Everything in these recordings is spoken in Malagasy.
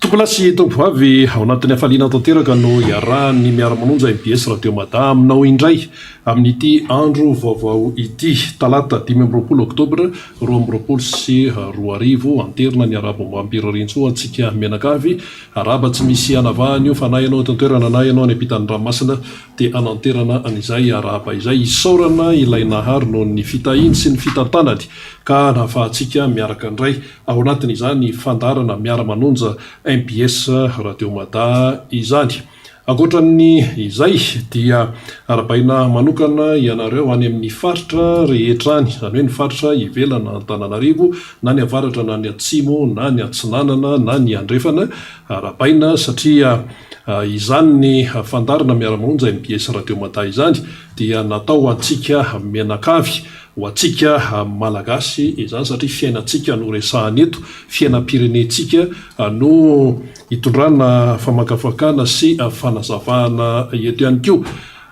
Topolasy tompivavy ao anatin'ny hafaliana tanteraka no iarahany miara-manonja MBS Radio Mada aminao indray amin'ity andro vaovao ity talata 5 oktobra 2024 anterina ny arabo mampirarintso antsika mianakavy araba tsy misy anavahany io fa na ianao tantoerana na ianao any ampitan'ny ranomasina dia ananterana an'izay araba izay isaorana ilay nahary no ny fitahiny sy ny fitantanany ka nahafahantsika miaraka indray ao anatin'izany fandarana miara-manonja MBS Radio Mada izany. Ankoatran'ny izay dia arabaina manokana ianareo any amin'ny faritra rehetra any, izany hoe ny faritra ivelana Antananarivo na ny avaratra na ny atsimo na ny atsinanana na ny andrefana arabaina satria izany ny fandarana miara-manonja MBS Radio Mada izany dia natao antsika mianakavy ho antsika malagasy izany satria fiainantsika no resahany eto, fiainam-pirenentsika no hitondrana famakafakana sy fanazavahana eto ihany koa.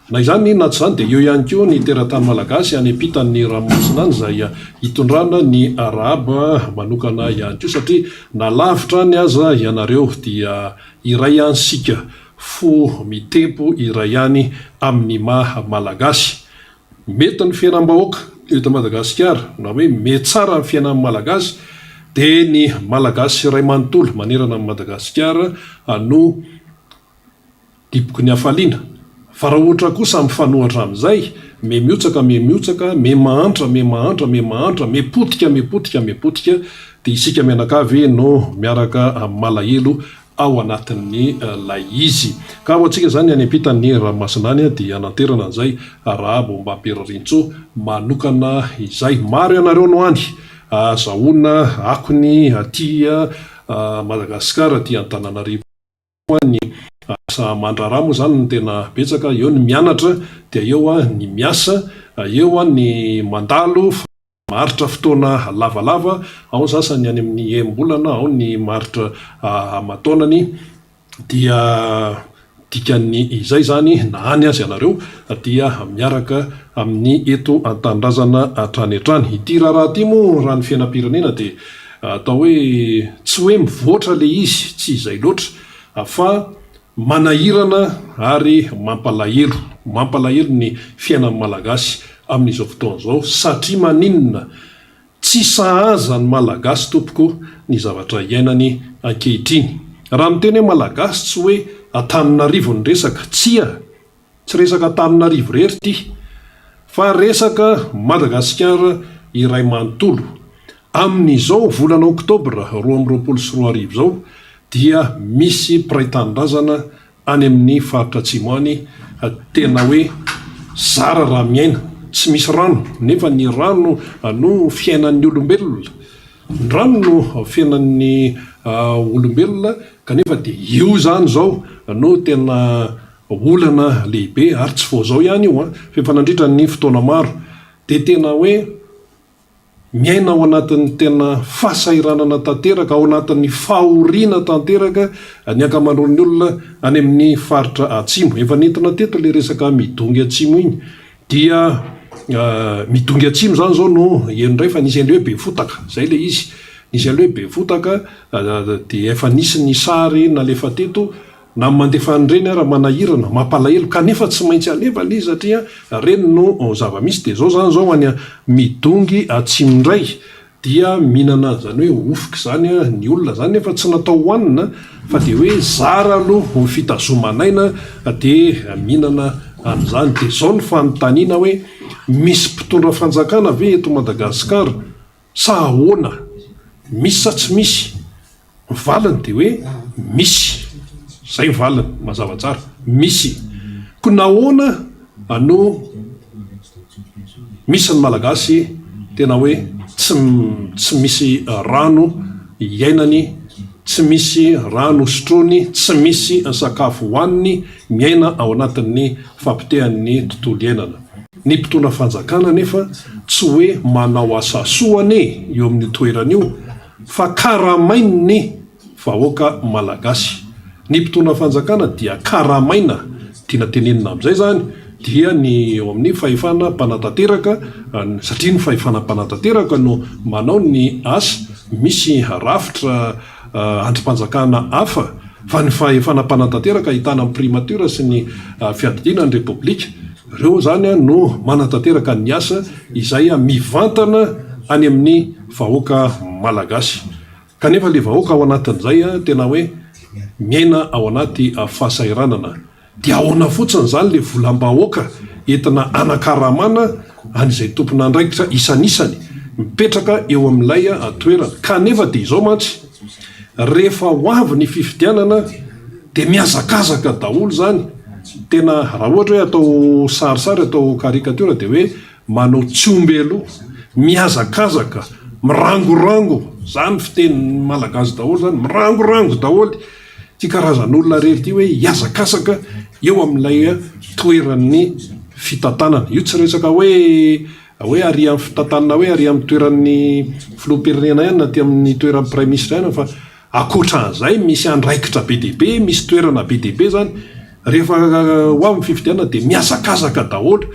Na izany na tsy izany dia eo ihany koa ny teratany malagasy any ampitan'ny ranomasina any izay hitondrana ny araba manokana ihany koa satria na lavitra ny aza ianareo dia iray ihany sika fo mitempo iray ihany amin'ny maha malagasy. Mety ny fiainam-bahoaka eto Madagasikara na hoe mety tsara ny fiainan'ny malagasy dia ny malagasy iray manontolo manerana amin'ny Madagasikara no dipoko ny hafaliana. Fa raha ohatra kosa mifanohatra amin'izay miotsaka mahantra mepotika dia isika mianakavy no miaraka malahelo ao anatin'ny lay izy. Ka ho antsika zany any ampitan'ny ranomasina any dia ananterana an'izay arabo mampirarintso manokana izay. Maro ianareo no any zahoana akony aty Madagasikara aty Antananarivo ny asa mandraramo zany ny tena betsaka, eo ny mianatra dia eo ny miasa, eo ny mandalo maritra fotoana lavalava, ao sasany any amin'ny embolana, ao ny maritra amataonany dia dikany izay zany na any azy ianareo dia miaraka amin'ny eto an-tanindrazana hatrany hatrany. Ity raharaha ity moa raha ny fiainam-pirenena dia atao hoe tsy hoe mivoatra le izy, tsy izay loatra fa manahirana ary mampalahelo ny fiainan'ny malagasy amin'izao fotoana izao satria maninona tsy sahaza ny malagasy tompoko ny zavatra iainany ankehitriny. Raha miteny hoe malagasy tsy hoe Antananarivo ny resaka, tsy resaka Antananarivo rery ity fa resaka Madagasikara iray manontolo. Amin'izao volana oktobra 2024 izao dia misy mpiray-tanindrazana any amin'ny faritra atsimo any tena hoe zara raha miaina, tsy misy rano nefa ny rano no fiainan'ny olombelona, ny rano no fiainan'ny olombelona kanefa dia io zany zao no tena olana lehibe ary tsy vao zao ihany io fa efa nandritra ny fotoana maro dia tena hoe miaina ao anatin'ny tena fahasahiranana tanteraka, ao anatin'ny fahoriana tanteraka ny ankamaroan'ny olona any amin'ny faritra atsimo. Efa nentina teto le resaka midongy atsimo iny dia midongy atsimo zany zao no indray fa nisy an'le hoe be fotaka, zay le izy, nisy an'le hoe be fotaka dia efa nisy ny sary nalefa teto na mandefa an'ireny raha manahirana mampalahelo kanefa tsy maintsy alefa le izy satria reny no zava-misy. Dia zao zany zao any midongy atsimo indray dia mihinana zany hoe ofoka zany ny olona zany efa tsy natao hohanina fa dia hoe zara aloha fitazomanaina dia mihinana amin'izany. Dia zao ny fanontaniana hoe misy mpitondra fanjakana ve eto Madagasikara sa ahoana, misy sa tsy misy? Valany dia hoe misy, zay valany mazava tsara, misy ko nahoana no misy ny malagasy tena hoe tsy misy rano iainany, tsy misy rano sotrony, tsy misy sakafo hohaniny, miaina ao anatin'ny fampitehan'ny tontolo iainana. Ny mpitondra fanjakana nefa tsy hoe manao asa soane eo amin'ny toeran'io fa karamainy ny vahoaka malagasy. Ny mpitondra fanjakana dia karamaina, tiana tenenina amin'izay zany dia ny eo amin'ny fahefana mpanantanteraka satria ny fahefana mpanantanteraka no manao ny asa. Misy rafitra andrim-panjakana hafa fa ny fanampanatanteraka ahitana amin'ny primatura sy ny fiadidiana ny repoblika ireo zany a no manatanteraka ny asa izay mivantana any amin'ny vahoaka malagasy kanefa le vahoaka ao anatin'izay a tena hoe miaina ao anaty fahasairanana dia ahoana fotsiny zany le volam-bahoaka entina anakaramana an'izay tompona andraikitra isanisany mipetraka eo amin'ilay toerana kanefa dia izao mantsy rehefa ho avy ny fifidianana dia miazakazaka daholo zany tena raha ohatra hoe atao sarisary atao karikatura dia hoe manao tsiombelo miazakazaka mirangorango zany fiteny malagasy daholo zany mirangorango daholy ty karazan'olona rery ty hoe iazakazaka eo amin'ilay toeran'ny fitantanana io tsy resaka hoe ary amin'ny fitantanana hoe ary amin'ny toeran'ny filoham-pirenena ihany na ty amin'ny toeran'ny prime ministre ihany fa akoatra an'izay misy andraikitra be deaibe misy toerana be deaibe zany rehefa ho avy fifidianana dia miazakazaka daholo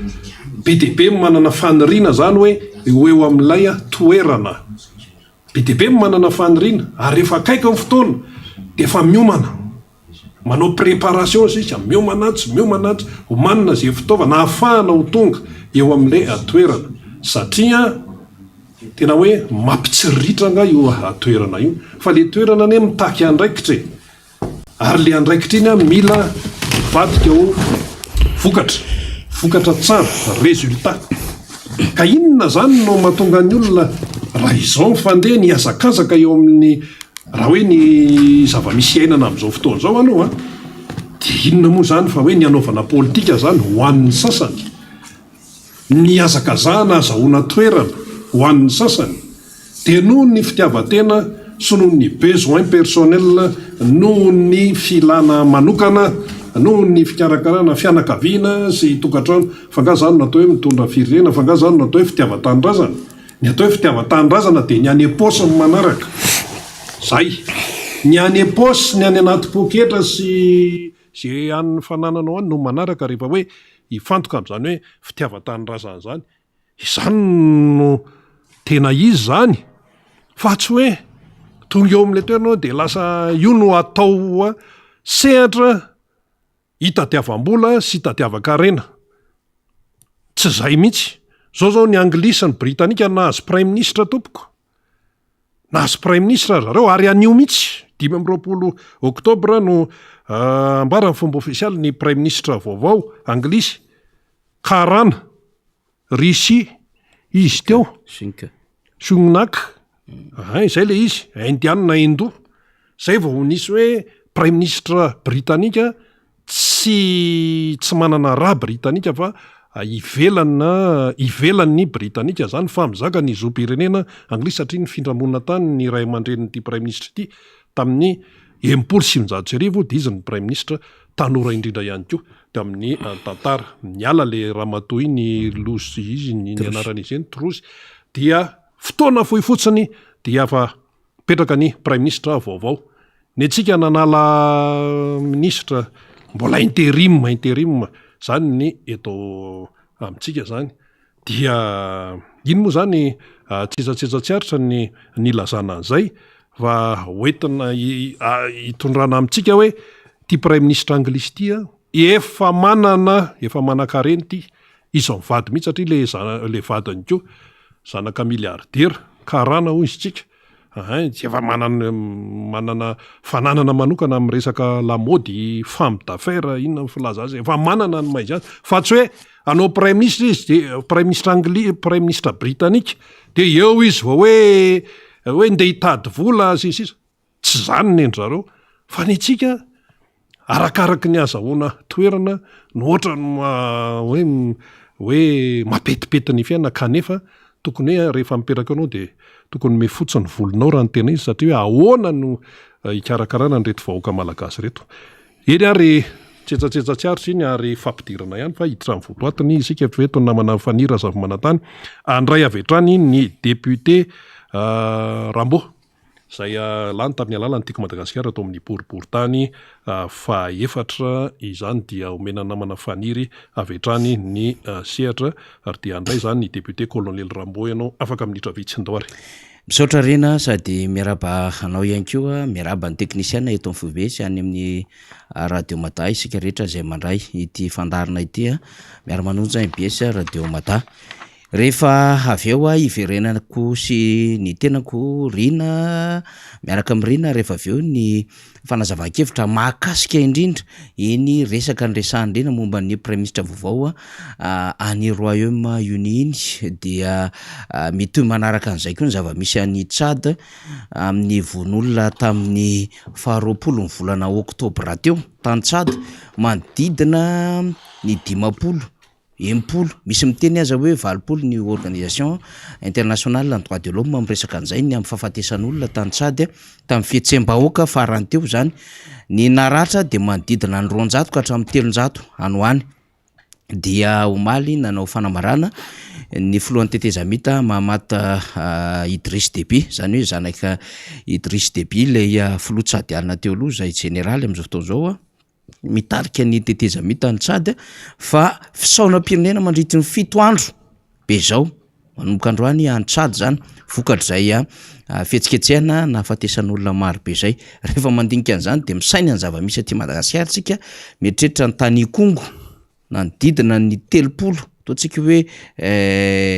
be deaibe manana faniriana zany hoe eo amin'ilay toerana be deaibe manana faniriana ary rehefa akaiky ny fotoana dia efa miomana manao préparation sika miomanatsy homanina zay fitaovana ahafahana ho tonga eo amin'ilay toerana satria tena hoe mampitsiritranga io toerana io fa le toerana ane mitaky andraikitra ary le andraikitra iny a mila vadika ho vokatra tsara résultat ka inona zany no mahatonga ny olona raha izao mifandeha ny azakazaka eo amin'ny raha hoe ny zava-misy ainana amin'izao fotoana zao aloha dia inona moa zany fa hoe ny anaovana politika zany ho an'ny sasany ny azakazahana azahoana toerana ho an'ny sasany dia noho ny fitiavatena sy noho ny besoin personnel noho ny filana manokana noho ny fikarakarana fianakaviana sy tokantrano fanga zany natao hoe mitondra firenena fanga zany natao hoe fitiavatanindrazana ny atao hoe fitiavatanindrazana dia ny any aposy ny manaraka zay ny any aposy ny any anaty poketra sy zay an'ny fanananao any no manaraka rehefa hoe hifantoka amin'izany hoe fitiavatanindrazana zany izany no tena izy zany fa tsy hoe tonga eo amin'ilay toeranao dia lasa io no atao sehatra hitadiavam-bola sy hitadiavan-karena tsy zay mihitsy zao ny anglisy ny britanika nahazo prime ministre tompoko nahazo prime ministre zareo ary anio mihitsy 20 oktobra no ambarany fomba ofisialy ny prime ministre vaovao anglisy karana Russie izy teo Sunak zay le izy indianina indo zay vao nisy hoe prime ministre britanika tsy manana raha britanika fa ivelan'ny britanika zany fa mizaka ny zom-pirenena anglisy satria ny findramonina tany ny ray aman-drenyity prime ministre ity tamin'ny 1960 dia izy ny prime ministre tanora indrindra ihany koa tamin'ny tantara niala le ramatoa ny losy izy ny anaran'izy eny Trosy dia fotoana fohy fotsiny dia afa petraka ny prime ministre vaovao ny antsika nanala ministre mbola intérim zany ny eto amintsika zany dia ino moa zany tsetsatsiaritra ny lazana an'izay fa hoentina hitondrana amintsika hoe ty prime ministre anglisy ty efa manan-karena ty izy mivady mihitsy satria le vadiny ko zanaka miliardera karana ho izy tsika efa manana fananana manokana amin'ny resaka lamody femme d'affaires inona filaza azy efa manana ny maizy azy fa tsy hoe anao prime ministre izy de prime ministre anglisy prime ministre britanika de eo izy vao hoe ndeha hitady vola sisisa tsy zany ny endry zareo fa ny tsika arakaraky ny azahoana toerana no ohatra hoe mapetipety ny fiainana kanefa tokony hoe rehefa miperaka anao dia tokony mefotsiny volonao raha ny tena izy satria hoe ahoana no hikarakarana ny reto vahoaka malagasy reto eny ary tsetsatsiaritra iny ary fampidirana ihany fa hiditra amin'ny votoatiny isika eto namana fanira zava-manantany andray avy hatrany ny député Rambo zay lany tamin'ny alalany tiako Madagasikara atao amin'ny boriboritany faefatra izany dia omena namana faniry avy hatrany ny sehatra ary dia andray zany ny député colonel Rambo ianao afaka minitra vitsindao ary misaotra rena sady miaraba anao ihany koa miaraba ny teknisiana eto am'Foibe sy any amin'ny radio Mata isika rehetra zay mandray ity fandarina ity miara-manonja IBS radio Mata. Rehefa avy eo iverenako sy ny tenako Rina miaraka amin'ny Rina rehefa avy eo ny fanazava-kevitra mahakasika indrindra eny resaka andresahany Rina momba ny Premier Ministre vaovao any Royaume-Uni dia mitohy manaraka an'izay koa ny zava-misy any Tchad amin'ny von'olona tamin'ny 20 ny volana Oktobra teo tany Tchad manodidina ny 50 misy miteny aza hoe 20 ny organisation internationale en droit de l'homme amresaka an'izay ny amin'ny fahafatesan'olona tany Tchad tamin'ny fihetsembahoaka farany teo zany ny naratra de manodidina ny 200 ka hatramin'ny 300 any ho any dia omaly nanao fanamarana ny filohan'ny tetezamita Mahamata Idriss Déby zany hoe zanaka Idriss Déby ilay filoha tsadiana teo aloha zay général amin'izao fotoana zao mitarika ny tetezamita ny Tchad fa fisaonam-pirenena mandritra ny 7 andro be zao manomboka androany any Tchad zany vokatra zay fihetsiketsehana na fahatesan'olona maro be zay rehefa mandinika an'izany de misaina ny zava-misy aty Madagasikara tsika mieritreritra ny tany Kongo na ny didina ny 30 toatsika hoe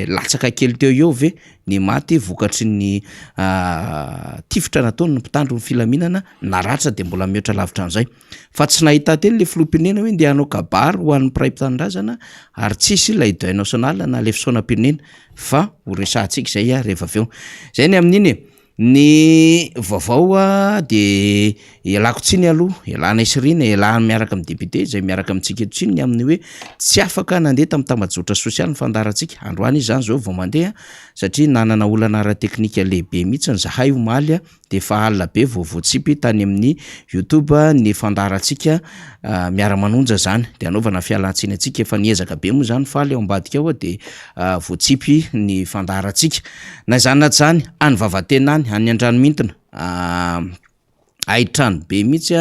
latsaka kely teo eo ve ny maty vokatry ny tifitra nataony ny mpitandro ny filaminana naratra de mbola mihoatra lavitra an'izay fa tsy nahita teny le filoham-pirenena hoe ndeha hanao kabary ho an'ny mpiray-pitandrazana ary tsisy ilay deuil national na le fisaonam-pirenena fa ho resahantsika zay rehefa avy eo zay ny amin'iny ny vaovao de ialako tsiny aloha ialana isirina ialana miaraka amin'ny député zay miaraka amintsika eto tsiny amin'ny hoe tsy afaka nandeha tamin'ny tambazotra sosialy ny fandarantsika androany izy zany zao vao mandeha satria nanana olana ara-teknika lehibe mihitsy ny zahay omaly de fa alina be voavoatsipy tany amin'ny YouTube ny fandarantsika miara-manonja zany de anaovana fialan-tsiny atsika efa niezaka be moa zany faly ao ambadika ao de voatsipy ny fandarantsika na zany zany any vavatena any andranomintina aitrano be mihitsy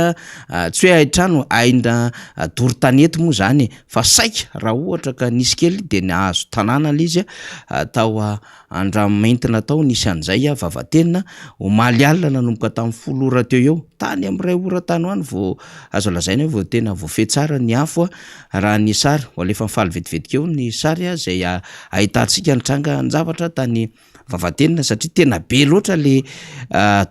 tsy hoe aitrano aina doro-tanety moa zany fa saika raha ohatra ka nisy kely de ny azo tanàna izy atao andranomintina tao nisy an'izay vavatena omaly alina nanomboka tamin'ny 10 ora teo eo tany amin'ny 2 ora tany ho any vao azo lazaina hoe vao tena voafehy tsara ny afo raha ny sary ho alefa mifaly vetivetika eo ny sary zay ahitantsika ny tranga ny zavatra tany vavatena satria tena be loatra le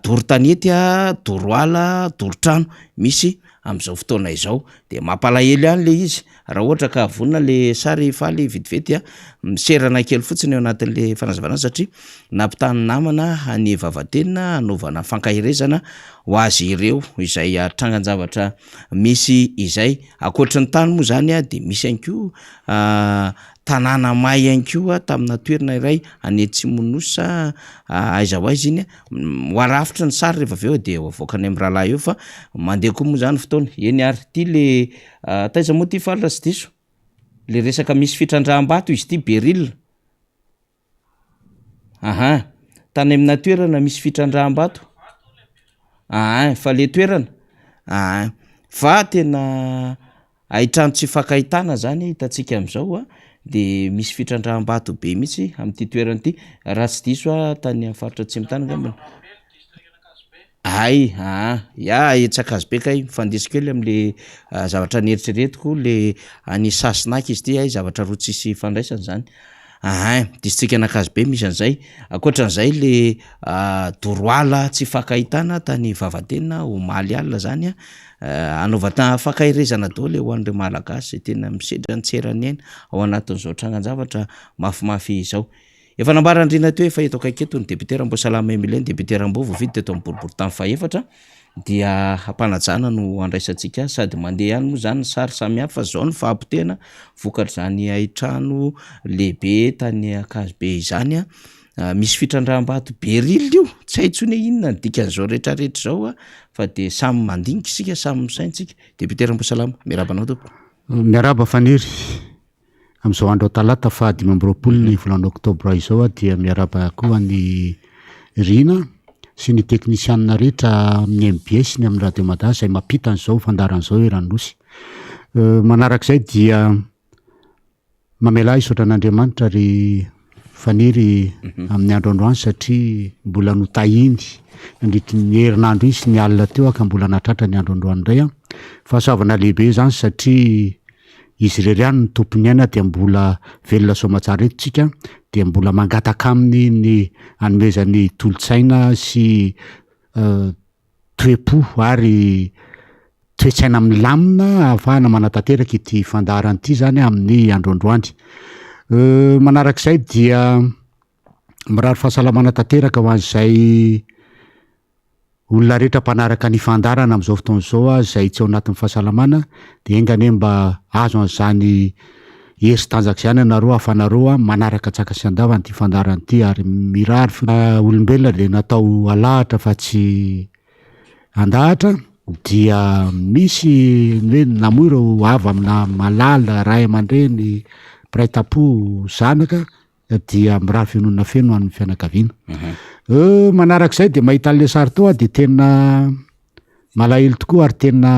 doro-tanety doroala doro-trano misy am'izao fotoana izao de mampalahelo ihany le izy raha ohatra ka vonina le sary faly vetivety miserana kely fotsiny eo anatin'le fanazavana satria nampitany namana any vavatena anaovana fankahirezana ho azy ireo izay trangan-javatra misy izay akoatra ny tany moa zany de misy ihany koa tanàna may ihany koa tamina toerana iray any Tsimonosa aiza ho aiza iny hoarafitra ny sary rehefa aveo de avoakany amin'ny rahalahy eo fa mandeha koa moa zany fotoana eny ary ty le taiza moa ty falra sy diso le resaka misy fitrandram-bato izy ty Beril tany amina toerana misy fitrandram-bato fa le toerana fa tena aitrano tsy fakahitana zany hitantsika am'izao de misy fitrandram-bato be mihitsy amin'ity toerana ity raha tsy diso tany amin'ny faritra atsimo tany angambany Tsakazobe kay mifandesy kely am'le zavatra nieritreretiko le any Sasinaka izy ty zavatra roa tsisy fandraisany zany distrika Anakazobe misy an'izay akoatran'izay le doroala tsy fakahitana tany vavatena omaly alina zany anaovana fankahirezana daholo ho an'ireo malagasy tena misedra ny tserany aina ao anatin'izao trangan-javatra mafimafy izao efa nambarandrina teo efa eto akaiketo ny député Ramboasalama Emilien député Rambo voavidy teto amin'ny boribory tany faefatra dia hampanajana no andraisantsika sady mandeha ihany moa zany ny sary samihafa zao ny fahampitena vokatra zany aitrano lehibe tany Akazobe izany misy fitrandram-bato Beril io tsy haitsony inona ny dikan'izao rehetrarehetra zao fa de samy mandinika isika samy misaintsika député Ramboasalama miarabanao tompoko miaraba faniry am'izao andro talata fa 5 ny volana oktobra izao dia miaraba koa ny Rina sy ny teknisianina rehetra amin'ny MBS ny amin'ny radio Mata zay mampita an'izao fandaran'izao eranosy manarak'izay dia mamela isaotran'Andriamanitra ry faniry amin'ny androandroany satria mbola notahiny nandritry ny herinandro iny sy ny alina teo aka mbola natratra ny androandroany indray a fahasoavana lehibe zany satria izy reriany ny tompony aina dia mbola velona soamatsara etontsika dia mbola mangataka aminy ny anomezany tolotsaina sy toepo ary toetsaina amin'ny lamina ahafahana manatanteraka ity fandaharany ity zany amin'ny androandroany. Manarak'izay dia mirary fahasalamana tanteraka ho an'izay olona rehetra mpanaraka ny fandarana amin'izao fotoan'izao a zay tsy ao anatin'ny fahasalamana dia engane mba azo an'izany hery sy tanjaka izany ianareo afanareo a manaraka tsaka sy andavany ty fandarana ity ary mirary olombelona dia natao alahatra fa tsy andahatra dia misy hoe namoy ireo avy amina malala ray aman-dreny mpiray tapo zanaka dia mirary fenonana feno amin'ny fianakaviana. Manarak'izay dia mahita an'le sary teo a dia tena malahelo tokoa ary tena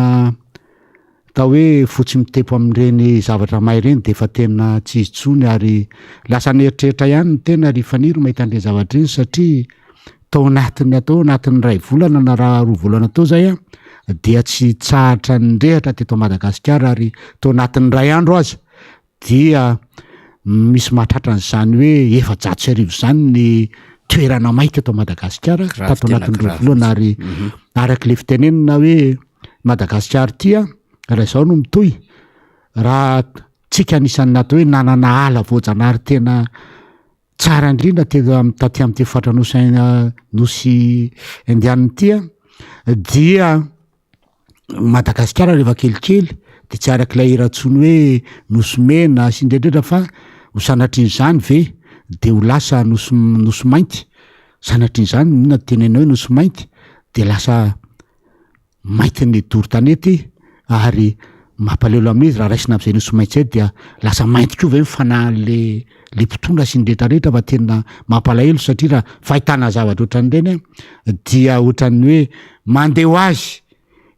atao hoe fotsy mitepo amin'ireny zavatra may ireny dia efa tena tsy izy tsony ary lasa nieritreritra ihany ny tena ry faniry mahita an'le zavatra iny satria tao anatin'ny ray volana na raha 2 volana tao zay a dia tsy tsahatra nyrehatra teto Madagasikara ary tao anatin'ny ray andro aza dia misy mahatratra n'izany hoe 400 zany ny toerana may teto Madagasikara tato anatin'ny 2 volana ary arak'le fitenenina hoe Madagasikara ity a raha izao no mitohy raha tsika anisan'ny natao hoe nanana ala voajanahary tena tsara indrindra taty amin'ity nosy indianina ity a dia Madagasikara rehefa kelikely dia tsy arak'ilay irantsony hoe nosy mena sy indrendrendra fa ho sanatr'izany ve dia ho lasa nosy mainty sanatr'izany nina tenena hoe nosy mainty dia lasa mainty ny doro-tanety ary mampalelo amin'izy raha raisina amin'izay nosy mainty zay dia lasa mainty koa ve mifanahin'le mpitondra sy ny rehetrarehetra fa tena mampalahelo satria raha fahitana zavatra ohatran'ireny dia ohatran'ny hoe mandeha ho azy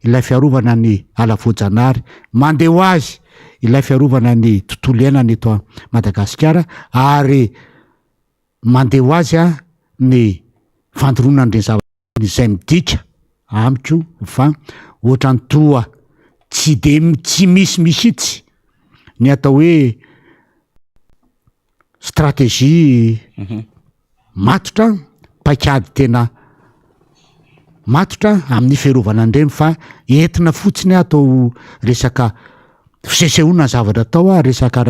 ilay fiarovana ny ala voajanahary, mandeha ho azy ilay fiarovana ny tontolo iainana eto Madagasikara ary mandeha ho azy a ny fandoroana n'ireny zavatra izay midika amiko fa ohatran'ny toa tsy misy misitsy ny atao hoe stratégie matotra paikady tena matotra amin'ny fiarovana an'ireny fa entina fotsiny atao resaka fisesehoana zavatra atao a resaka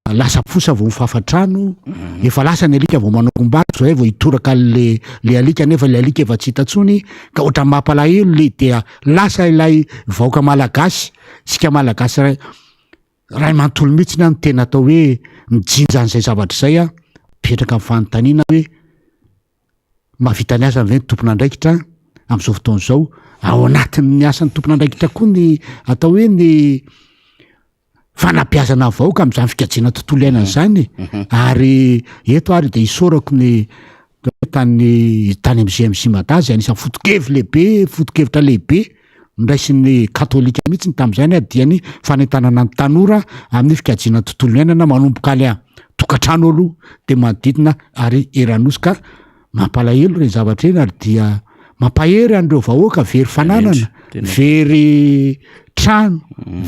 lasa fosa vao mifahafatrano efa lasa ny alika vao manao kombaty zay vao hitoraka le alika nefa le alika efa tsy hitantsony ka ohatra mampalahelo le dia lasa ilay vahoaka malagasy sika malagasy ray manontolo mihitsy no tena atao hoe mijinja an'izay zavatra izay a petraka amin'ny fanontaniana hoe mahavita ny asa ve ny tompon'andraikitra amin'izao fotoan'izao ao anatin'ny asan'ny tompon'andraikitra koa ny atao hoe ny fanapiazana vahoaka amin'izany fikajiana tontolo iainana izany ary eto ary dia isorako ny tany MJMJ Madazy anisan'ny foto-kevitra lehibe ndraisin'ny katolika mihitsy ny tamin'izany dia ny fanentanana ny tanora amin'ny fikajiana tontolo iainana manomboka any tokantrano aloha dia manodidina ary eranosika mampalahelo reny zavatra eny ary dia mampahery an'ireo vahoaka very fananana very trano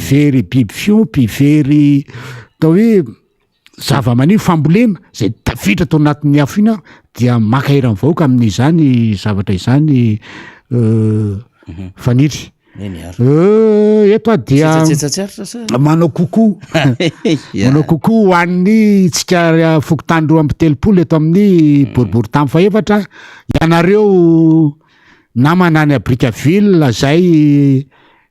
very biby fiompy very atao hoe zava-maniry fambolena zay tafiditra tao anatin'ny afo iny dia makahery amin'ny vahoaka amin'izany zavatra izany faniry eto dia manao kokoa manao kokoa ho an'ny tsika fokotany 2 eto amin'ny boribory-tany faefatra ianareo namana any Brickaville zay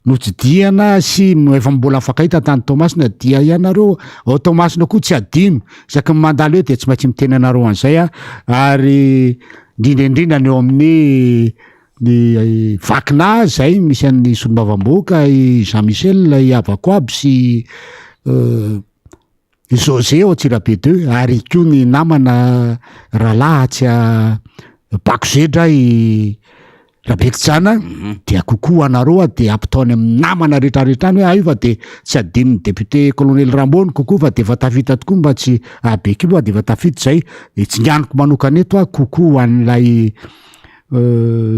notsidiana sy efa mbola afakahita tany Tomasina dia ianareo ao Tomasina koa tsy adino isaky ny mandalo eo dia tsy maintsy miteny anareo an'izay ary indrindraindrindra ny eo amin'ny ny vakina zay misy an'ny solombavam-boaka i Jean Michel i Avakoab sy José ao Tsirabe 2 ary koa ny namana rahalahatsy Bakozedra i Rabekitsana dia kokoa anareo dia ampitaony amin'ny namana rehetrarehetra ny hoe io fa de tsy adinony député colonel Rambony kokoa fa de efa tafita tokoa mba tsy abeko io de efa tafita zay de tsy nganiko manokana eto kokoa an'ilay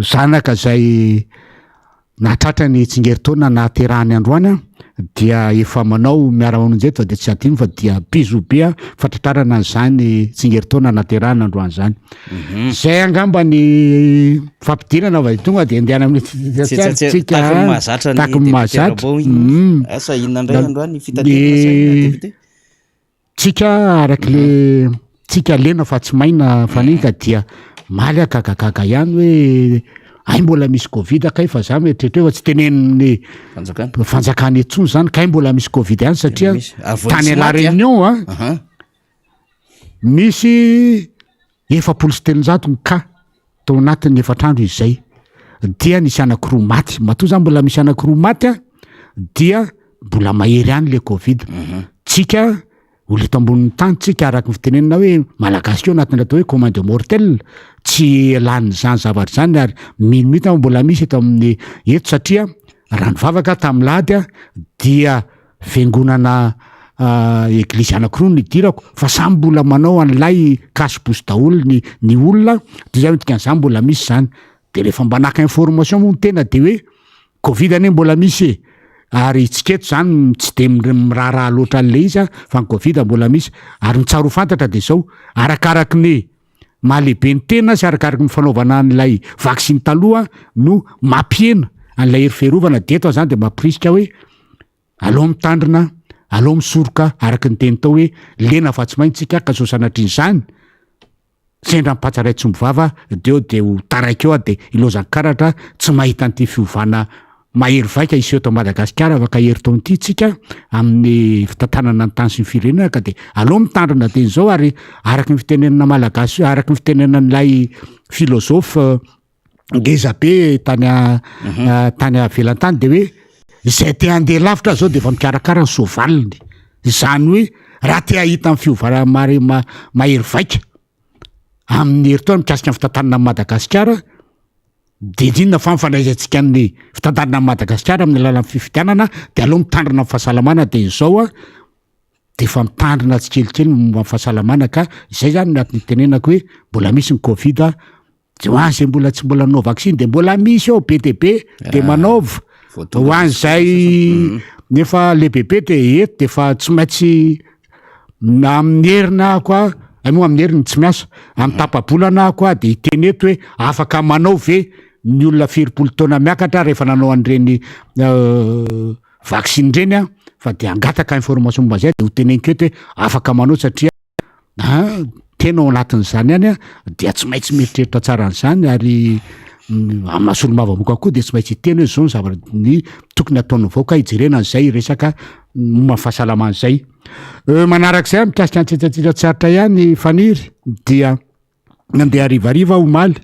zanaka zay natratra ny tsingeritaona naterahany androany dia efa manao miara-manonjety fa de tsy adino fa dia bizobe fatratrarana an'izany tsingeritaona naterahany androany zany zay angamba ny fampidirana va tonga de andehana amin'ny taky mahazatra asa inona ndray androany fitaterana député tsika arak'le tsika lena fa tsy maina fanika dia maly akakakaka ihany hoe ay mbola misy covid kay fa za mieritreritra fa tsy teneniny fanjakana etsony zany kay mbola misy covid ihany satria tany la réunion misy 700 ny cas tao anatin'ny efatrandro izay dia nisy anakiroa maty matoa zany mbola misy anakiroa maty dia mbola mahery ihany le covid tsika oleta ambonin'ny tany tsika araky ny fitenenina hoe malagasy keo anatin'ny atao hoe commande mortel tsy lany zany zavatra zany ary minomita mbola misy eto amin'ny eto satria rano vavaka tamin'ny lahady dia fiangonana eglisy anakiroa ny dirako fa samy mbola manao an'ilay kasy-bosy daholo ny olona de zay dikan'izany mbola misy zany de rehefa mba naka information moa ny tena de hoe covid ane mbola misy ary tsiketo zany tsy de miraharaha loatra an'le izy fa ny covid mbola misy ary ny tsaro fantatra de zao arakaraky ny mahalehibe ny tena sy arakaraky ny fanaovana an'ilay vaksiny taloha no mampiena an'ilay hery fiarovana de eto zany de mampirisika hoe aleo mitandrina aleo misoroka araky ny teny tao hoe lena fa tsy maintsika ka so sanatriny zany sendra mipatsaray tsy mivava deo de ho taraiky eo de ilozany karatra tsy mahita an'ity fiovana mahery vaika isy eto Madagasikara afaka hery taon'ity tsika amin'ny fitantanana ny tany sy ny firenena ka de aleo mitandrina teny zao ary araky ny fitenenana malagasy araky ny fitenenana n'ilay filôzôfa ngeza be tany avelan-tany de hoe zay te handeha lavitra zao de efa mikarakara ny sovaliny zany hoe raha te hahita amin'ny fiovana mahery vaika amin'ny heritaona mikasika ny fitantanana Madagasikara de indrindra fa mifandraisantsika ny fitantanana Madagasikara amin'ny alalan'ny fifidianana de aleo mitandrina amin'ny fahasalamana de izao de efa mitandrina tsikelikely amin'ny fahasalamana ka izay zany natin'ny tenenako hoe mbola misy ny covid de hoany zay mbola tsy mbola nanao vaksiny de mbola misy eo BTB de manaova hoany zay nefa le bebe de eto de efa tsy maintsy amin'ny herina koa moa amin'ny heriny tsy miasa amin'ny tapabolana koa de hiteny eto hoe afaka manao ve ny olona 7 taona miakatra rehefa nanao an'ireny vaksiny reny fa de angataka information momba zay de ho teneniko eto hoe afaka manao satria tena ao anatin'izany ihany dia tsy maintsy mieritreritra tsara an'izany ary amasolo mavamoka koa de tsy maintsy hiteny hoe zao ny zavatra ny tokony ataony vaoka hijerena an'izay resaka momba fahasalamana zay manarak'izay mikasika antsetsatsiratsaratra ihany faniry dia nandeha arivariva omaly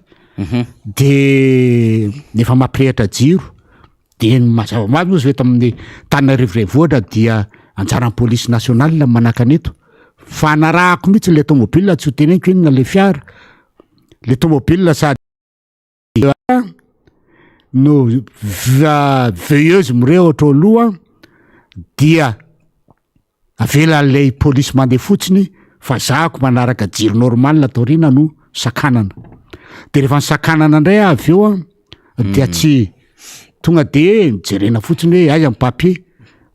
de nefa mampirehatra jiro de mazava mazy moa zy eto amin'ny tanina revrevoatra dia anjaran'ny polisy nationale manakana eto fa narahako mihitsy le tomobile tsy ho teneniko inona le fiara le tomobile sady no veilleuse mireo ohatro aloha dia avela lay polisy mandeha fotsiny fa zahako manaraka jiro normal taorina no sakanana de rehefa ny sakanana indray avy eo dia tsy tonga de nijerena fotsiny hoe aiza amin'ny papier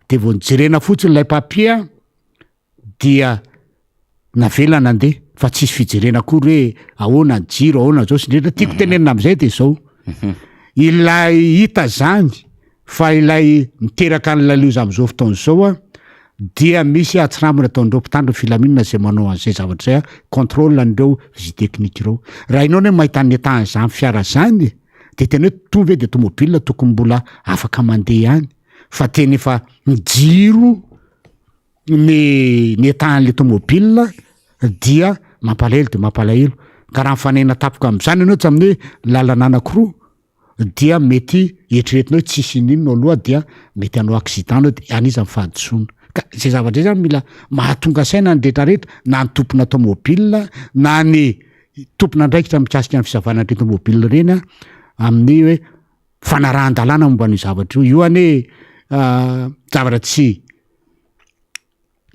de vao nijerena fotsiny lay papier dia navela nandeha fa tsisy fijerena akory hoe ahoana ny jiro ahoana zao sindrindra tiako tenenina am'izay de zao ilay hita zany fa ilay miteraka an'ilay loza am'izao fotoana zao dia misy atsirambina ataondreo mpitandro filaminana zay manao an'izay zavatra zay contrôle an'ireo visite technique ireo raha inao hoe mahita ny etany zany fiara zany de tena hoe tonga de tomobile tokony mbola afaka mandeha ihany fa teny efa mijiro ny etan'le tomobile dia mampalahelo de mampalahelo ka raha mifanena tapoka am'izany ianao tsy amin'ny hoe lalana anakiroa dia mety eritreretina hoe tsisy ninona aloha dia mety hanao accident de aniza mifahadisoana ka zay zavatra zay zany mila mahatonga saina ny rehetrarehetra na ny tompona tomobile na ny tompona ndraikitra mikasika ny fisavana ny tomobile reny amin'ny hoe fanarahan-dalàna momba ny zavatra io io ane zavatra tsy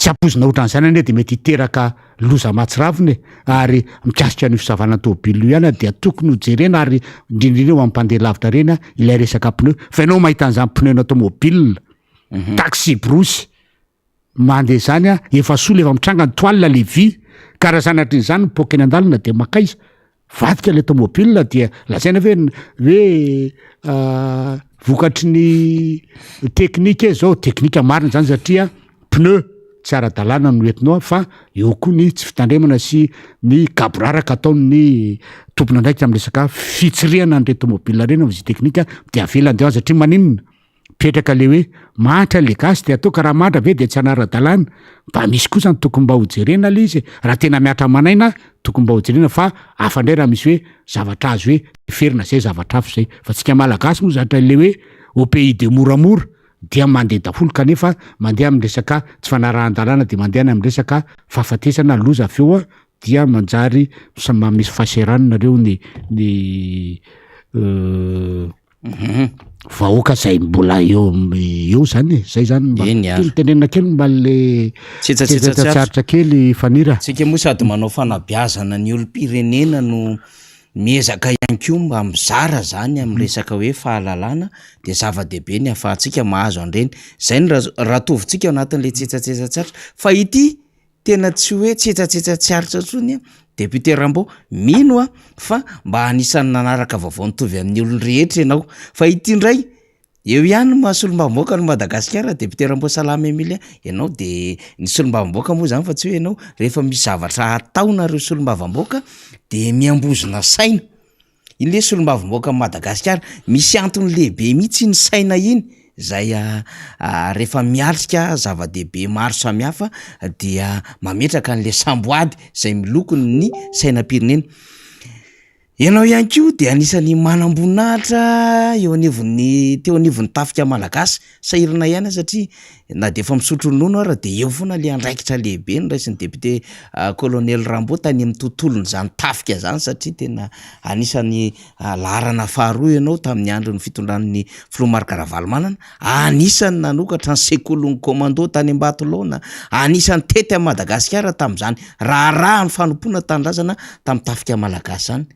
apozina ohatran'izany ane de mety hiteraka loza matsiraviny ary mikasika ny fisavana tôbily io ihany dia tokony hojerena ary indrindrindra eo amin'ny mpandeha lavitra reny ilay resaka pneu fa ianao mahita an'izany pneuna tômôbile taxi brosy mandeha zany efa sola efa mitranga ny toalina le vy karaha sanatr'izany mipoaka eny an-dalana de makaiza vadika le tômôbile dia lazaina hoe vokatry ny teknika zao teknika marina zany satria pneu tsy ara-dalàna no entinao fa eo koa ny tsy fitandremana sy ny gaboraraka ataon'ny tompona ndraiky amin'ny resaka fitsirihana an'ire tômôbile reny am'zy teknika de avela andeha satria maninona petraka le hoe mahatra le gasy de atao karaha mahatra ve de tsy anara-dalàna mba misy kosa ny tokony mba hojerena le izy raha tena miatra manaina tokony mba hojerena fa hafa indray raha misy hoe zavatra azy hoe ferina zay zavatra afo zay fa tsika malagasy moa zatra le hoe au pays de moramora dia mandeha daholo kanefa mandeha amin'ny resaka tsy fanarahan-dalàna de mandeha any amin'ny resaka fahafatesana loza aveo dia manjary misy fahaserananareo ny vahoaka zay mbola eo zany zay zany tenenina kely mba le tsetsatsarotra kely fanira tsika moa sady manao fanabiazana ny olo-pirenena no miezaka ihany ko mba mizara zany amin'ny resaka hoe fahalalana de zava-dehibe ny afahantsika mahazo an'ireny zay ny ratovintsika ao anatin'le tsetsatsetsatsarotra fa ity tena tsy hoe tsetsatsetsatsarotra tsony député Rambo mino fa mba anisan'ny nanaraka vaovao nitovy amin'ny olony rehetra ianao fa ity ndray eo ihany mahasolom-bavam-boaka no Madagasikara député Rambo Salama Emilia ianao de ny solom-bavam-boaka moa zany fa tsy hoe ianao rehefa misy zavatra ataonareo solom-bavam-boaka de miambozona saina ile solom-bavam-boaka Madagasikara misy antony lehibe mihitsy ny saina iny zay rehefa miatrika zava-dehibe maro samihafa dia mametraka an'le samboady zay milokony ny sainam-pirenena ianao ihany ko de anisan'ny manam-boninahitra teo anivon'ny tafika malagasy sahirana ihany satria na de efa misotro ronono ara de eo foana le andraikitra lehibe ny raisin'ny député colonel Rambo tany amin'ny tontolony zany tafika zany satria tena anisan'ny laharana faharoa ianao tamin'ny andron'ny fitondran'ny Filoha Marc-Ravalomanana anisan'ny nanokatra ny sekolon'ny commando tany Ambatolaona anisan'ny tety a Madagasikara tamin'izany raha ny fanompoana tanindrazana tamin'ny tafika malagasy zany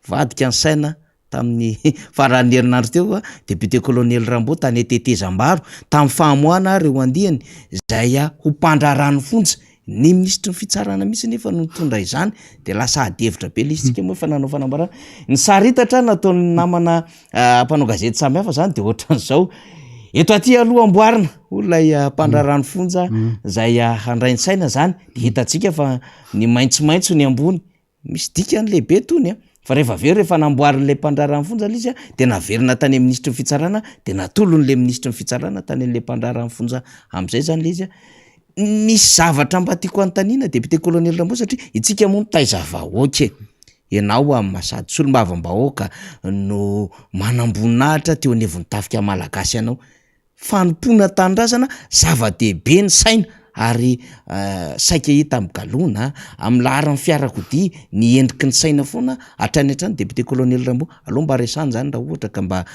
vadika ny saina tamin'ny faran'ny herinandro teo député colonel Rambo tany Tetezambaro tamin'ny fahamoana reo andihany zay ho mpandrarano fonja ny ministry ny fitsarana misy nefa no mitondra izany de lasa adevitra be le isitsika moa fa nanao fanambarana ny saritatra nataon'ny namana mpanao gazety samihafa zany de ohatran'izao eto aty aloha amboarina olonay mpandrarano fonja zay handrainy saina zany de hitatsika fa ny maitsomaitso ny ambony misy dikany lehibe tony fa rehefa namboarin'le mpandrarano fonja izy de naverina tany amin'ny ministry ny fitsarana de natolon'le ministry ny fitsarana tany an'le mpandrarano fonja am'izay zany le izy misy zavatra mba tiako antanina député colonel Rambo satria itsika moa mitaiza vahoaka ianao amin'ny masady solombavam-bahoaka no manam-boninahitra teo anivon'ny tafika malagasy ianao fanompoana tanindrazana zava-dehibe ny saina ary saika hita amin'ny galona amin'ny laharan'ny fiarakodia ny endriky ny saina foana hatrany hatrany député colonel Rambo aloha mba resany zany raha ohatra ka mba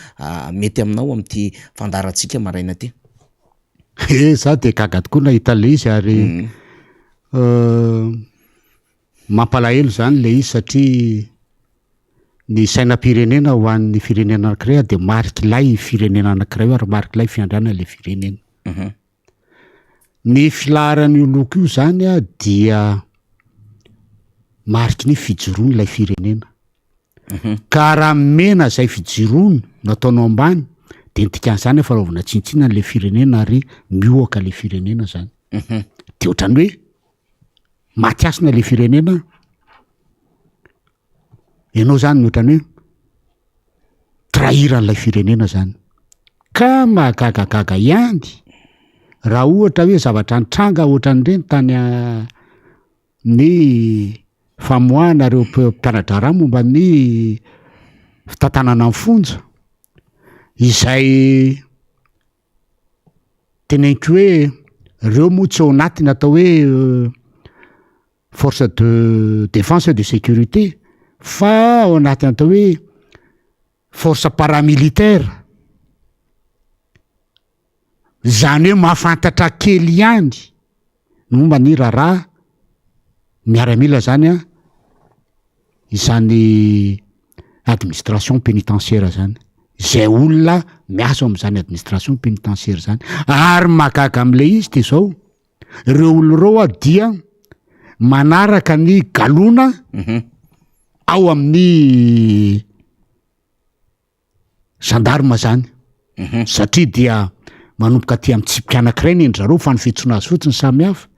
mety aminao amin'ity fandarantsika maraina ty za de gaga tokoa nahita le izy ary mampalahelo zany le izy satria ny sainam-pirenena ho an'ny firenena anankiray de marikilay firenena anankiray ary marikilay fiandrana le firenena ny filaharan'io loko io zany dia mariky ny fijoroany ilay firenena ka raha mena zay fijoroany nataonao ambany de nitikan'izany fanaovana tsintsina n'le firenena ary mioaka le firenena zany de ohatrany hoe matiasina le firenena ianao zany ohatrany hoe trahiran'ilay firenena zany ka mahagagagaga ihany raha ohatra hoe zavatra nitranga ohatran'ireny tany ny famoahana reo mpianadra momba ny fitantanana ny fonja izay teneniko hoe reo moa tsy ao anatiny atao hoe force de défense et de sécurité fa ao anatiny atao hoe force paramilitaire zany hoe mahafantatra kely ihany ny momba ny raharaha miaramila zany a izany administration pénitentiaire zany zay olona miasa am'izany administration pénitentiaire zany ary mahagaga am'le izy de zao ireo olo reo a dia manaraka ny galona ao amin'ny gendarme zany satria dia manomboka aty amin'ny tsipika anankiray ny endry zareo fa ny fihetsona azy fotsiny samy hafa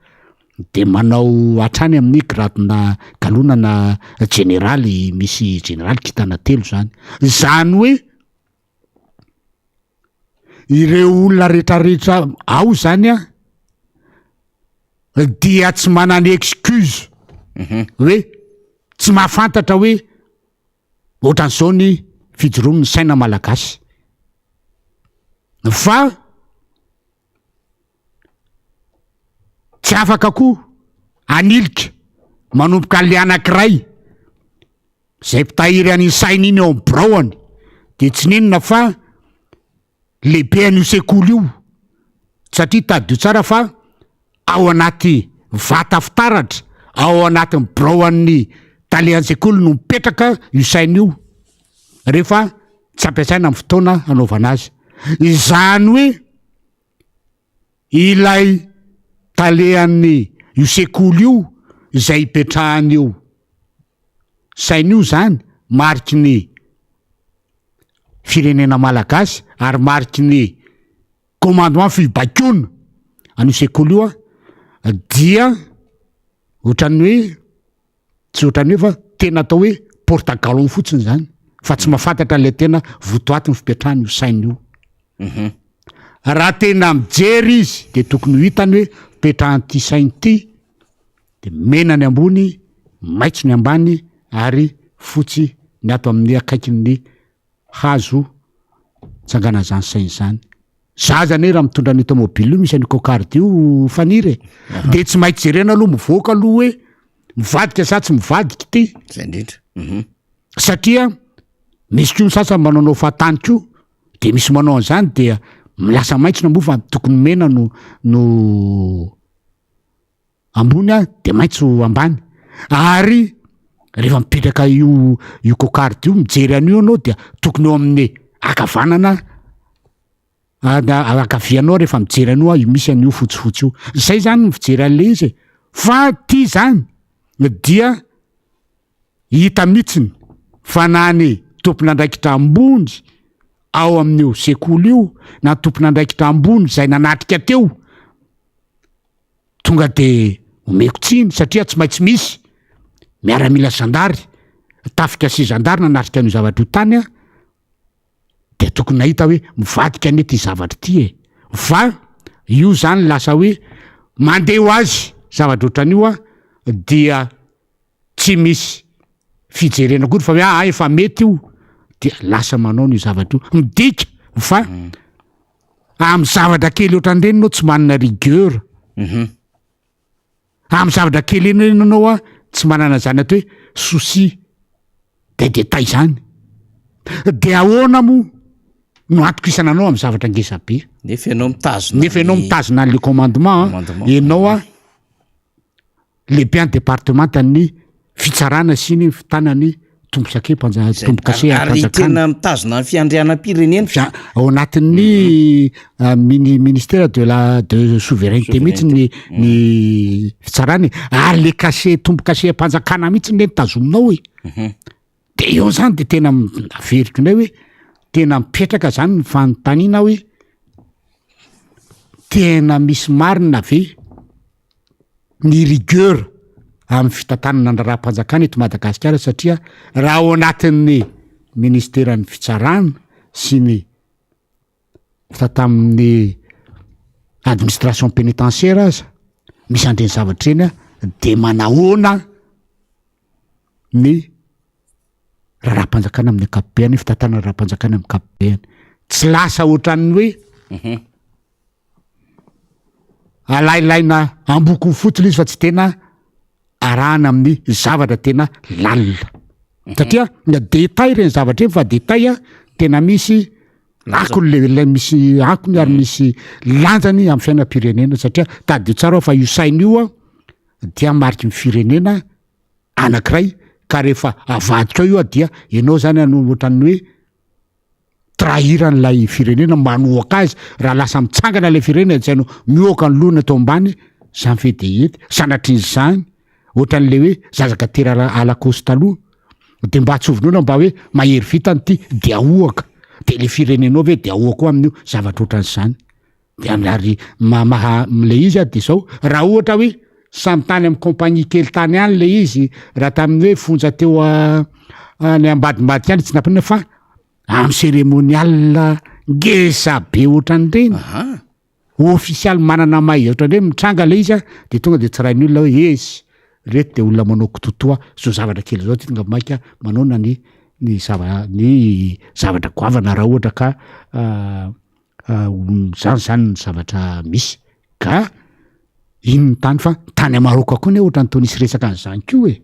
de manao hatrany amin'ny gradena galona na generaly misy generaly kitana telo zany hoe ireo olona rehetrarehetra ao zany a dia tsy manany excuse hoe tsy mahafantatra hoe ohatran'izao ny fijoroan'ny saina malagasy fa tsy afaka koa anilika manomboka an'le anankiray zay mpitahiry an'iny saina iny eo amin'ny braony de tsy ninona fa lehibe an'io sekoly io satria tadio tsara fa ao anaty vata fitaratra ao anatin'ny braoan'ny talean'ny sekoly no mipetraka io saina io rehefa tsy ampiasaina amin'ny fotoana anaovana azy izany hoe ilay talean'ny io sekoly io izay ipetrahany io saina io zany mariky ny firenena malagasy ary mariky ny commandement fibakiona an'io sekoly io a dia ohatran'ny hoe tsy ohatran'ny hoe fa tena atao hoe porte-galon fotsiny zany fa tsy mahafantatra le tena votoaty ny fipetrahany io saina io raha tena mijery izy de tokony ho hitany hoe fipetrahan'ity saina ity de mena ny ambony maitso ny ambany ary fotsy ny ato amin'ny akaikin'ny hazo tsangana zany saina zany za zany raha mitondra ny automobile io misy any cocarde io faniry de tsy maintsy jerena aloha mivoaka aloha hoe mivadika sa tsy mivadika ity zay indrindra satria misy ko ny sasany manaonao fatany ko de misy manao an'izany dia milasa maitso na moa fa tokony mena no ambony a de maitso ambany ary rehefa mipetraka io cocarde io mijery an'io anao dia tokony eo amin'ny akavanana akavianao rehefa mijery anao io misy an'io fotsifotsy io zay zany ny fijery an'le izy fa ty zany dia hita mihitsiny fa nany tompon'andraikitra ambony ao amin'io sekoly io na tompon'andraikitra ambony zay nanatrika teo tonga de omeko tsiny satria tsy maintsy misy miaramila zandary tafika sy zandary nanatrika an'io zavatra io tany a de tokony nahita hoe mivadika ane ty zavatra ty fa io zany lasa hoe mandeha ho azy zavatra ohatran'io a dia tsy misy fijerena kory fa hoe efa mety io de lasa manao ny zavatra io midika fa amin'ny zavatra kely ohatran'ireny anao tsy manana rigueur amin'ny zavatra kely eny anao a tsy manana zany atao hoe souci de détail zany de ahoana moa no atokisana anao amin'ny zavatra ngeza be nefa ianao mitazona an'le commandement ianao a lehibe any départementan'ny fitsarana sy ny fitanany tombokase ary tena mitazona ny fiandrianam-pirenena ao anatin'ny ministère de souveraineté mihitsy ny fitsarany ary le case tombokase ampanjakana mihitsy le nitazominao de eo zany de tena averiko indray hoe tena mipetraka zany ny fanontaniana hoe tena misy marina ve ny rigueur amin'ny fitantanana andraraha-mpanjakana eto Madagasikara satria raha ao anatin'ny ministeran'ny fitsarana sy ny tamin'ny administration pénitentiaire aza misy andreny zavatra eny de manahoana ny raha-mpanjakana amin'ny akapobeany fitantanana raha-mpanjakana amin'ny akapobeany tsy lasa ohatran'ny hoe alailaina amboko fotsiny izy fa tsy tena arahana amin'ny zavatra tena lalina satria détail reny zavatra eny fa détail a tena misy akonylay misy akony ary misy lanjany amin'ny fiainam-pirenena satria tady tsara fa io saina io a dia mariky ny firenena anankiray ka rehefa avadika io a dia ianao zany ohatrany hoe trahiran'lay firenena manoaka azy raha lasa mitsangana lay firenena tsy hainao mioaka ny lohana atao ambany zany fe de ety sanatr'izy zany ohatran'le hoe zazaka tera alakozy taloha de mba atsovinona mba hoe mahery vitany ty de ahoaka de le firenenao ve de ahoaka koa amin'io zavatra ohatran'izany de ary le izy a de zao raha ohatra hoe samy tany amin'ny compagnie kely tany any le izy raha tamin'ny hoe fonja teo ny ambadimbadika any tsy nampinina fa amin'ny cérémonial ngeza be ohatran'ireny official manana mahay ohatran'ireny mitranga le izy a de tonga de tsy rain'olona hoe esy reto de olona manao kototoa zao zavatra kely zao ty tonga maika manona ny zavatra goavana raha ohatra ka zany ny zavatra misy ka ino ny tany fa tany Maroka koa ne ohatrany tao nisy resaka an'izany koa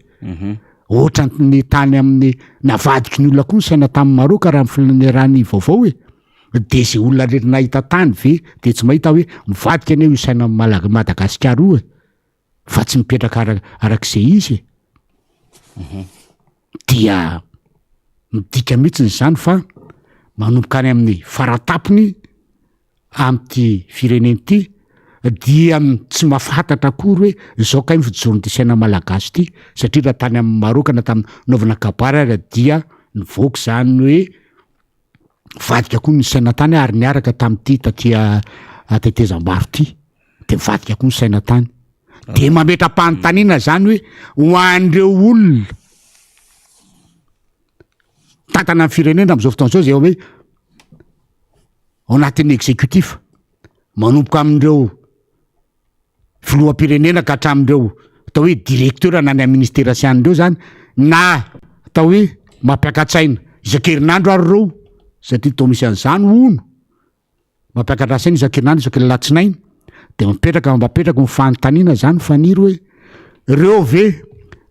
ohatrany tany amin'ny navadiky ny olona koa ny saina tamin'ny Maroka raha filanerany vaovao de zay olona rehetra nahita tany ve de tsy mahita hoe mivadika ane io saina Madagasikara io fa tsy mipetraka arak'izay izy dia midika mihitsy zany fa manomboka any amin'ny faratapony am'ty fireneny ty dia tsy mahafantatra akory hoe zao kay fijorony ty saina malagasy ty satria raha tany amin'ny Maroka na tamin'ny naovana kabara dia nivoaka zany hoe vadika koa ny saina tany ary niaraka tamin'ity tatia tetezam-baro ty de vadika koa ny saina tany de mametra-panontaniana zany hoe ho an'ireo olona tantana amin'ny firenena am'izao fotoana zao zay hoe ao anatin'ny exécutif manomboka amin'ireo filoham-pirenena ka hatramin'ireo atao hoe directeur nany amin'ny ministera sy an'ireo zany na atao hoe mampiakatsaina isan-kerinandro ary reo satria tao misy an'izany ono mampiakatra saina isan-kerinandro isan-kelatsinainy de mapetraka mifanontaniana zany faniry hoe reo ve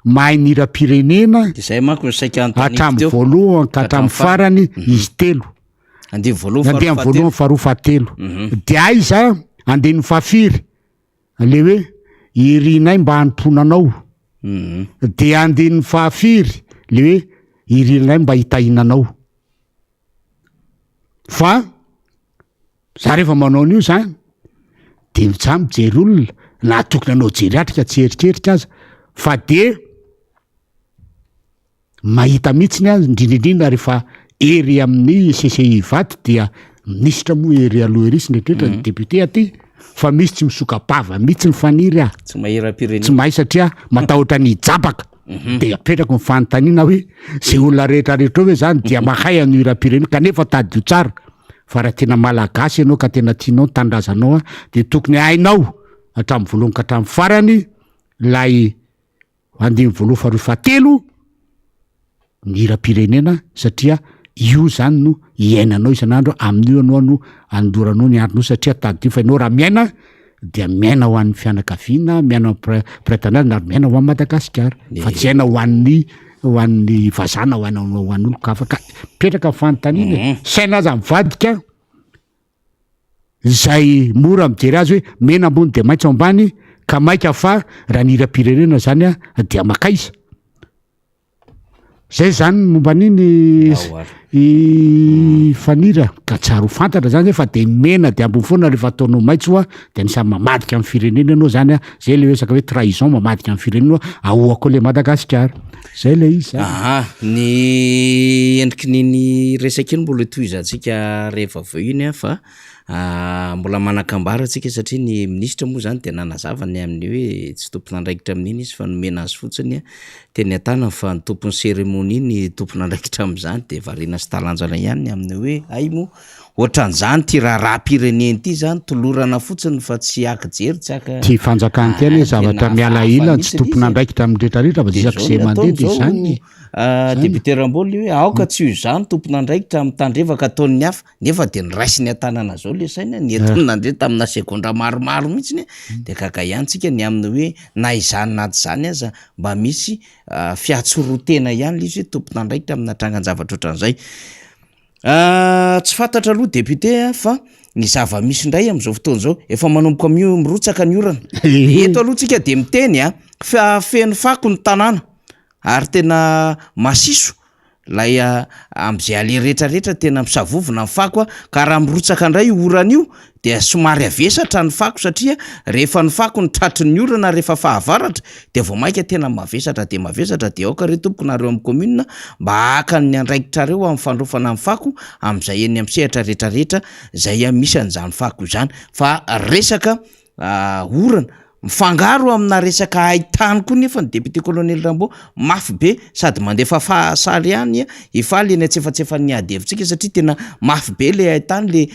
mahay nira-pirenena zay manko saika hatramin'ny voalohany ka hatramin'ny farany izy telo andeha voalohany faharoa fahatelo de aiza andeha ny fahafiry le hoe irinay mba hanomponanao de andeha ny fahafiry le hoe irinay mba hitahinanao fa za rehefa manao an'io zany de za mijery olona na tokony anao jeriatrika tsy eritreritra aza fa de mahita mihitsiny azy indrindraindrindra rehefa ery amin'ny CCI vaty dia minisitra moa ery aloha ery sy ndraitrrehetra ny député aty fa misy tsy misokapava mihitsy ny faniry tsy mahira-pirenena tsy mahay satria matahotra ny hijabaka de apetrako ny fanontaniana hoe zay olona rehetrarehetra hoe zany dia mahay any hira-pirenena kanefa tadio tsara fa raha tena malagasy ianao ka tena tianao tandrazanao de tokony hainao hatramin'ny voalohany ka hatramin'ny farany lay andimy voaloha faharoa fahatelo ny hira-pirenena satria io zany no iainanao isan'andro amin'io anao no andoranao ny andronao satria tadio fa ianao raha miaina dia miaina ho an'ny fianakaviana miaina piretanary na miaina ho an'ny Madagasikara fa tsy aina ho an'ny vazana ho an'olo ka afaka petraka fanontaniana saina aza mivadika zay mora mijery azy hoe mena ambony de maitso ambany ka maika fa raha ny hira-pirenena zany dia makaiza zay zany momba niny fanira ka tsara ho fantatra zany fa de mena de ambony foana rehefa ataonao maitso de anisany mamadika amin'ny firenena anao zany zay le resaka hoe trahison mamadika amin'ny firenena ahoako le Madagasikara zay le izy ny endriky niny resaka iny mbola toizantsika rehefa aveo iny fa mbola manakambara atsika satria ny ministra moa zany de nanazavany amin'ny hoe tsy tompona andraikitra amin'iny izy fa nomena azy fotsiny teny atana fa ny tompon'ny cérémonie ny tompona andraikitra amin'izany de varina sy talanjana ihany amin'ny hoe aimo ohatran'izany ty raha-pireneny ty zany tolorana fotsiny fa tsy akijery tsy aka ty fanjakany ty ane zavatra miala ilany tsy tompona andraikitra amin'ny rehetrarehetra fa zisak zay mandeha de zany député Ramboly hoe aoka tsy io zany tompona andraikitra amin'ny tandrevaka ataon'ny hafa nefa de niraisiny an-tanana zao le saina ny eton'andre tamina sekondra maromaro mihitsiny de kaka ihantsika ny amin'ny hoe na izany naty zany aza mba misy fiatsorotena ihany le izy hoe tompona andraikitra amin'ny atrangan-javatra ohatran'izay Tsy fantatra aloha député fa ny zava-misy indray am'izao fotoana zao efa manomboka mirotsaka ny orana eto aloha tsika de miteny a fa feno fako ny tanàna ary tena masiso lay am'izay ale rehetrarehetra tena misavovona ny fako a ka raha mirotsaka indray orana io de somary avesatra ny fako satria rehefa ny fako ny tratry ny orana rehefa fahavaratra de vao mainka tena mavesatra de aoka re tompoko nareo amin'ny commune mba haka ny andraikitrareo amin'ny fandrofana amin'ny fako am'izay eny amin'ny sehatra rehetrarehetra zay misy an'izany fako izany fa resaka orana mifangaro amina resaka haitany koa nefa ny député colonel Rambo mafy be sady mandefa fahasaly ihany ifaly eny atsefatsefan'ny adevitsika satria tena mafy be le haitany le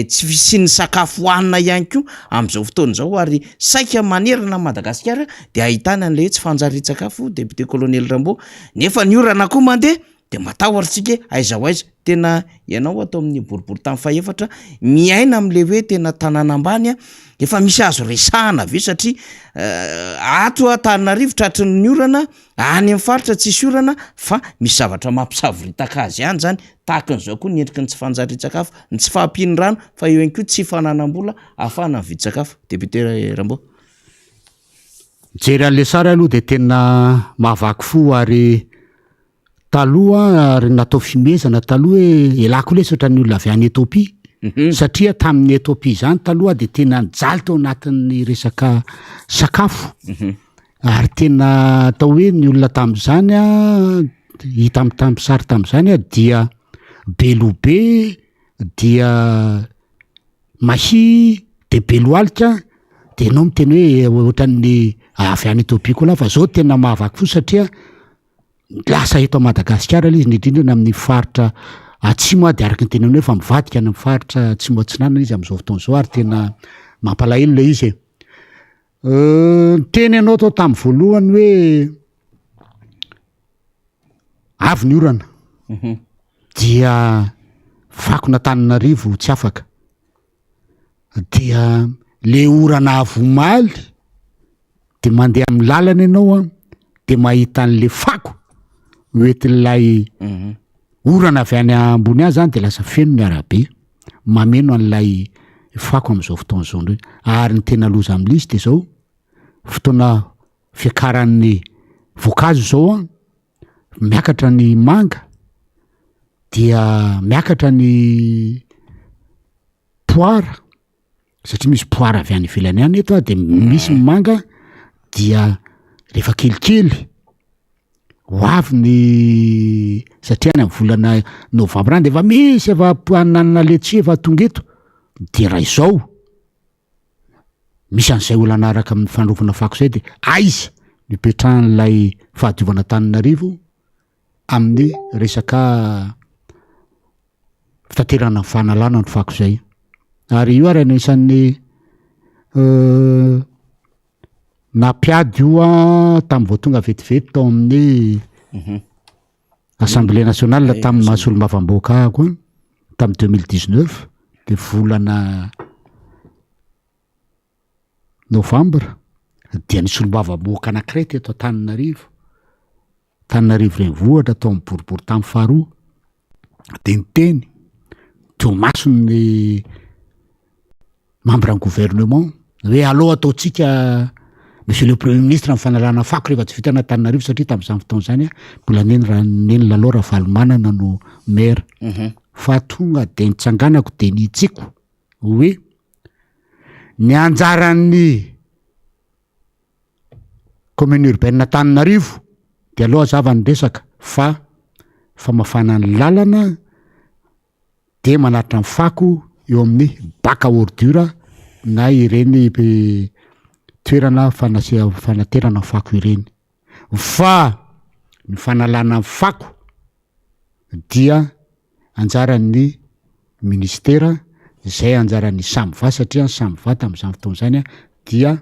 tsy fisiny sakafo hohanina ihany koa am'izao fotoana zao ary saika manerana Madagasikara de ahitana an'le tsy fanjary-tsakafo député colonel Rambo nefa ny orana koa mandeha de matahorantsika aiza ho aiza tena ianao atao amin'ny boribory tany faefatra miaina am'le hoe tena tanàna ambany efa misy azo resahana ve satria ato Antananarivo tratry ny orana any amin'ny faritra tsisy orana fa misy zavatra mampisavoritaka azy ihany zany tahaka an'izao koa ny endriky ny tsy fanjary-tsakafo ny tsy fahampiny rano fa eo ihany koa tsy fananam-bola ahafahana mividy sakafo député Rambo. Jery an'le sara aloha de tena mahavaky fo ary taloha ary natao fimezana taloha hoe elako lesatra ny olona avy any Etopia satria tamin'ny Etopia zany taloha de tena nijaly tao anatin'ny resaka sakafo ary tena atao hoe ny olona tam'izany hita tam'sary tam'izany dia belobe dia mahi de beloalika de enao miteny hoe ohatran'ny avy any Etopia koa lafa zao tena mahavaky fo satria lasa eto Madagasikara izy indrindra amin'ny faritra atsimo de araka ny tenany hoe fa mivadika any amin'ny faritra atsimo atsinanana izy am'izao fotoana zao ary tena mampalahelo le izy teny anao tao tamin'ny voalohany hoe avy ny orana dia fako n'Antananarivo tsy afaka dia le orana avomaly de mandeha amin'ny lalana ianao de mahita an'le fako oetin'lay orana avy any ambony azy zany de lasa feno ny arabe mameno an'lay fako am'izao fotoana zao ndray ary ny tena loza am'lizy de zao fotoana fiakaran'ny voankazo zao miakatra ny manga dia miakatra ny poara satria misy poara avy any ivelany any eto de misy manga dia rehefa kelikely ho avy ny satria any amin'ny volana novambra any de efa misy efa nanana letsia efa tonga eto de raha izao misy an'izay olona anaraka amin'ny fandrovana fako zay de aiza nipetrahan'ilay fahadiovana Antananarivo amin'ny resaka fitaterana fahanalana ny fako zay ary io ary anisan'ny nampiady io tamin'ny vao tonga vetivety tao amin'ny Assemblée nationale tamin'ny mahasolo-mavamboaka koa tamin'ny 2019 de volana novambra dia nisy olo-mavamboaka anankiray teto Antananarivo renivohitra tao amin'ny boribory tamin'ny faharoa de niteny teo masony membre gouvernement hoe allo ataotsika monsieur le premier ministre amin'ny fanalana fako rehefa tsy vita n'Antananarivo satria tamin'izany fotoana zany mbola neny lalao Ravalomanana no maire fa tonga de nitsanganako de nitsiko hoe ny anjaran'ny commune urbaine Antananarivo de aloha zavany resaka fa famafana ny lalana de manaritra ny fako eo amin'ny baka ordure na ireny toerana fanaterana fako ireny fa ny fanalana fako dia anjaran'ny ministera zay anjaran'ny Samva satria ny Samva tamin'izany fotoana zany dia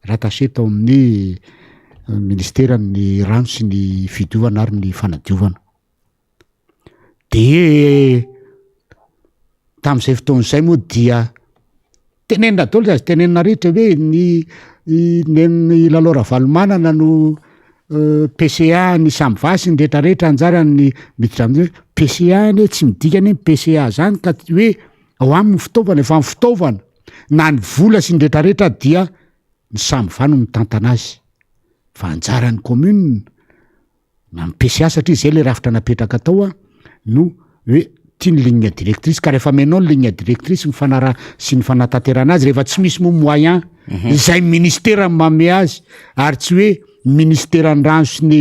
rattaché tao amin'ny ministera ny rano sy ny fidiovana ary ny fanadiovana de tamin'izay fotoana zay moa dia tenenina daholo azy tenenina rehetra hoe ny lalao Ravalomanana no PCA ny samby vasy ny rehetrarehetra anjara ny miditra amin'y hoe PCA ny tsy midikany PCA zany ka hoe ao amin'ny fitaovana efa ny fitaovana na ny vola sy ny rehetrarehetra dia ny samby va no mitantana azy fa anjaran'ny commune na PCA satria zay le rafitra napetraka tao no hoe tia ny ligne directrice ka rehefa menao ny ligne directrice mifanara sy ny fanatanterana azy rehefa tsy misy moyen izay ministera mame azy ary tsy hoe ministeran'ny rano sy ny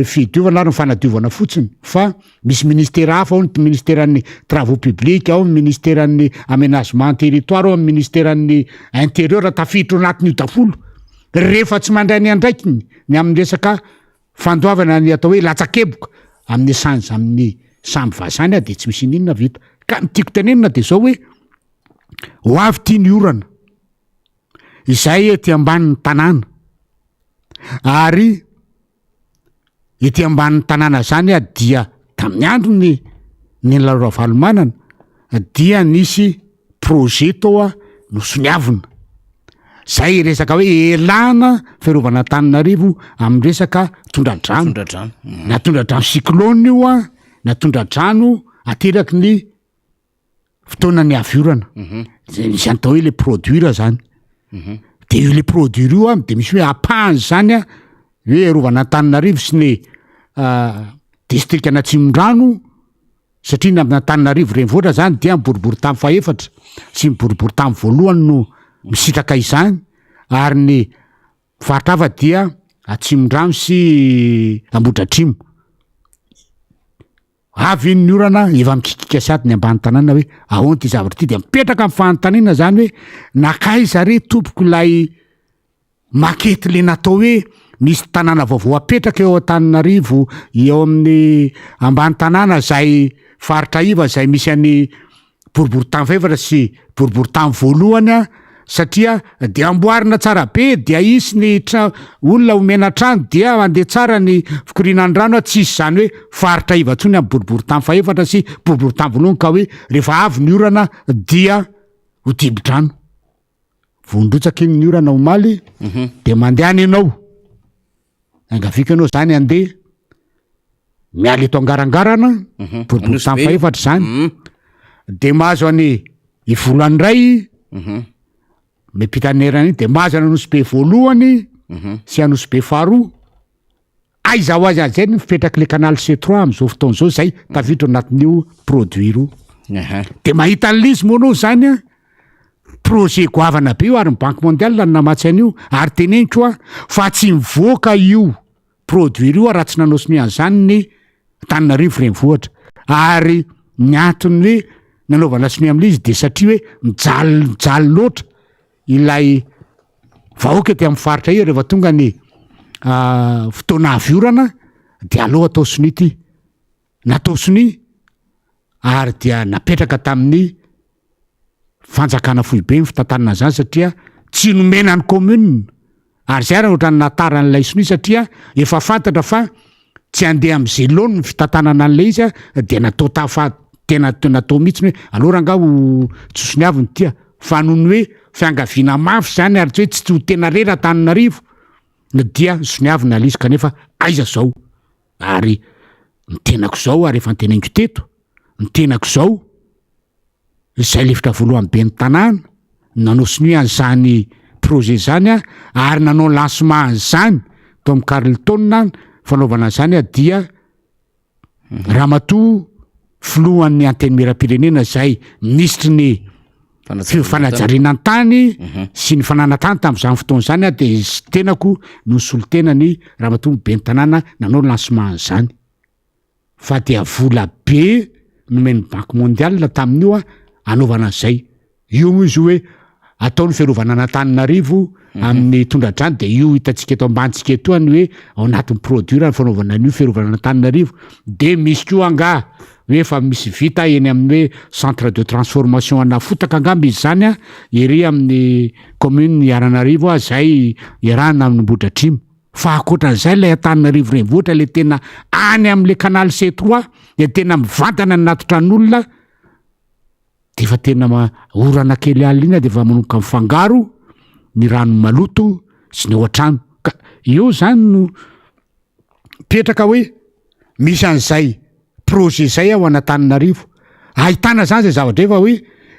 fidiovana ary ny fanadiovana fotsiny fa misy ministera hafa ao ny ministeran'ny travaux publics ao ministeran'ny aménagement territoire ao ministeran'ny intérieur tafiditra anatin'io dafolo rehefa tsy mandray ny andraikiny ny amin'ny resaka fandoavana ny atao hoe latsakeboka amin'ny essence amin'ny samby vasany de tsy misy ninona vita ka ny tiako tenenina de zao hoe ho avy tia ny orana izay ety ambanin'ny tanàna ary ety ambanin'ny tanàna zany dia tamin'ny andro ny lalao valomanana dia nisy projet tao no soniavina zay resaka hoe elana fiarovana Antananarivo amin'ny resaka tondra-drano na tondra-drano cyclone io natondra-drano ateraky ny fotoanany aviorana misy antao hoe le produire zany de io le produire io de misy hoe apahany zany hoe arovana Antananarivo sy ny district Anatsimondrano satria na Antananarivo renivohitra zany dia miboribory tamin'ny faefatra sy miboribory tamin'ny voalohany no misitraka izany ary ny faritra hafa dia Atsimondrano sy Ambohidratrimo avy ny orana efa mikikika siady ny ambany tanàna hoe ahoana ty zavatra ty de mipetraka amin'ny fanontaniana zany hoe nakay zare tompoko ilay makety le natao hoe misy tanàna vaovao apetraka eo Antananarivo eo amin'ny ambany tanàna zay faritra iva zay misy any boribory tany faefatra sy boribory tany voalohany satria de amboarina tsara be dia isy ny olona omena trano dia andeha tsara ny fikorinan'ny rano tsisy zany hoe faritra iva tsony amin'ny boribory tany faefatra sy boribory tany voalohany ka hoe rehefa avy ny orana dia ho dibo-drano vondrotsaka iny ny orana omaly de mandehany ianao angavika anao zany andeha miala eto angarangarana boribory tany faefatra zany de mahazo any ivolany ray mepitanerana iny de mahazo any anosy be voalohany sy anosy be faharoa aiza ho azy zay ny fipetraky le canal C3 am'izao fotoana zao zay tafiditra anatin'io produit roa de mahita an'izy moa anao zany projet goavana be io ary ny banque mondiale ny namatsy an'io ary teneniko fa tsy mivoaka io produit io raha tsy nanosy an'izany ny Antananarivo renivohitra ary ny antony hoe nanaovana sinoa amin'izy de satria hoe mijaly loatra ilay vahoaka ty amin'ny faritra io rehefa tonga ny fotoana aviorana de aloha atao soni ty natao soni ary dia napetraka tamin'ny fanjakana foibe ny fitantanana zany satria tsy nomena ny commune ary zay raha ohatrany nataran'ilay soni satria efa fantatra fa tsy andeha am'izay laony ny fitantanana an'lay izy de natao tena natao mihitsy hoe aloha rangaho tsy soniaviny tia fa noho ny hoe fiangaviana mafy zany ary tsy hoe tsy ho tena rera Antananarivo dia soniavina alisy kanefa aiza zao ary ny tenako zao ary efa ny teneniko teto ny tenako zao zay lefitra voalohany be ny tanàna nanao soni an'izany projet zany ary nanao lancement an'izany to amin'ny Carleton fanaovana zany dia Ramatoa filohan'ny anteny miram-pirenena zay ministry ny fanajariana an-tany sy ny fananantany tamin'izany fotoana zany de tenako no solotena ny Ramatoa be ny tanàna nanao lancement an'izany fa dia vola be nomeny banque mondiale tamin'io anaovana an'izay io moa izy hoe ataony fiarovana Antananarivo amin'ny tondra-drano de io hitantsika eto ambantsika eto any hoe ao anatin'ny produire ny fanaovana an'io fiarovana Antananarivo de misy koa anga hoe efa misy vita eny amin'ny hoe centre de transformation ana fotaka angamba izy zany ery amin'ny commune Antananarivo zay iarahana amin'ny Ambohidratrimo fa akoatran'izay lay Antananarivo renivohitra le tena any amin'le canal C3 de tena mivantana ny natotran'olona de efa tena orana kely alina de efa manomboka mifangaro ny rano maloto sy ny ohatrano ka io zany no petraka hoe misy an'izay projet zay ao Anatananarivo, ahitana zany zay zavatra efa hoe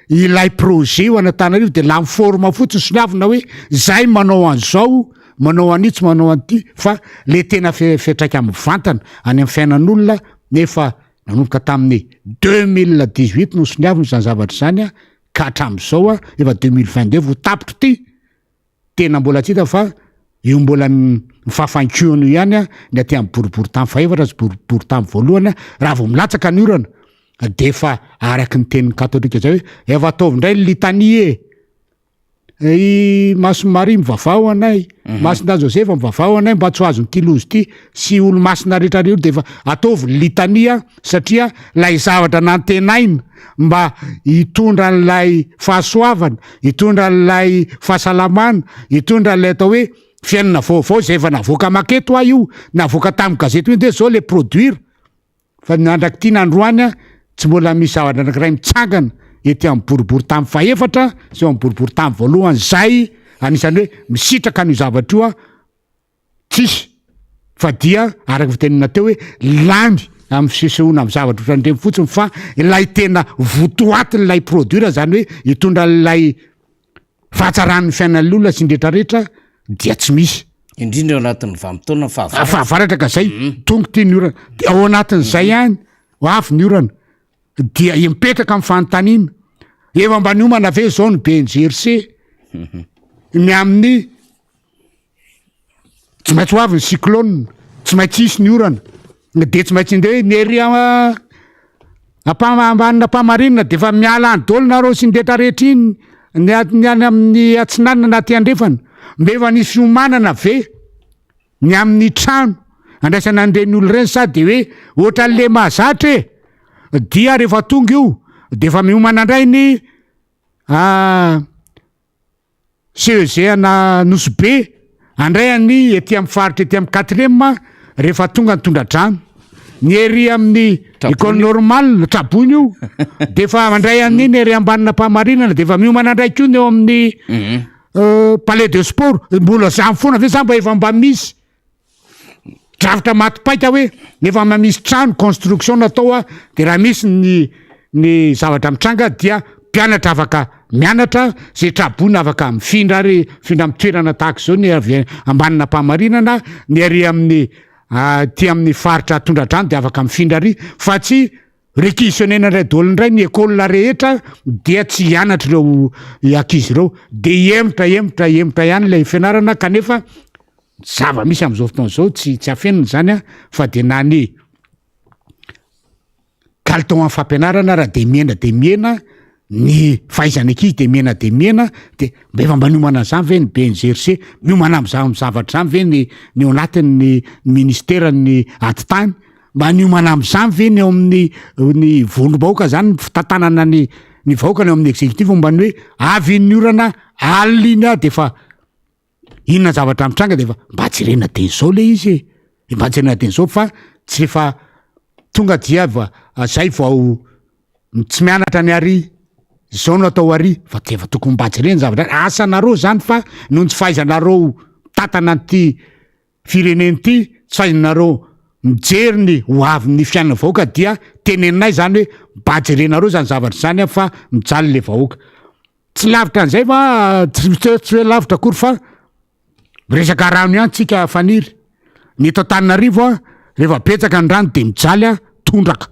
ilay projet ao Anatananarivo de la forma fotsiny soniavina hoe zay manao an'izao, manao an'itsy, manao an'ity, fa le tena fetraika amin'ny vantana any amin'ny fiainan'olona nefa nanomboka tamin'ny 2018 no soniaviny zany zavatra zany ka hatramin'izao efa 2022 vo tapitro ty tena mbola tsy hita fa io mbola mifafankiona ihany ny aty amin'ny boribory tamy faefatra sy boribory tamy voalohany raha vao milatsaka ny orana de fa araky ny tenin'ny katolika zay hoe efa ataovy indray litanie i Masomary mivavao anay, Masina Josepha mivavao anay mba tsy ho azony ty lozy ty sy olo masina rehetra rehetra de fa ataovy litania satria lay zavatra nantenaina mba hitondra an'lay fahasoavana, hitondra an'lay fahasalamana, hitondra an'lay atao hoe fiainana vaovao zay efa navoaka maketo io, navoaka tamin'ny gazety io de zao le produire fa nandraky ty nandroany tsy mbola misy zavatra anankiray mitsangana ety amin'ny boribory tamy faefatra sy amin'ny boribory tamy voalohany zay anisany hoe misitraka ny zavatra io tsisy fa dia araky fitenena teo hoe lamy amin'ny fisesehoana amin'ny zavatra otrandremy fotsiny fa ilay tena votoatiny lay produire zany hoe hitondra lay fahatsarany fiainan'ny olona sy ndretrarehetra dia tsy misy indrindra ao anatin'ny vanim-potoana fahavaratra ka zay tonga ty ny orana de ao anatin'izay ihany avy ny orana dia mipetraka amin'ny fanontaniana efa mba niomana ve zao ny BNGRC ny amin'ny tsy maintsy ho avy ny cyclone tsy maintsy isy ny orana de tsy maintsy nde hoe nery ambanina mpamarinina de fa miala any dolo nareo sy ndretra rehetra iny ny any amin'ny atsinanana na ty andrefana mbe efa nisy fiomanana ve ny amin'ny trano andraisana an'ireny olo reny sady hoe ohatran'le mahazatra dia rehefa tonga io de fa miomana indray ny CEG ana nosy be andray any ety amin'ny faritra ety amin'ny 4e rehefa tonga ny tondra-drano ny ery amin'ny école normale trabony io de fa mandray any ny ery ambanina mpamarinana de fa miomana indray ko ny eo amin'ny palais de sport mbola zamy foana ve samba efa mba misy dravitra matipaika hoe efa mamisy trano construction natao de raha misy ny zavatra mitranga dia mpianatra afaka mianatra zay trabony afaka mifindra mifindra mitoerana tahaka zao ny ambanina mpamarinana ny ary amin'ny ty amin'ny faritra tondra-drano de afaka mifindra ary fa tsy réquisitionena indray dolo indray ny école rehetra dia tsy hianatra ireo ankizy ireo de emitra ihany lay fianarana kanefa zava misy am'izao fotoana zao tsy afenina zany fa de na ny kalitao amin'ny fampianarana raha de miena ny fahaizany ankizy de miena de mba efa mba niomana an'izany ve ny BNGRC miomana am'izany zavatra zany ve ny ao anatin'ny ministera ny atitany mba niomana am'izany ve ny eo amin'ny volom-bahoaka zany fitantanana ny vahoaka ny eo amin'ny exécutif mba ny hoe avy ny orana alina de fa inona zavatra mitranga de fa mba jerena teny zao le izy mba jerena teny zao fa tsy rehefa tonga dia zay vao tsy mianatra ny ary zao no atao ary fa de fa tokony mba jerena zavatra asanareo zany fa noho ny tsy fahaizanareo tantana ty fireneny ty tsy fahaizanareo mijery ny ho avy ny fiainana vahoaka dia teneninay zany hoe mba jerenareo zany zavatra zany fa mijaly le vahoaka tsy lavitra an'izay fa tsy hoe lavitra akory fa resaka rano ihany tsika faniry ny eto Antananarivo rehefa betsaka ny rano de mijaly tondraka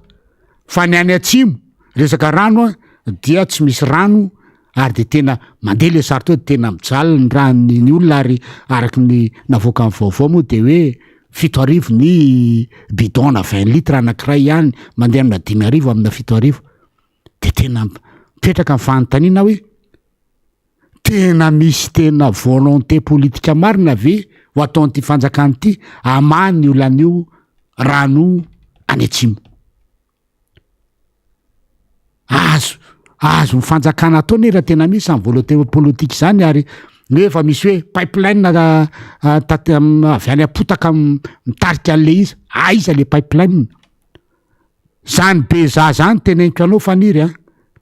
fa ny any atsimo resaka rano dia tsy misy rano ary de tena mandeha le sary teo tena mijaly ny ranony olona ary araky ny navoaka amin'ny vaovao moa de hoe 7 ny bidon na 20 litres anankiray ihany mandeha amina 5 amina 7 de tena mipetraka amin'ny fanontaniana hoe tena misy tena volonté politika marina ve ho ataon'ity fanjakany ity amany olan'io rano any atsimo azo mifanjakana ataony raha tena misy amin'ny volonté politika zany ary ny hoe efa misy hoe pipeline avy any apotaka mitarika an'le izy aiza le pipeline zany be za zany teneniko anao faniry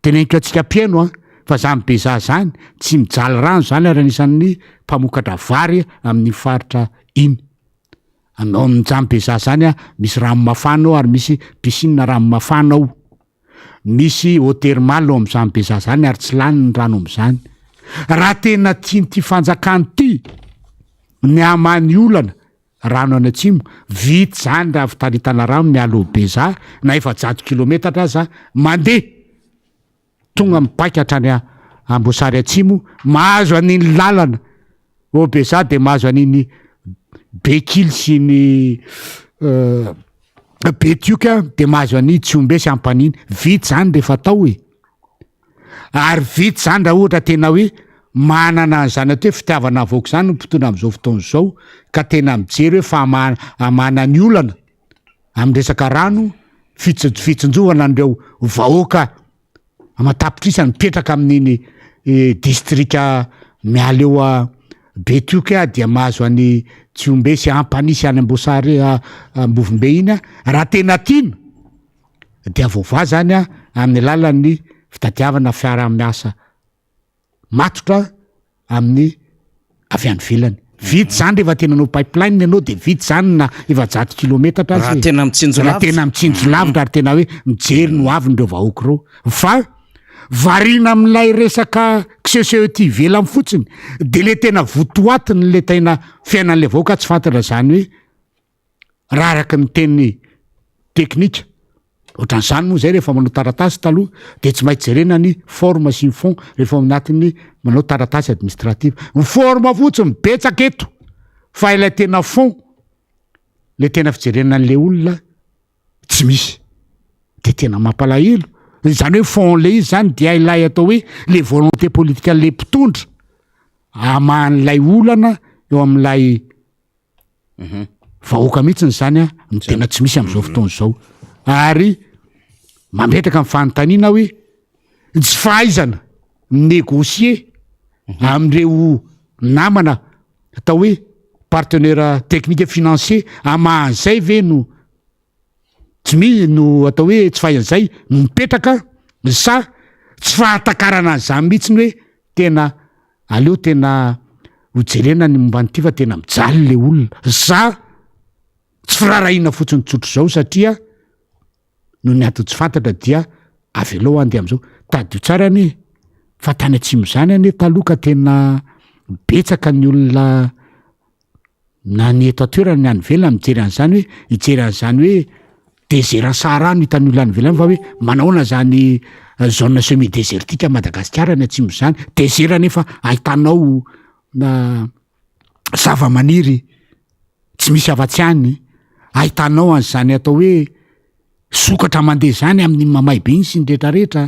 teneniko atsika mpiaino fa zany be za zany tsy mijaly rano zany ary anisan'ny mpamokatra vary amin'ny faritra iny Am'Jambeza zany a misy rano mafana ao ary misy piscine rano mafana ao, misy hôtermaly ao am'Jambeza zany ary tsy lany ny rano am'zany. Raha tena tianyty fanjakany ty ny amany olana rano any atsimo, vity zany raha fitaritana rano miala Beza na 100 kilometatra aza mandeha tonga mipaika hatrany Amboasary atsimo, mahazo an'iny lalana Beza de mahazo an'iny Bekily sy ny Betioka de mahazo an'iny Tsiombe sy Ampaniny. Vity zany rehefa atao ary vity zany raha ohatra tena hoe manana zany hoe fitiavana avoaka zany no mpitona am'izao fotoana zao ka tena mijery hoe fa amana ny olana am'resaka rano, fitsinjovana andreo vahoaka amatapitrisany mipetraka amin'iny distrika miala eo a Betioka dia mahazo any Tsiombe sy Ampanisy any Amboasary Ambovombe iny raha tena tiana dia vaovà zany amin'ny alalan'ny fitadiavana fiara-miasa matotra amin'ny avy any velany. Vity zany rehefa tena nao pipeline ianao de vity zany na 100 kilometatra raha tena mitsinjo raha tena mitsinjo lavitra ary tena hoe mijery no avindreo vahoaka reo. Fa varina amin'ilay resaka kiseho ty velany fotsiny de le tena votoatiny le tena fiainan'le vahoaka tsy fantatra zany hoe raha araky ny teny teknika. Ohatran'izany moa zay rehefa manao taratasy taloha de tsy maintsy jerena ny forme sy ny fond rehefa anatin'ny manao taratasy administrative. Ny forme fotsiny mibetsaka eto fa ilay tena fond le tena fijerena an'le olona tsy misy de tena mampalahelo. Zany hoe fond le izy zany dia ilay atao hoe le volonté politique le mpitondra aman'ilay olana eo amin'ilay vahoaka mihitsiny zany no tena tsy misy am'izao fotoana zao. Ary mametraka amin'ny fanontaniana hoe tsy fahaizana négocier am'ireo namana atao hoe partenaire technique financier amahan'izay ve no tsy no atao hoe tsy fahaizan'izay no mipetraka sa tsy fahatakarana an'izany mihitsiny hoe tena aleo tena hojerena ny momba nyty fa tena mijaly le olona sa tsy firarahina fotsiny tsotro zao satria no ny ato tsy fantatra dia avelao andeha am'izao. Tadio tsara any fa tany atsimo zany any taloha ka tena betsaka ny olona na ny eto atoerana ny any velona mijery an'izany hoe hijery an'izany hoe désert Sahara no hitan'ny olona any velany fa hoe manaona zany zone semi désertique Madagasikara ny atsimo zany. Désert nefa ahitanao na zava-maniry tsy misy afa-tsy any, ahitanao an'izany atao hoe sokatra mandeha zany amin'ny mamay be iny sy ny rehetrarehetra,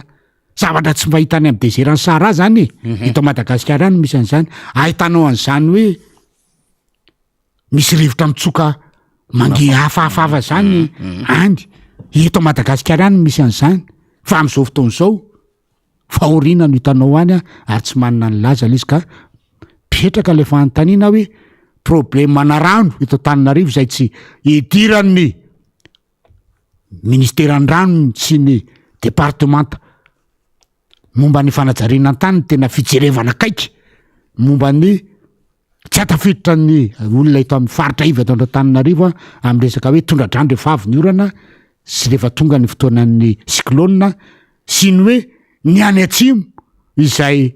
zavatra tsy mba hitany amin'ny désert Sahara zany eto Madagasikara any misy an'izany. Ahitanao an'izany hoe misy rivotra mitsoka mandeha hafahafa zany any eto Madagasikara any misy an'izany. Fa am'izao fotoana zao fahoriana no hitanao any ary tsy manana ny laza izy ka petraka le fanontaniana hoe problèmana rano eto Antananarivo zay tsy idiran'ny ministeran'ny rano sy ny départementa momba ny fanajariana an-tany tena fijerevana kaiky momba ny tsy atafiditra ny olona eto amin'ny faritra ivy eto Antananarivo amin'ny resaka hoe tondradrano rehefa avy ny orana sy rehefa tonga ny fotoanan'ny cyclone sy ny hoe ny any atsimo izay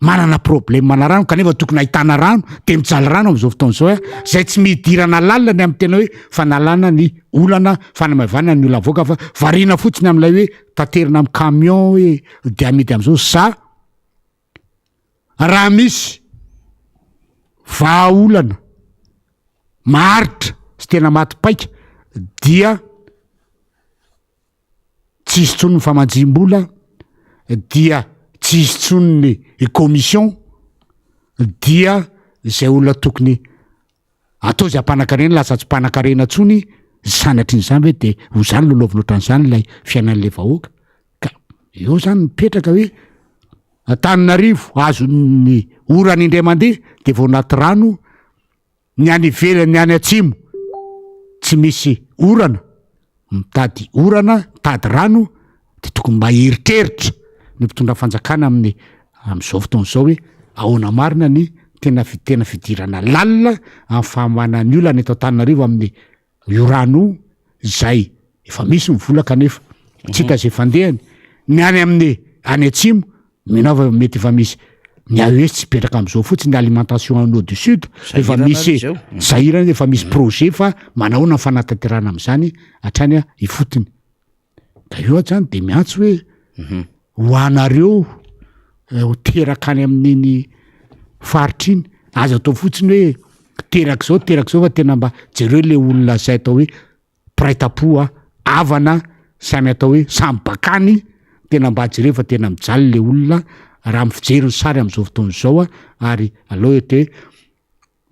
manana problèmana rano kanefa tokony ahitana rano de mijaly rano am'izao fotoana zao zay tsy midirana lalina amin'ny tena hoe fanalana ny olana fanamavana ny olona voaka fa variana fotsiny amin'ilay hoe taterina amin'ny camion hoe de amidy am'izao sa raha misy vahaolana maharitra sy tena maty-paika dia tsy izy tsony ny famanjim-bola dia tsy izy tsony ny commission dia izay olona tokony atao zay ampanankarena lasa tsy mpanan-karena tsony sanatr'izany hoe de ho zany loloavina ohatran'izany lay fiainan'le vahoaka ka eo zany mipetraka hoe Antananarivo azo ny orany indray mandeha de vao naty rano ny any ivelany ny any atsimo tsy misy orana mitady orana mitady rano de tokony mba eritreritra ny mpitondra fanjakana am'izao fotoana zao hoe ahoana marina ny tena fidirana lalina amin'ny fahamanany olana eto Antananarivo amin'ny Orano zay efa misy mivola kanefa tsika zay fandehany ny any amin'ny any atsimo minaova mety efa misy ny AES tsy petraka am'izao fotsiny alimentation en eau du sud efa misy Zairany efa misy projet fa manahoana fanatanterana am'izany hatrany ifotony da io zany de miantso hoe ho anareo teraka any amin'iny faritra iny azo atao fotsiny hoe teraka zao fa tena mba jereo le olona zay atao hoe praitapo avana samy atao hoe samy bakany tena mba jereo fa tena mijaly le olona raha mifijery ny sary am'izao fotoana zao ary aloha hoe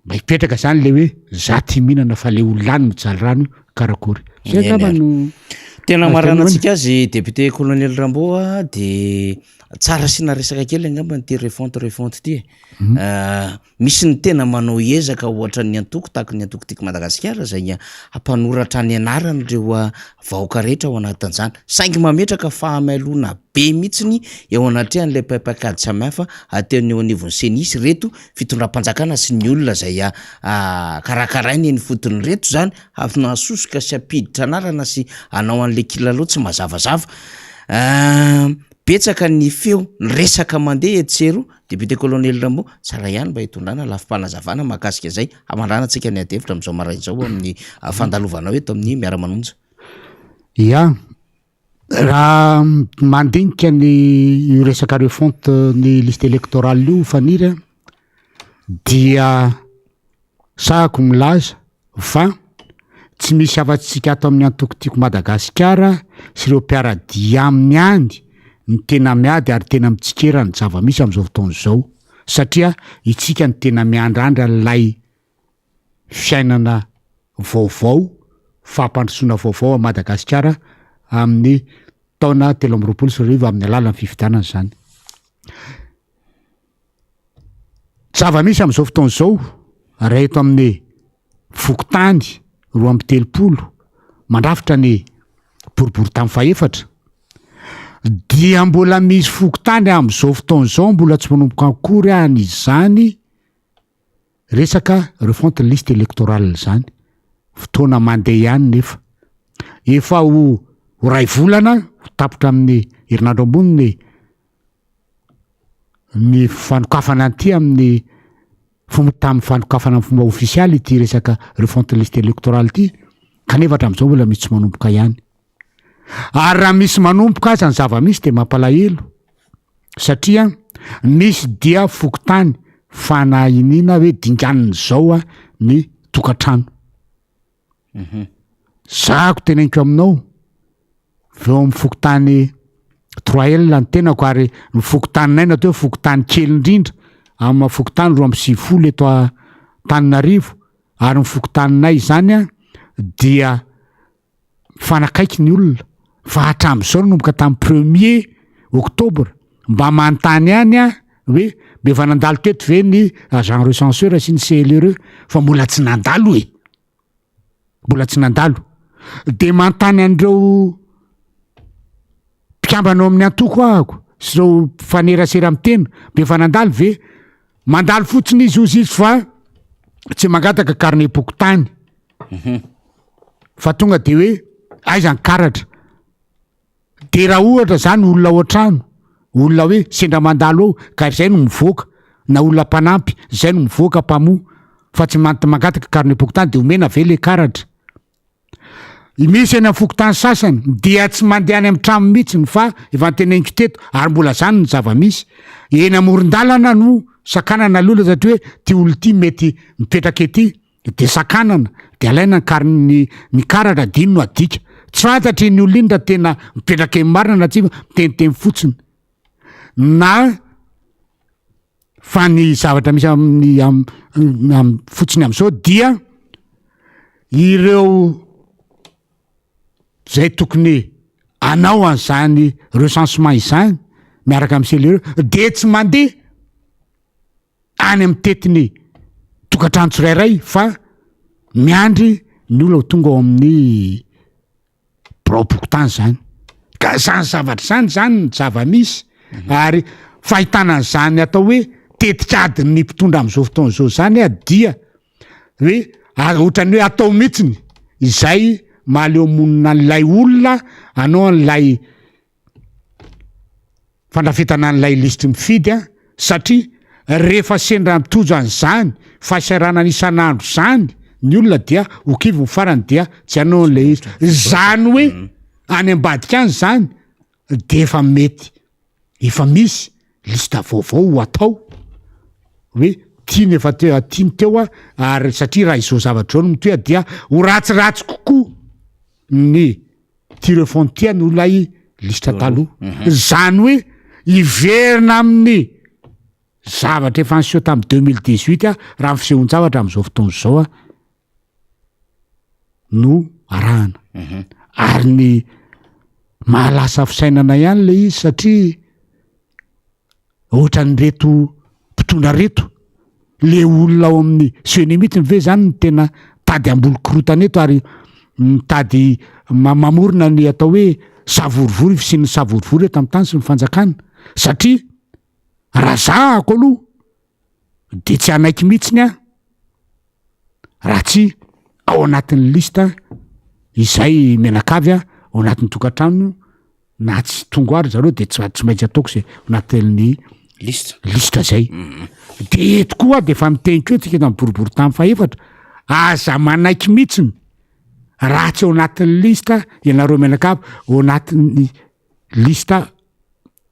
mba hipetraka zany le hoe za ty mihinana fa le olona mijaly rano karakory zay ngambano tena marana antsika azy député colonel Rambo de tsara sina resaka kely angamba ty refonte ty misy ny tena manao ezaka ohatra ny antoko tahaka ny antoko tiky Madagasikara zay hampanoratra ny anarany reo vahoaka rehetra ao anatin'izany saingy mametraka fahamelona be mihitsiny eo anatrehan'ilay paipakady samihafa ateny eo anivon'ny senisy reto fitondram-panjakana sy ny olona zay karakarainy ny fotony reto zany afina asosoka sy apiditra anarana sy anao an'le kilalao tsy mazavazava betsaka ny feo ny resaka mandeha etsero député colonel Rambo tsara ihany mba hitondrana lafim-panazavana mahakasika zay hamandrana antsika ny adevitra am'izao maraina zao amin'ny fandalovanao eto amin'ny miara-manonja raha mandinika ny resaka refonte ny liste électorale io faniry dia sahako milaza fa tsy misy afatsika ato amin'ny antoko tiako Madagasikara sy ireo mpiaradia aminy any ny tena miady ary tena mitsikera ny zava-misy am'izao fotoana zao satria itsika ny tena miandrandra lay fiainana vaovao fampandrosoana vaovao a Madagasikara amin'ny taona 2024 amin'ny alalan'ny fifidianana zany zava-misy am'izao fotoana zao raha eto amin'ny fokotany 230 mandrafitra ny boribory tamin'ny faefatra dia mbola misy fokotany am'izao fotoana zao mbola tsy manomboka akory an'izany resaka refonte liste électorale zany fotoana mandeha ihany nefa efa ho ray volana tapitra amin'ny herinandro ambony ny fanokafana anty amin'ny tamin'ny fanokafana amin'ny fomba ofisialy ity resaka refonte liste électorale ity kanefa hatramin'izao mbola misy tsy manomboka ihany ary raha misy manomboka aza ny zava-misy de mampalahelo satria misy dia fokotany fanahinina hoe dinganiny zao ny tokantrano zako teneniko aminao veo amin'ny fokotany 3L ny tenako ary ny fokotaninay natao hoe fokotany kely indrindra amin'ny fokotany 270 eto Antananarivo ary ny fokotaninay zany dia fanakaiky ny olona fa hatramin'izao nomboka tamin'ny 1er octobre mba manontany ihany hoe mbe fa nandalo teto ve ny agent recenseur sy ny CLRE fa mbola tsy nandalo mbola tsy nandalo de manontany an'ireo mpikambanao amin'ny antoko ahako sy ireo fanerasera amin'ny tena mbe fa nandalo ve mandalo fotsiny izy fa tsy mangataka carnet pokotany fa tonga de hoe aiza ny karatra de raha ohatra zany olona ao an-trano olona hoe sendra mandalo ao ka zay no mivoaka na olona mpanampy zay no mivoaka mpamoa fa tsy mangataka carnet pokotany de omena ve le karatra misy any amin'ny fokotany sasany dia tsy mandeha any amin'ny trano mihitsiny fa efa nteneniko teto ary mbola zany ny zava-misy eny amoron-dalana no sakanana lola satria hoe ty olo ty mety mipetraka ety de sakanana de alaina ny karatra dino no adika tsy fantatry ny olo iny raha tena mipetraka eny marina na tsy miteniteny fotsiny na fa ny zavatra misy amin'ny fotsiny am'izao dia ireo zay tokony anao an'izany recensement izany miaraka amin'ny CLRE de tsy mandeha any amin'ny tetiny tokantrano tsirairay fa miandry ny olona ho tonga ao amin'ny braopokotany zany ka zany zavatra zany ny zava-misy ary fahitana an'izany atao hoe mitetika adiny ny mpitondra am'izao fotoana zao zany dia hoe ohatrany hoe atao mihitsiny izay mahaleo monina n'lay olona anao an'lay fandrafetana n'lay listy mifidy satria rehefa sendra mitojo an'izany fahasairana isan'andro zany ny olona dia okivy ny farany dia tsy anao an'lay izy zany hoe any ambadika any zany de efa mety efa misy lista vaovao atao hoe tiany efa tiany teo ary satria raha izao zavatra zao no mitoa dia ho ratsiratsy kokoa ny tirefontia no lay lista taloha zany hoe iverina amin'ny zavatra efa niseho tamin'ny 2018 raha fisehoan-javatra am'izao fotoana zao no arahana ary ny mahalasa fisainana ihany le izy satria ohatra ny reto mpitondra reto le olona ao amin'ny seny mity ve zany ny tena tady ambolo korotana eto ary mitady mamorona ny atao hoe savorivory fisiny savorivory eto amin'ny tany sy ny fanjakana satria raha zahako aloha de tsy anaiky mihitsiny raha tsy ao anatin'ny lista izay menakavy ao anatin'ny tokantrano na tsy tongoary zareo de tsy maintsy ataoko zay anatin'ny lista zay de eto koa de efa mitenikeo tsika eto am'boribory tamy faefatra aza manaiky mihitsiny raha tsy ao anatin'ny lista ianareo menakavy ao anatin'ny lista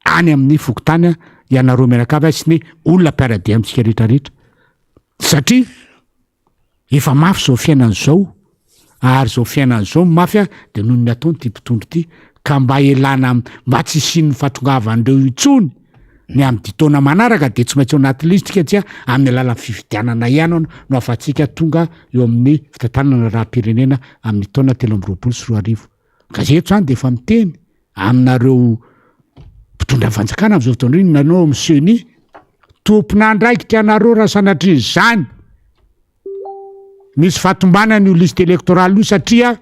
any amin'ny fokotany ianareo menakavy sy ny olona mpiaradia amitsika rehetrarehetra satria efa mafy zao fiainan'izao ary zao fiainan'izao mafy de noho ny ataony ty mpitondro ty ka mba elana mba tsy isin'ny fahatongavan'ireo itsony ny amin'ny ditaona manaraka de tsy maintsy ao anatin'ny listika tsy amin'ny alalan'ny fifidianana ihany no afatsika tonga eo amin'ny fitantanana raha-pirenena amin'ny taona 2024 ka zeto zany de efa miteny aminareo mpitondra fanjakana am'izao fotoana iny nanao monsieur ny tomponandraiky tianareo raha sanatriny zany misy fatombanana io liste électorale io satria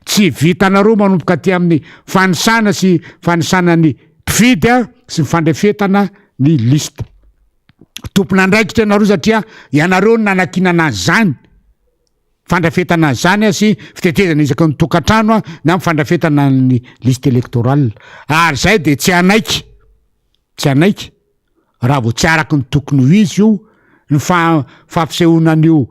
tsy vitanareo manomboka ty amin'ny fanisana sy fanisanany mpifidy sy ny fandrefetana ny lista tomponandraiky tianareo satria ianareo nanakinana zany fandrafetana zany sy fitetezana isaka ny tokantrano na amin'ny fandrafetana ny liste électorale ary zay de tsy anaiky raha vao tsy araky ny tokony ho izy io ny fampisehoanan'io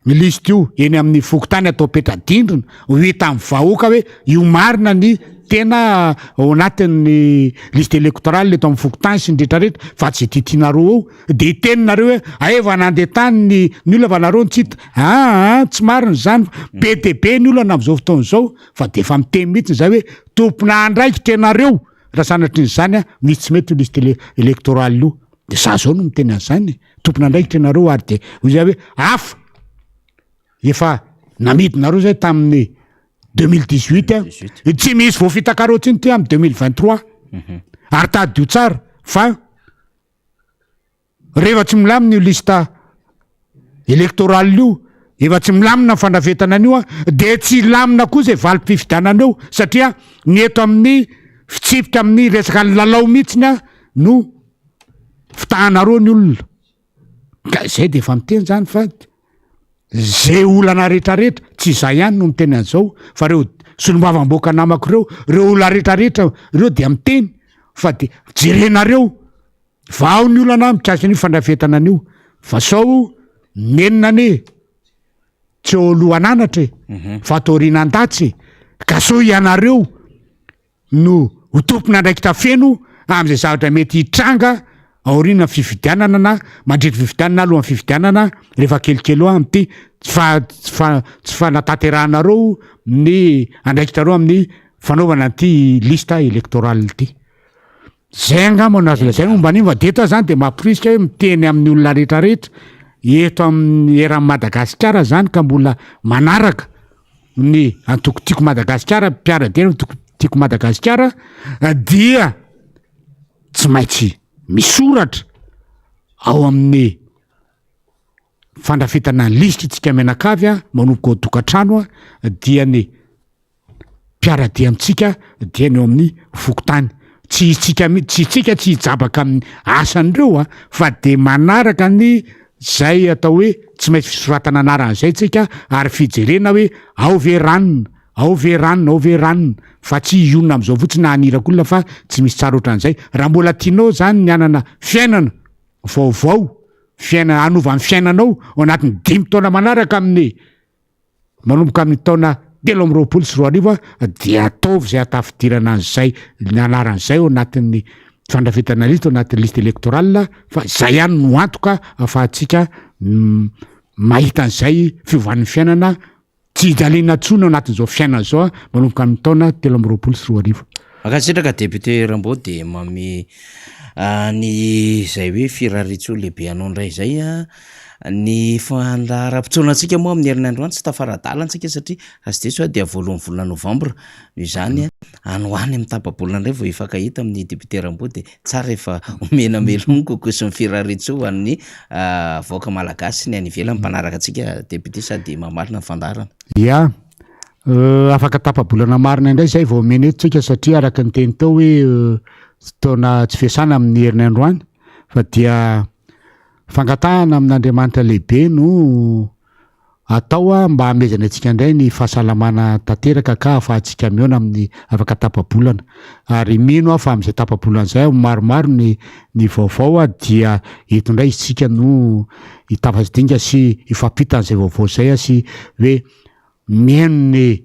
ny liste io eny amin'ny fokotany atao petradindrona ho hita amin'ny vahoaka hoe io marina ny tena ao anatin'ny liste électorale leto amin'ny fokotany sy ny rehetrarehetra fa tsy titinareo ao de teninareo hoe aeva nandeha tany ny olona fa nareo ntsita tsy marina zany be de be ny olana am'izao fotoana zao fa de efa miteny mihitsy zay hoe tompona andraiky tenareo raha sanatry ny zany misy tsy mety liste électorale io de za zao no miteny an'izany tompona andraiky tenareo ary de hoy zay hoe afa efa namidinareo zay tamin'ny 2018 tsy misy voafitakarotsiny ty amin'ny 2023 ary tadio tsara fa rehefa tsy milamina io lista électorale io efa tsy milamina fandrafetana an'io de tsy lamina koa zay valim-pifidiananao satria ny eto amin'ny fitsipika amin'ny resaka lalao mihitsiny no fitahanareo ny olona ka zay de efa miteny zany fa zay olana rehetrarehetra tsy za ihany no miteny an'izao fa reo solombavam-boaka namako reo olona rehetrarehetra reo de miteny fa de jerenareo vao ny olana mitrasa an'io fandrafetana an'io fa sao menina ane tsy eo alohananatra fa atao rinan-datsy ka so ianareo no ho tompona ndraiky tafeno am'izay zavatra mety hitranga aorina fifidianana na mandrety fifidianana alohan'ny fifidianana rehefa kelikely ao am'ty tsy fanataterahanaareo ny andraikitrareo amin'ny fanaovana ty lista électorale ty zay angamba nazo lazay momba an'iny fa deto zany de mampirisika hoe miteny amin'ny olona rehetrarehetra eto amin'ny eran'ny Madagasikara zany ka mbola manaraka ny antokotiako Madagasikara mpiaradena tiako Madagasikara dia tsy maintsy misoratra ao amin'ny fandrafetana lista tsika menakavy manomboka ao tokantrano dia ny mpiaradia amitsika dia ny eo amin'ny fokotany tsy tsika tsy hijabaka amin'ny asan'ireo a fa de manaraka ny zay atao hoe tsy maintsy fisoratana anaran'izay tsika ary fijerena hoe aoveranina fa tsy ionona am'izao fotsiny nahanirako olona fa tsy misy tsara ohatran'izay raha mbola tianao zany ny anana fiainana vaovao fiainana anova amin'ny fiainanao ao anatin'ny 5 taona manaraka manomboka amin'ny taona 2024 dia ataovy zay atafidirana an'izay ny anaran'izay ao anatin'ny fandrafetana lista ao anatin'ny liste électorale fa zay ihany no antoka afahantsika mahita an'izay fiovan'ny fiainana tsy hijaliana tsony ao anatin'izao fiainana zao manomboka amin'ny taona 2024. Makasitraka député Rambo de mamy ny zay hoe firaritso lehibe anao ndray zay ny fandaharam-potoanantsika moa amin'ny herinandro any tsy tafaradalansika satria azy dia voalohan'ny volana novambra noho izany anoany amin'ny tapabolana indray vao ifankahita amin'ny député Rambo de tsara efa omena melongo kokoa sy ny firaritso ho an'ny vaoaka malagasy ny any ivelany mpanaraka antsika député sady mamarina ny fandarana. Ya afaka tapabolana marina indray zay vao omena etsika satria araka ny teny tao hoe taona tsy fiasana amin'ny herinandro any fa dia fangatahana amin'Andriamanitra lehibe no atao mba hamezana antsika indray ny fahasalamana tanteraka ka afahantsika miona amin'ny afaka tapabolana ary mino fa amin'izay tapabolana zay maromaro ny vaovao dia eto indray isika no hitafa-dinga sy hifampita an'izay vaovao zay sy hoe mihaino ny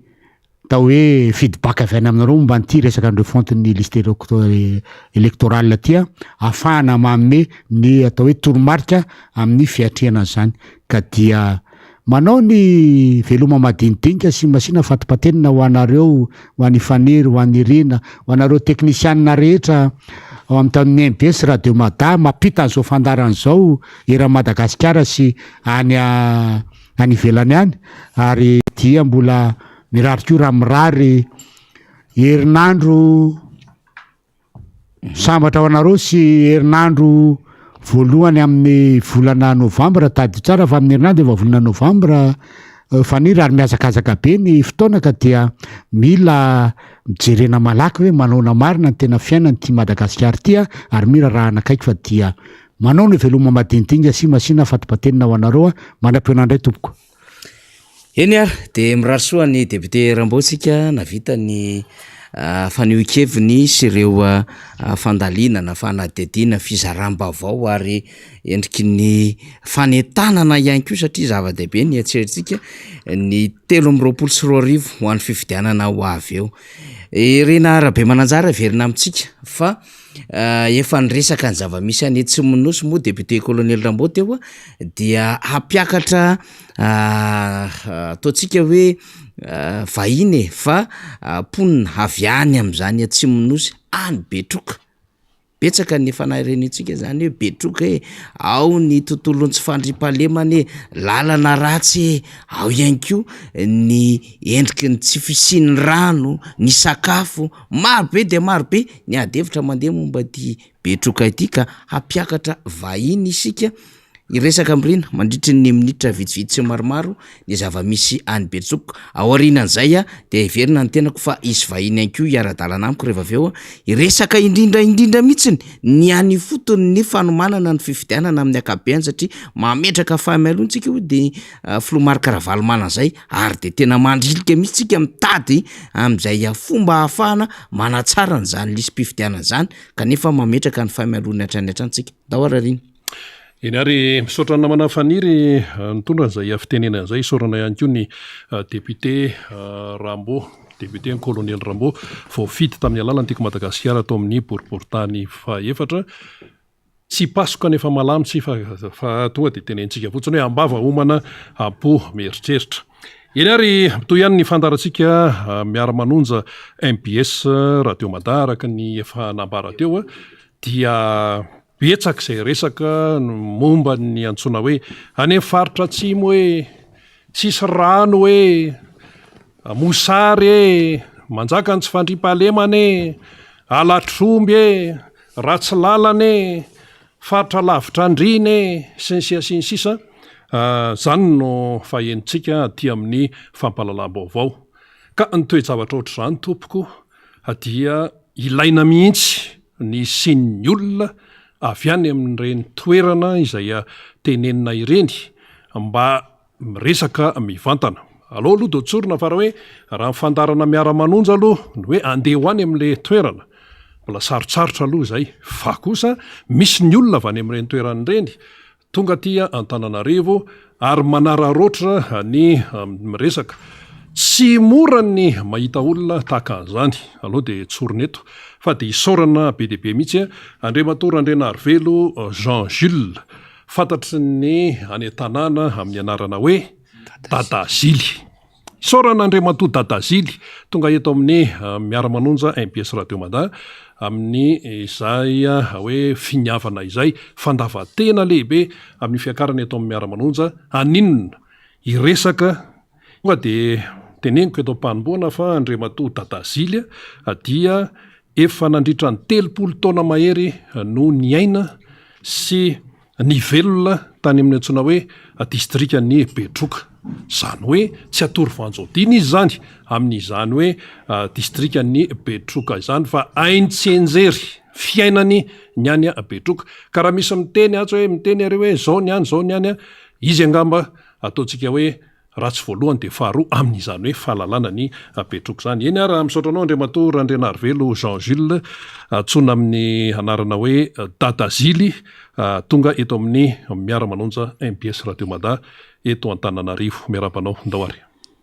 tao hoe feedback avy any aminareo mba nity resaka andreo fontin'ny liste électorale aty afahana manome ny atao hoe toromarika amin'ny fiatrehana zany ka dia manao ny veloma madinidinika sy masina fatipatenina ho anareo ho an'ny fanery ho an'ny rina ho anareo teknisianina rehetra ao amin'ny tamin'ny MBS Radio Mada mapita an'izao fandaran'izao era Madagasikara sy any ivelany any ary dia mbola mirariko raha mirary herinandro sambatra ho anareo sy herinandro voalohany amin'ny volana novambra tady tsara fa amin'ny herinandro efa volana novambra faniry ary miazakazaka be ny fotoana ka dia mila mijerena malaky hoe manaona marina ny tena fiainany ty Madagasikara ty ary mira raha anakaiky fa dia manao ny veloma madinidinika sy masina fatipatenina ho anareo manam-peona indray tompoko. Eny ary de mirarisoa ny député Rambotsika navita ny fanehoan-keviny sy ireo fandalinana fanadidina fizaram-baovao ary endriky ny fanentanana ihany koa satria zava-dehibe ny atseritsika ny 2024 ho an'ny fifidianana ho avy eo rena arabe mananjara verina amintsika fa efa niresaka ny zava-misy any Tsimonosy moa député colonel Rambo teo dia hampiakatra ataontsika hoe vahiny fa ponina avy any amin'izany Tsimonosy any Betroka betsaka ny fanahirenitsika zany hoe Betroka ao ny tontolony tsy fandriam-pahalemany lalana ratsy ao ihany koa ny endriky ny tsy fisiany rano ny sakafo marobe dia marobe ny adevitra mandeha momba ty Betroka ity ka hampiakatra vahiny isika iresaka amrina mandritry ny minitra vitsivitsy maromaro ny zava-misy any Betroka aorianan'izay de iverina ny tenako fa isy vahiny ihany koa iara-dalana amiko rehefa aveo iresaka indrindra mihitsiny ny any fotony ny fanomanana ny fifidianana amin'ny akabeany satria mametraka fahamialontsika io de filomarika ravalomana zay ary de tena mandrilika mihitsy tsika mitady am'izay fomba ahafahana manatsara n'zany lisy mpifidianana zany kanefa mametraka ny fahamialony hatrany hatranytsika dawarariny. Eny ary misaotra namana faniry nitondra an'izay fitenena an'izay isaorana ihany koa ny député Rambo député colonel Rambo voafidy tamin'ny alalany tiako Madagasikara atao amin'ny boriboritany faefatra tsy pasoka nefa malamitsy fa toa de tenentsika fotsiny hoe ambava homana apo mieritreritra. Eny ary toy ihany ny fandarantsika miara-manonja MBS Radio Mada araka ny efa nambara teo dia betsaka izay resaka momba ny antsoina hoe any faritra atsimo hoe tsisy rano hoe mosary manjaka ny tsy fandriam-pahalemany alatromby ratsy lalany faritra lavitra andriny sy ny sisa zany no fahenitsika aty amin'ny fampahalalam-baovao ka ny toe-javatra ohatr'izany tompoko dia ilaina mihitsy ny sin'ny olona avy any amin'ireny toerana izay tenenina ireny mba miresaka mivantana. Aloha aloha de tsorina fa raha hoe raha mifandarana miara-manonja aloha hoe andeha ho any amin'le toerana mbola sarotsarotra aloha zay, fa kosa misy ny olona avy any amin'ireny toeran'ireny tonga tia Antananarivo ary manararoatra ny miresaka. Tsy mora ny mahita olona tahaka an'izany, aloha de tsorina eto fa de isaorana be dia be mihitsy Andriamatoa Andrenarivelo Jean Jules, fantatry ny any tanàna amin'ny anarana hoe Dada Zily. Isaorana Andriamatoa Dada Zily tonga eto amin'ny miara-manonja MBS Radio Mada amin'ny izay hoe finiavana izay fandavatena lehibe amin'ny fiakarana eto amin'ny miara-manonja aninona iresaka. Tonga de teneniko eto am-panomboana fa Andriamatoa Dada Zily dia efa nandritra ny 30 taona mahery no niaina sy nivelona tany amin'ny antsoina hoe distriktan'ny Betroka. Zany hoe tsy atory vanjaodina izy zany amin'izany hoe distriktan'ny Betroka izany, fa ainy tsy enjery fiainany ny any Betroka. Ka raha misy miteny atsy hoe miteny ary hoe zao ny any izy angamba ataontsika hoe ratsy voalohany de faharoa amin'izany hoe fahalalana ny Betroka zany. Eny raha misaotra anao Andriamatoa Andrenarivelo Jean Jules, tsona amin'ny anarana hoe Dada Zily, tonga eto amin'ny miara-manonja MBS Radio Mada eto Antananarivo. Miarabanao Ndahoary.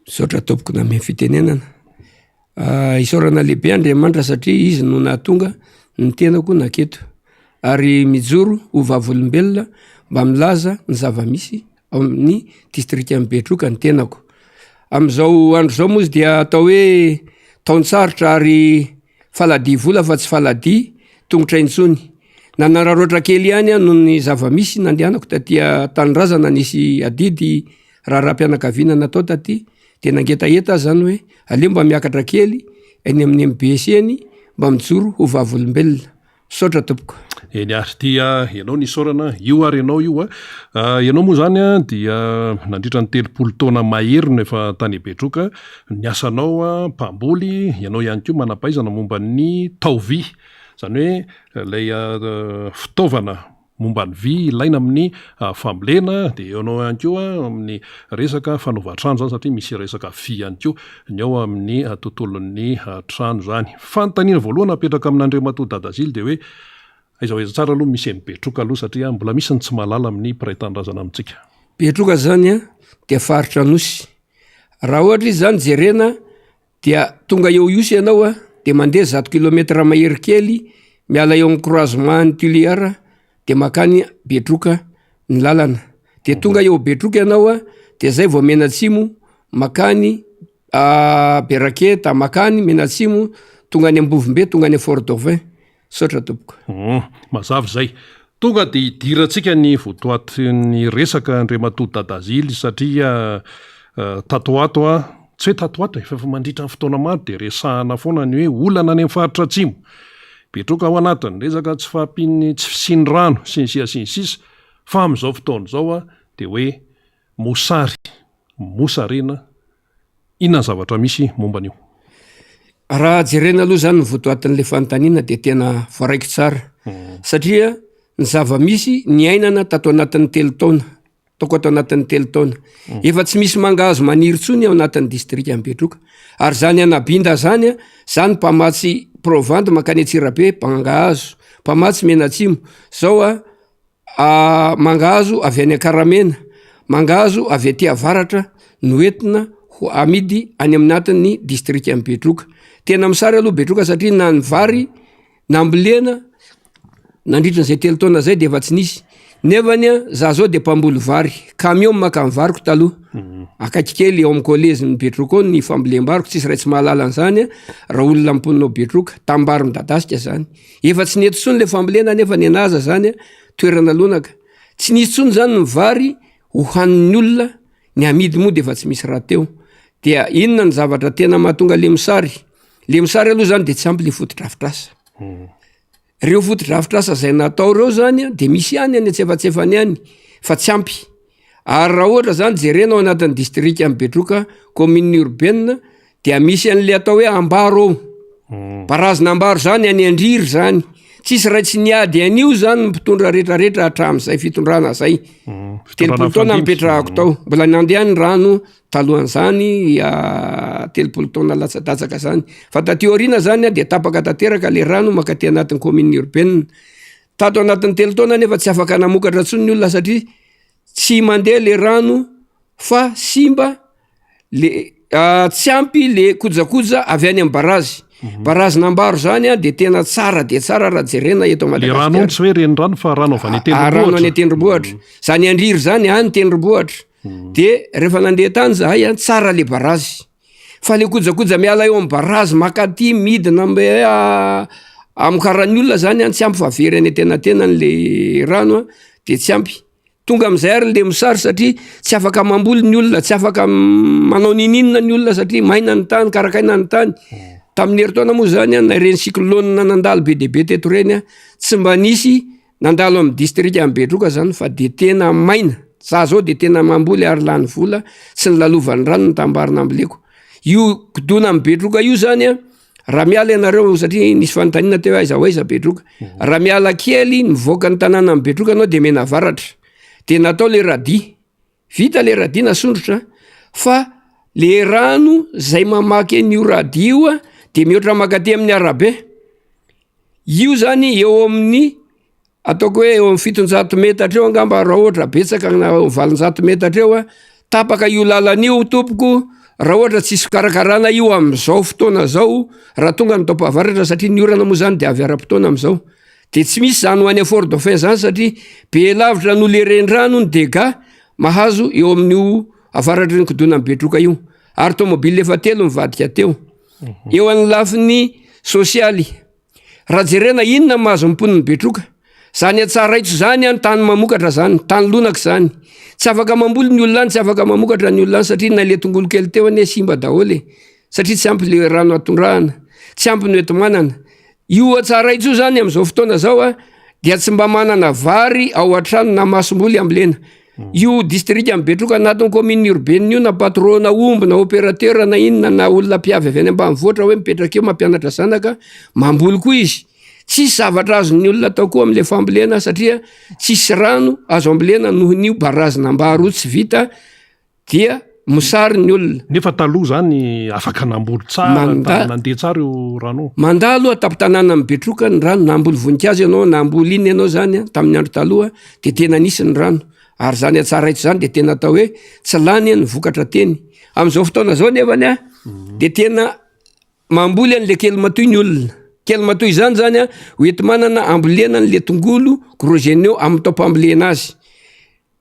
Misaotra tompoko na amin'ny fitenenana. Isaorana lehibe Andriamanitra satria izy no nahatonga ny tenako naketo ary mijoro ho vavolombelona mba milaza ny zava-misy amin'ny distriktan'ny Betroka ny tenako. Amin'izao andro zao moa izy dia atao hoe taon-tsarotra ary faladi vola fa tsy faladi tongotra intsony. Nanararoatra kely ihany noho ny zava-misy nandehanako tatia Tanindrazana, nisy adidy raharam-pianakaviana natao taty, de nangetaeta zany hoe aleo mba miakatra kely eny amin'ny MBS eny mba mijoro ho vavolombelona. Misaotra tompoko. Eny ary dia ianao nisaorana io ary ianao io ianao moa zany dia nandritra ny 30 taona mahery no efa tany Betroka. Niasanao mpamboly, ianao ihany koa manampaizana momba ny taovy, zany hoe lay fitaovana momba ny vy ilaina amin'ny fambolena, de ianao ihany koa amin'ny resaka fanaova trano zany satria misy resaka vy ihany koa ny ao amin'ny tontolon'ny trano zany. Fanontaniana voalohany apetraka amin'Andriamatoa Dada Zily de hoe aiza hoeza tsara aloha misy Betroka aloha satria mbola misy ny tsy mahalala amin'ny mpiray tanindrazana amintsika. Betroka zany dia faritra Anosy. Raha ohatra izy zany jerena dia tonga eo Iosy ianao de mandeha 100 km mahery kely miala eo amin'ny croisement ny Tuliara de makany Betroka ny lalana. De tonga eo Betroka ianao de zay vao Menatsimo makany Beraketa, makany Menatsimo tonga any Ambovimbe, tonga any Fort-Dauphin. Saotra tompoko. Mazava zay. Tonga de idirantsika ny votoaty ny resaka Andriamatoa Dada Zily satria tatoato tsy hoe tatoato efa mandritra ny fotoana maro de resahana foana ny hoe olana any amin'ny faritra atsimo. Betroka ao anatiny resaka tsy fahampiny tsy fisiny rano sinsisa fa amin'izao fotoana zao de hoe mosary, mosarena, inona ny zavatra misy momba an'io? Raha jerena aloha zany ny votoatin'le fanontaniana de tena voaraiko tsara. Satria ny zava-misy ny ainana tato anatin'ny 3 taona, toko ato anatin'ny 3 taona. Efa tsy misy mangahazo maniry tsony ao anatin'ny distriktan'ny Betroka. Ary zany Anabinda zany zany mpamatsy Provande makany Antsirabe mangahazo, mpamatsy Menatsimo. Zao mangahazo avy any Akaramena, mangahazo avy aty avaratra noentina amidy any amin'ny atin'ny distriktan'ny Betroka. Tena misary aloha Betroka satria na ny vary nambolena nandritra n'izay 3 taona zay de efa tsy nisy. Nefany za zao de mpamboly vary, camion maka variko taloha. Akaiky kely eo amin'ny collège ny Betroka ny fambolem-bariko, tsisy ray tsy mahalala an'izany raha olona amponao Betroka, tambary midadasika zany. Efa tsy nety tsony le fambolena nefa ny anaza zany toerana lonaka. Tsy nisy tsony zany ny vary ho hanin'ny olona, ny amidy moa de efa tsy misy raha teo. Dia inona ny zavatra tena mahatonga le misary? Le misary aloha zany de tsy ampy le foto-drafitrasa. Reo foto-drafitrasa zay natao reo zany de misy ihany any antsefatsefany ihany fa tsy ampy. Ary raha ohatra zany jerenao anatin'ny distriktan'ny Betroka, commune urbaine, dia misy an'le atao hoe ambaro ao. Barazinambaro zany any andriry zany tsisy ray tsy niady anio zany mpitondra rehetrarehetra hatramin'izay fitondrana zay 30 taona mipetrahako tao mbola nandeha ny rano talohan'izany 30 taona latsadasaka zany fa tateorina zany de tapaka tanteraka le rano makaty anatin'ny commune urbaine tato anatin'ny 3 taona nefa tsy afaka namokatra ntsony ny olona satria tsy mandeha le rano fa simba le tsy ampy le kojakoja avy any amin'ny barazy barazinambaro zany de tena tsara de tsara raha jerena eto Madagasikara. Le rano tsy hoe reny rano fa rano avy any tendrombohitra. Rano any tendrombohitra. Zany andriry zany any tendrombohitra. De rehefa nandeha tany zahay tsara le barazy. Fa le kojakoja miala eo amin'ny barazy makaty midina amin'ny karan'ny olona zany tsy ampy fa very any tena le rano de tsy ampy. Tonga am'izay ary le mosary satria tsy afaka mamboly ny olona, tsy afaka manao nininona ny olona satria maina ny tany, karakaina ny tany. Tamin'ny herintaona moa zany reny cyclone nandalo be de be teto reny tsy mba nisy nandalo amin'ny district amin'ny Betroka zany fa de tena maina. Za zao de tena mamboly ary lany vola sy ny lalovan'ny rano ny tambarina amboleko. Io kodona amin'ny Betroka io zany raha miala ianareo satria nisy fanontaniana teo aiza ho aiza Betroka. Raha miala kely mivoaka ny tanàna amin'ny Betroka anao de mena avaratra. De natao le radi, vita le radi nasondrotra fa le rano zay mamaky an'io radi io de mihoatra makaty amin'ny arabe. Io zany eo amin'ny ataoko hoe eo amin'ny 700 metatra eo angamba raha ohatra betsaka na 800 metatra eo tapaka io lalan'io tompoko raha ohatra tsisy fikarakarana io amin'izao fotoana zao raha tonga ny taom-pahavaratra satria ny orana moa zany de avy ara-potoana amin'izao. De tsy misy zany ho any Fort Dauphin zany satria be lavitra no le rendrano ny dega mahazo eo amin'io avaratra ny kodona amin'ny Betroka io. Ary tomobile efa 3 mivadika teo. Eo amin'ny lafiny sosialy. Raha jerena inona mahazo mimpon'ny Betroka? Zany atsara itso zany any tany mamokatra zany, tany lonaka zany. Tsy afaka mamboly ny olona any, tsy afaka mamokatra ny olona any satria na le tongolo kely teo ane simba daholo satria tsy ampy le rano atondrahana, tsy ampy ny etomanana. Io atsara itso zany amin'izao fotoana zao dia tsy mba manana vary ao an-trano na masomboly ambolena. Io district amin'ny Betroka anatin'ny commune urbaine io na patron na omby na opérateur na inona na olona mpiavy avy any ambanivohitra hoe mipetraka eo mampianatra zanaka mamboly koa izy. Tsisy zavatra azon'ny olona atao koa amin'le fambolena satria tsisy rano azo ambolena noho n'io barazinambaro tsy vita dia mosary ny olona. Nefa taloha zany afaka namboly tsara, nandeha tsara io rano. Mandalo atapy-tanàna amin'ny Betroka ny rano, namboly voninkazo ianao, namboly iny ianao zany tamin'ny andro taloha de tena nisy ny rano. Ary zany atsara ito zany de tena atao hoe tsy lany ny vokatra teny. Amin'izao fotoana zao nefany de tena mamboly an'le kely matoy ny olona. Kely matoy zany hoety manana ambolena n'le tongolo grosgeneo amin'ny taopambolena azy.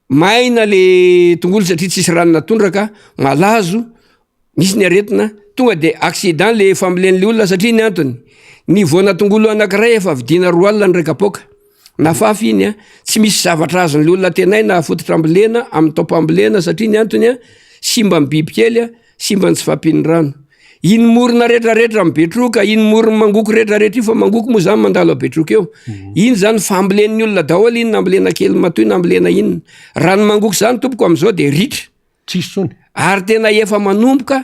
Maina le tongolo satria tsisy rano natondraka, malazo, misy ny aretina, tonga de accident le fambolen'le olona satria ny antony. Ny voana tongolo anankiray efa vidina 2 alina ny ray kapoka. Nafafy iny tsy misy zavatra azon'le olona tenaina fototra ambolena amin'ny taopambolena satria ny antony simba ny bibikely, simba ny tsy fampian'ny rano. Iny morona rehetrarehetra amin'ny Betroka, iny morona mangoko rehetrarehetra io fa mangoko moa zany mandalo a Betroka eo. Iny zany fambolen'ny olona daholo, iny nambolena kely matoy nambolena iny. Rano mangoko zany tompoko amin'izao de ritra. Tsisy tsony. Ary tena efa manomboka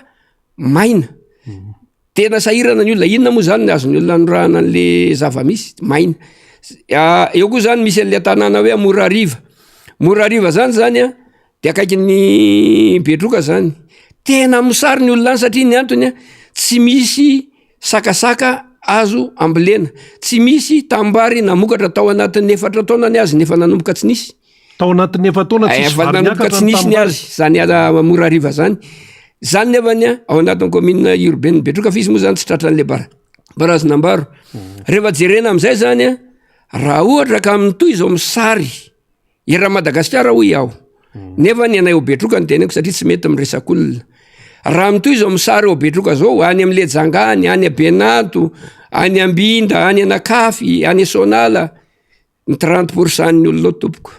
maina. Tena sahirana ny olona, inona moa zany ny azon'ny olona norahana an'le zava-misy maina. Eo koa zany misy an'le tanàna hoe Morariva. Morariva zany de akaikin'ny Betroka zany. Tena mosary ny olona any satria ny antony tsy misy sakasaka azo ambolena, tsy misy tambary namokatra tao anatin'ny 4 taona ny azy nefa nanomboka tsy nisy. Tao anatin'ny 4 taona nanomboka tsy nisy ny azy zany Morariva zany. Zany nefany ao anatin'ny commune urbaine Betroka fisy moa zany tsy tratran'le barazinambaro. Rehefa jerena amin'izay zany raha ohatra ka mitoy izao misary era Madagasikara hoy aho. Nefa ny anay ao Betroka ny teneko satria tsy mety miresak'olona. Raha mitoy izao misary ao Betroka zao, any amin'le Jangany, any a Benato, any Ambinda, any Anakafy, any Sonala, ny 30% ny olona tompoko.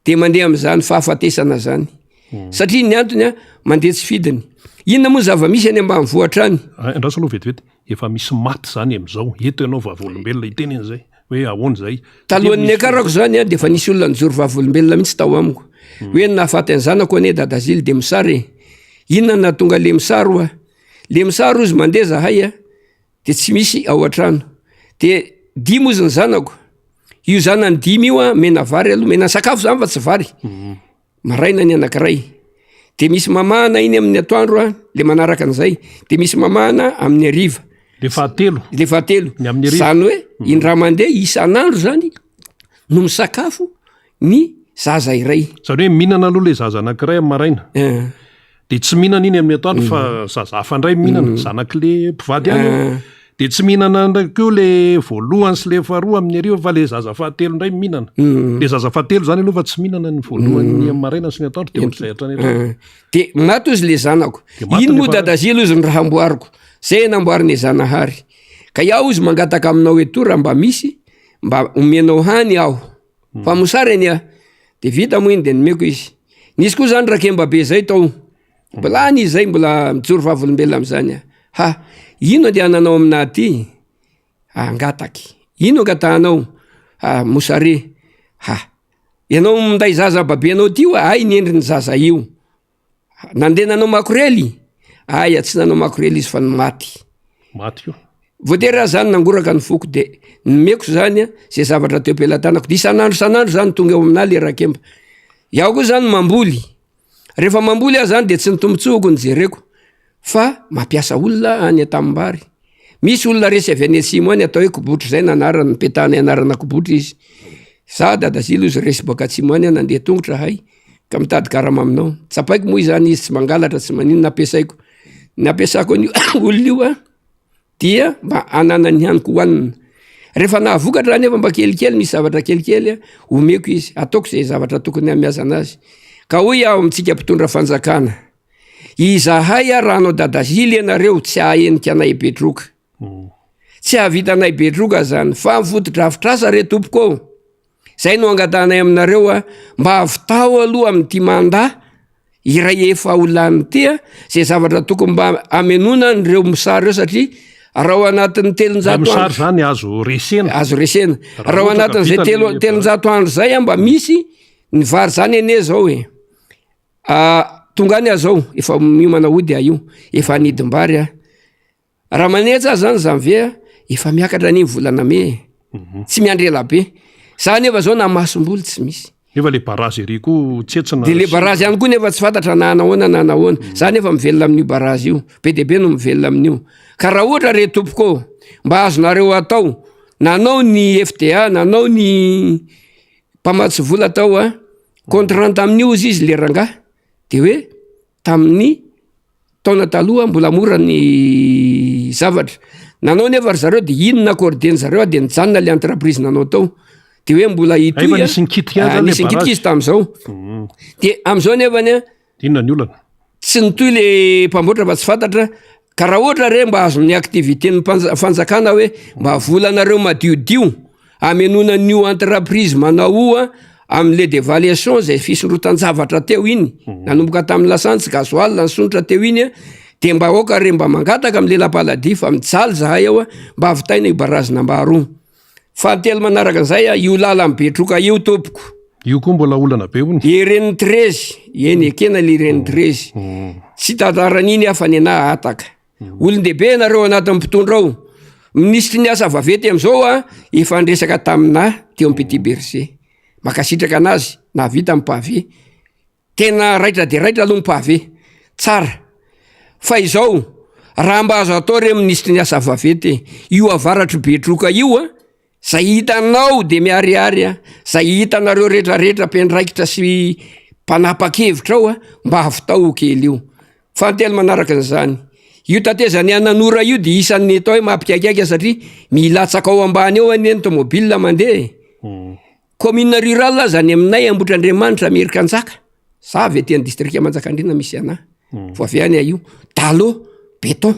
De mandeha amin'izany fahafatesana zany. Satria ny antony mandeha tsy fidiny. Inona moa zava-misy any ambanivohitra any? Andraso aloha vetivety, efa misy maty zany amin'izao. Eto ianao vavolombelona iteny an'izay. Hoe ahoana zay? Talohan'ny akarako zany de efa nisy olona nijoro vavolombelona mihitsy tao amiko. Hoe nahafaty ny zanako ane dadazily de misary. Inona na tonga le misaro Le misaro izy mandeha zahay de tsy misy ao an-trano. De dimy ozy ny zanako, io zanany dimy io a mena vary aloha, mena sakafo zany fa tsy vary. Maraina ny anankiray. De misy mamana iny amin'ny atoandro a, le manaraka an'izay. De misy mamana amin'ny hariva. Le fahatelo. Le fahatelo. Ny amin'ny hariva. Zany hoe indra mandeha isan'andro zany no misakafo ny zaza iray. Zany hoe mihinana aloha le zaza anankiray amin'ny maraina. De tsy mihinana iny amin'ny atoandro fa zaza hafa indray mihinana, zanak'le mpivady any. De tsy mihinana ndraiky eo le voalohany sy le faharoa amin'ny hariva fa le zaza fahatelo indray mihinana. Le zaza fahatelo zany aloha fa tsy mihinana ny voalohany amin'ny maraina sy ny atoandro de ohatr'izay hatrany. De maty ozy le zanako. Iny moa dadazila ozy ny raha amboariko. Zay namboariny Zanahary. Ka iaho ozy mangataka aminao eto raha mba misy, mba omenao hany aho. Fa mosara iny de vita moa iny de nomeko izy. Nisy koa zany rakemba be zay tao. Mbola any izy zay mbola mijoro vavolombelona am'zany. Ha, ino andehananao amina ty? Angataky. Ino angatahanao? Mosare. Ha, ianao minday zaza babenao ty io? Ay, ny endriny zaza io. Nandenanao makorely? Aya, tsy nanao makorely izy fa ny maty. Maty io. Voatery raha zany nangoraka ny foko de nomeko zany zay zavatra teo am-pelatanako. De isan'andro zany tonga eo amina le rakemba. Iaho koa zany mamboly. Rehefa mamboly aho zany de tsy nitombotsoko ny jereko. Fa mampiasa olona any Tambary. Misy olona resy avy any Atsimo any atao hoe Kobotry zay nanarany, petahany anarana Kobotry izy. Za dadazilo izy resy boaka Atsimo any nandeha tongotra hay ka mitady karama aminao. Tsapaiko moa zany izy tsy mangalatra, tsy manino nampiasaiko. Nampiasako ny olona io a dia mba ananany haniko hoanina. Rehefa nahavokatra nefa mba kelikely, misy zavatra kelikely omeko izy, ataoko zay zavatra tokony hamiaza anazy. Ka hoy aho amintsika mpitondra fanjakana, izahay raha anao dadazily ianareo tsy hahenika anay Betroka. Tsy hahavita anay Betroka zany, fa mifoto-drafitrasa re tompoko. Zay no angatanay aminareo mba avitao aloha amin'ity mandat iray efa olany tia, zay zavatra tokony mba amenona nireo misary reo satria raha ao anatin'ny 700 Misary zany azo resena. Azo resena. Raha ao anatin'izay 700 andro zay mba misy ny vary zany ene zao e. Tonga any azao, efa miomana ody io, efa nidim-bary raha manetsa zany janvier, efa miakatra ny volana me. Tsy miandrela be. Za nefa zao na masom-boly tsy misy. Nefa le barazy ery koa tsetsina. De le barazy ihany koa nefa tsy fantatra na anahoana na anahoana. Za nefa mivelona amin'io barazy io. Be de be no mivelona amin'io. Ka raha ohatra re tompoko, mba azonareo atao, nanao ny FDA, nanao ny mpamatsy vola atao contrat tamin'io izy le rangahy. De hoe tamin'ny taona taloha mbola mora ny zavatra. Nanao nefa zareo de inona accordeny zareo de nijanona le entreprise nanao tao. De hoe mbola itoy. Nisy nikitika nisy nikitika izy tam'izao. De am'izao nefa inona ny olana? Tsy nitoy le mpamboatra fa tsy fantatra. Ka raha ohatra re mba azo ny activité ny fanjakana hoe mba volanareo madiodio amenona new entreprise manao amin'le dévaluation zay fisorotan-javatra teo iny. Nanomboka tamin'ny lasantsy gasoil nasonitra teo iny de mba oka re mba mangataka amin'le lapaladi fa mijaly zahay ao mba avitaina io barazina mba haroa. Fahatelo manaraka an'izay io lala amin'ny Betroka io tompoko. Io koa mbola olana be hony. Ireny 13, eny ekena le ireny 13. Tsy tantaran'iny afa ny anahy ataka. Olon-dehibe nareo anatin'ny mpitondra ao. Ministry ny asa vavety am'izao efa andresaka taminahy teo amin'ny Petit Berger. Makasitraka anazy na vita mipavy. Tena raitra de raitra aloha mipavy. Tsara. Fa izao raha mba azo atao re ministry ny asa vavety, io avaratro Betroka io zay hitanao de miariary zay hitanareo rehetrarehetra mpendraikitra sy mpanapa-kevitra ao mba havitao kely io. Fantelo manaraka an'izany. Io tatezany ananora io de isan'ny atao hoe mampikaikaika satria milatsaka ao ambany ao any tomobile mandeha. Commune rurale zany aminay Ambohitrandriamanitra Amerikanjaka. Za avy etỳ district Manjakandriana misy anahy. Vao avy any io. Dalo, béton,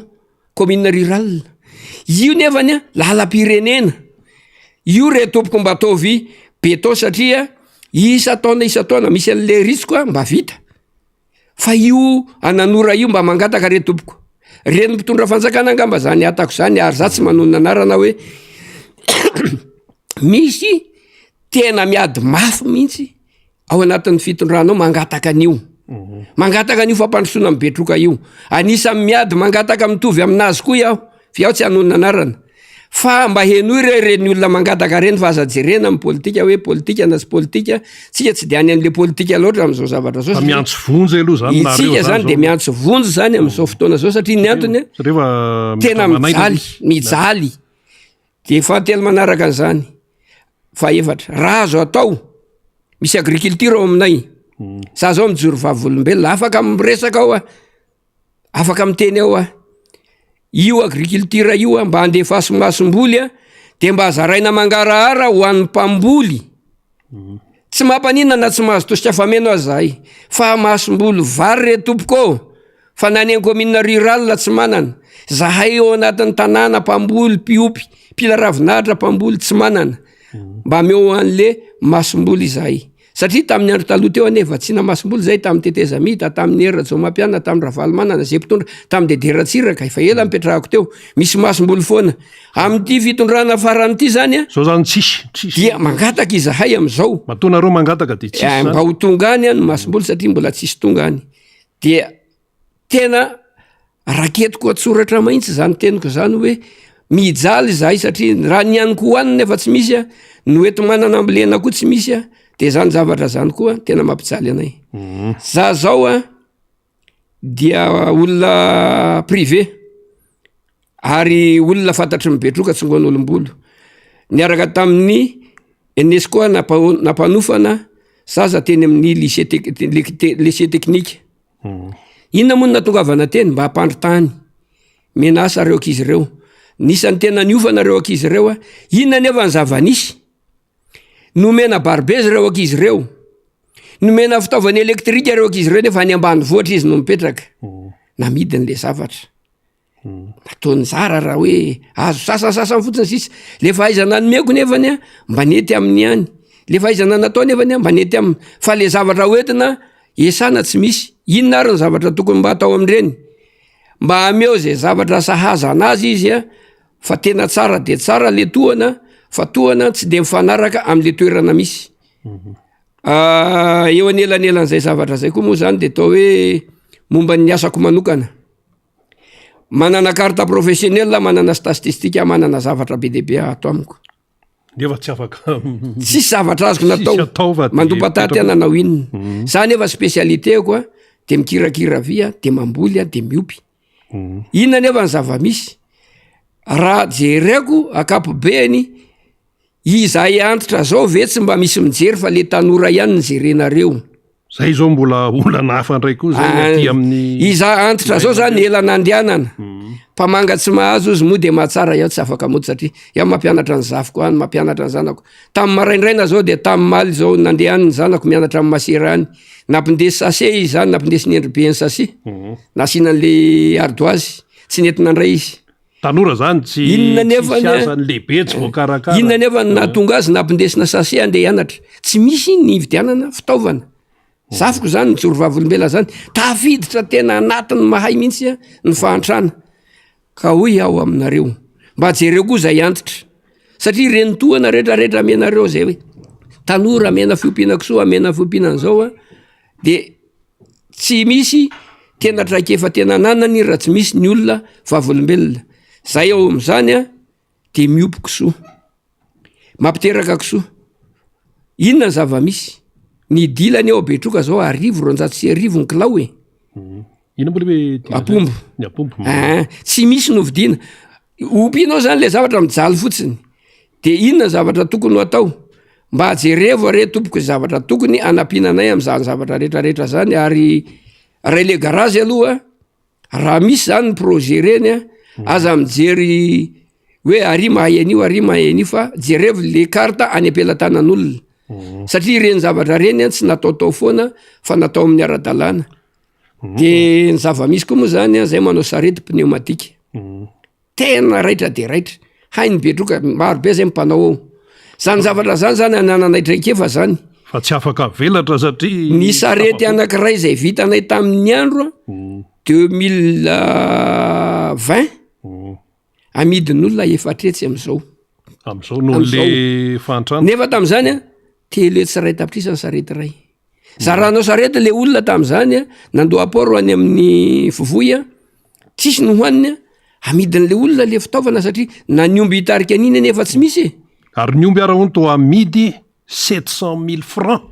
commune rurale. Io nefany lalam-pirenena. Io re tompoko mba ataovy béton satria isa taona misy an'le risque mba vita. Fa io ananora io mba mangataka re tompoko. Reny mpitondra fanjakana angamba zany atako zany ary za tsy manonona anarana hoe misy tena miady mafy mihitsy ao anatin'ny fitondranao mangataka an'io. Mangataka an'io fampandrosoana amin'ny Betroka io. Anisany miady mangataka mitovy aminazy koa iaho. fiao tsy hanonona anarana fa mba henoy reny olona mangataka reny fa aza jerena amin'ny politika hoe politika na tsy politika tsika tsy de any an'le politika loatra am'izao zavatra zao miantso vonjy aloha zany itsika zany de miantso vonjy zany am'izao fotoana zao satria ny antony tena mijaly de fahatelo manaraka an'izany faefatra raha azo atao misy agriculture ao aminay za zao mijoro vavolombelona afaka miresaka ao afaka miteny ao io agriculture io mba handefa somasom-boly de mba azaraina mangarahara ho an'ny mpamboly tsy mampanina na tsy mahazo tosika fameno azy zahay fa masom-boly vary re tompoko fa nany commune rurale tsy manana zahay eo anatin'ny tanàna mpamboly piopy pila ravinahitra mpamboly tsy manana mba meo an'le masom-boly izahay satria tamin'ny andro taloha teo anefa tsy na masom-boly zay tamin'ny teteza mita tamin'ny hera jomampiana tamin'ny ravalomanana zay mpitondra tamin'ny dederatsiraka efa ela mipetrahako teo misy masom-boly foana amin'ity fitondrana faran'ity zany zao zany tsisy dia mangataka izahay am'izao matonareo mangataka de tsisy mba ho tonga any ny masom-boly satria mbola tsisy tonga any dia tena raketiko atsoratra mahitsy zany teniko zany hoe mijaly zahay satria raha nianiko hoanina efa tsy misy no eto manana ambolena koa tsy misy de zany zavatra zany koa tena mampijaly anay za zao dia olona privé ary olona fantatry mibetroka tsy ngoan'olombolo niaraka tamin'ny UNESCO napanofana zaza teny amin'ny lycée technique inona moa natongavana teny mba hampandro tany menasa reo akizy ireo nisan'ny tena niofana reo akizy ireo inona nefa ny zava-nisy nomena barbeze reo akizy ireo nomena fitaovana elektrika reo akizy ireo nefa any ambany voatra izy no mipetraka namidin'le zavatra nataony zara raha hoe azo sasasasany fotsiny sisy le fahaizana nomeko nefany mba nety amin'ny any le fahaizana natao nefany mba nety amin'ny fa le zavatra hoentina esana tsy misy inona ary ny zavatra tokony mba atao amin'ireny mba ameo zay zavatra sahaza anazy izy fa tena tsara de tsara le tohana fa tohana tsy de mifanaraka am'le toerana misy eo anelanelan'izay zavatra zay koa moa zany de tao hoe momba ny asako manokana manana carte professionnelle manana statistique manana zavatra be deaibe atao amiko nefa tsy afaka tsisy zavatra azoko natao mandompataty nanao inona za nefa spécialité koa de mikirakira via de mamboly de miopy inona nefa ny zava-misy raha jereko akapobeny izahay antitra zao ve tsy mba misy mijery fa le tanora ihany ny jerenareo zay zao mbola olana hafa ndray koa zay aty amin'ny iza antitra zao zany elan'andianana mpamanga tsy mahazo izy moa de mahatsara iaho tsy afaka mody satria iaho mampianatra ny zafiko any mampianatra ny zanako tamin'ny maraindraina zao de tamin'ny maly zao nandeha any ny zanako mianatra amin'ny masera any nampindesy sase izy zany nampindesy ny endry be ny sase nasinan'le ardoise tsy nentina ndray izy tanora zany tsy inona nefa lehibe tsy voakarakara inona nefa natonga azy nampindesina sase andeha hianatra tsy misy ny vidianana fitaovana zafiko zany nijoro vavolombela zany tafiditra tena anatiny mahay mihitsy ny fahantrana ka hoy aho aminareo mba jereo koa zay antitra satria reny tohana rehetrarehetra amenareo zay hoe tanora amena fiompiana kisoa amena fiompianan'izao de tsy misy tena traikefa tena nanany raha tsy misy ny olona vavolombelona zay ao am'izany de miopy kisoa mampiteraka kisoa inona ny zava-misy ny dilany eo betroka zao 1,400 ny kilao ina mbola hoe apombo ny apombo tsy misy novidiana ompianao zany le zavatra mijaly fotsiny de inona zavatra tokony ho atao mba ajerevo re tompoko zavatra tokony anampinanay am'zany zavatra rehetrarehetra zany ary ray le garazy aloha raha misy zany ny projet reny aza mijery hoe ary mahay anio ary mahay anio fa jerevo le karta any ampelantanan'olona satria reny zavatra reny tsy nataotao foana fa natao amin'ny ara-dalàna de ny zava-misy koa moa zany zay manao sarety pneumatika tena raitra de raitra hainy betroka marobe zay mimpanao ao zany zavatra zany zany anananaitrekefa zany fa tsy afaka velatra satria ny sarety anankiray zay vitanay tamin'ny andro 2020 amidin'olona efatretsy am'izao noho le fahantrano nefa tam'izany telo etsy ray tapitrisany sarety ray zaranao sarety le olona tam'izany nandoa aporo any amin'ny vovoy tsisy ny hoaniny amidin'le olona le fitaovana satria na ny omby hitarika an'iny nefa tsy misy ary ny omby arahony to amidy 700 000 francs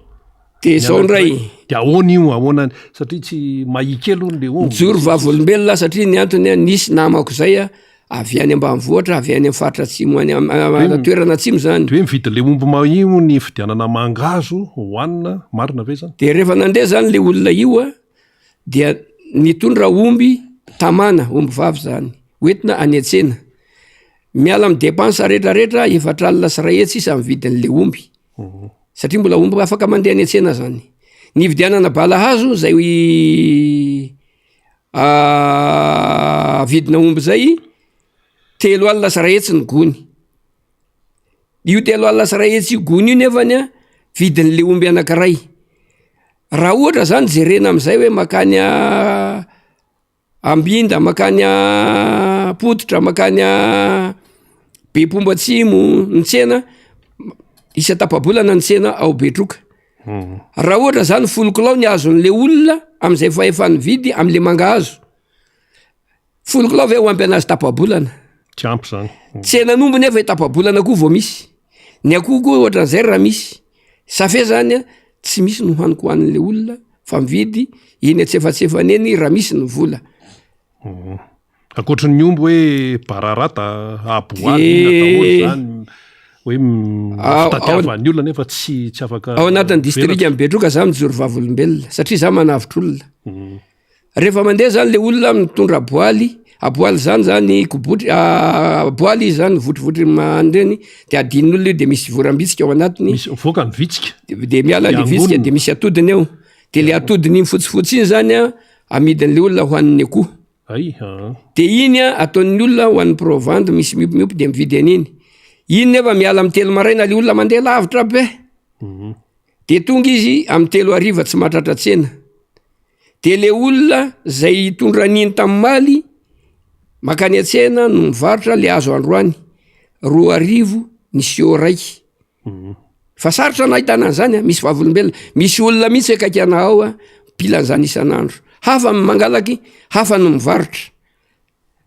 de zao ndray de ahoana io ahoana satria tsy mahika aloha le omby joro vavolombelona satria ny antony nisy namako zay avy any ambanivohatra avy any amin'ny faritra atsimo any toerana atsimo zany de hoe mividy le omby mahio ny fidianana mangazo hoanina marina ve zany de rehefa nandeha zany le olona io dia nitondra omby tamana omby vavy zany hoentina any an-tsena miala amin'ny dépense rehetrarehetra efatra alina sy ray hetsy isa mividin'le omby satria mbola omby afaka mandeha any an-tsena zany ny vidianana balahazo zay vidina omby zay 3 alina sy ray hetsy ny gony io 3 alina sy ray hetsy io gony io nefany vidin'le omby anankiray raha ohatra zany jerena am'izay hoe makany ambinda makany pototra makany Bepombatsimo ny tsena isa tapabolana ny tsena ao Betroka raha ohatra zany 10 kilao ny azon'le olona am'izay fa efa nividy am'le mangahazo 10 kilao ve ho ampy anazy tapabolana tsy ampy zany tsenan'omby nefa tapabolana koa vao misy ny akoho koa ohatran'izay raha misy safe zany tsy misy no haniko hoan'le olona fa mividy eny atsefatsefany eny raha misy ny vola akoatra ny omby hoe bararata aboaly zany hoe fitatiavan'ny olona nefa tsy afaka ao anatin'ny distrika amin'ny Betroka za mijoro vavolombelona satria za manavitr' olona rehefa mandeha zany le olona mitondra aboaly zany kobotry aboaly izy zany votrivotry mandreny de adin'olona io de misy vorambitsika ao anatiny misy voaka ny vitsika de miala le vitsika de misy atodiny eo de le atodiny iny fotsifotsy iny zany amidin'le olona ho an'ny akoho de iny ataon'ny olona ho an'ny provande misy miopimiopy de mividy an'iny iny nefa miala amin'ny 3 maraina le olona mandeha lavitra be de tonga izy amin'ny 3 hariva tsy mahatratra tsena de le olona zay tondra an'iny tamin'ny maly makany an-tsena no mivarotra le azo androany 2 harivo nisy eo raiky fa sarotra nahitana an'izany misy vavolombelona misy olona mihitsy akaikana ao pilan'izany isan'andro hafa mangalaky hafa no mivarotra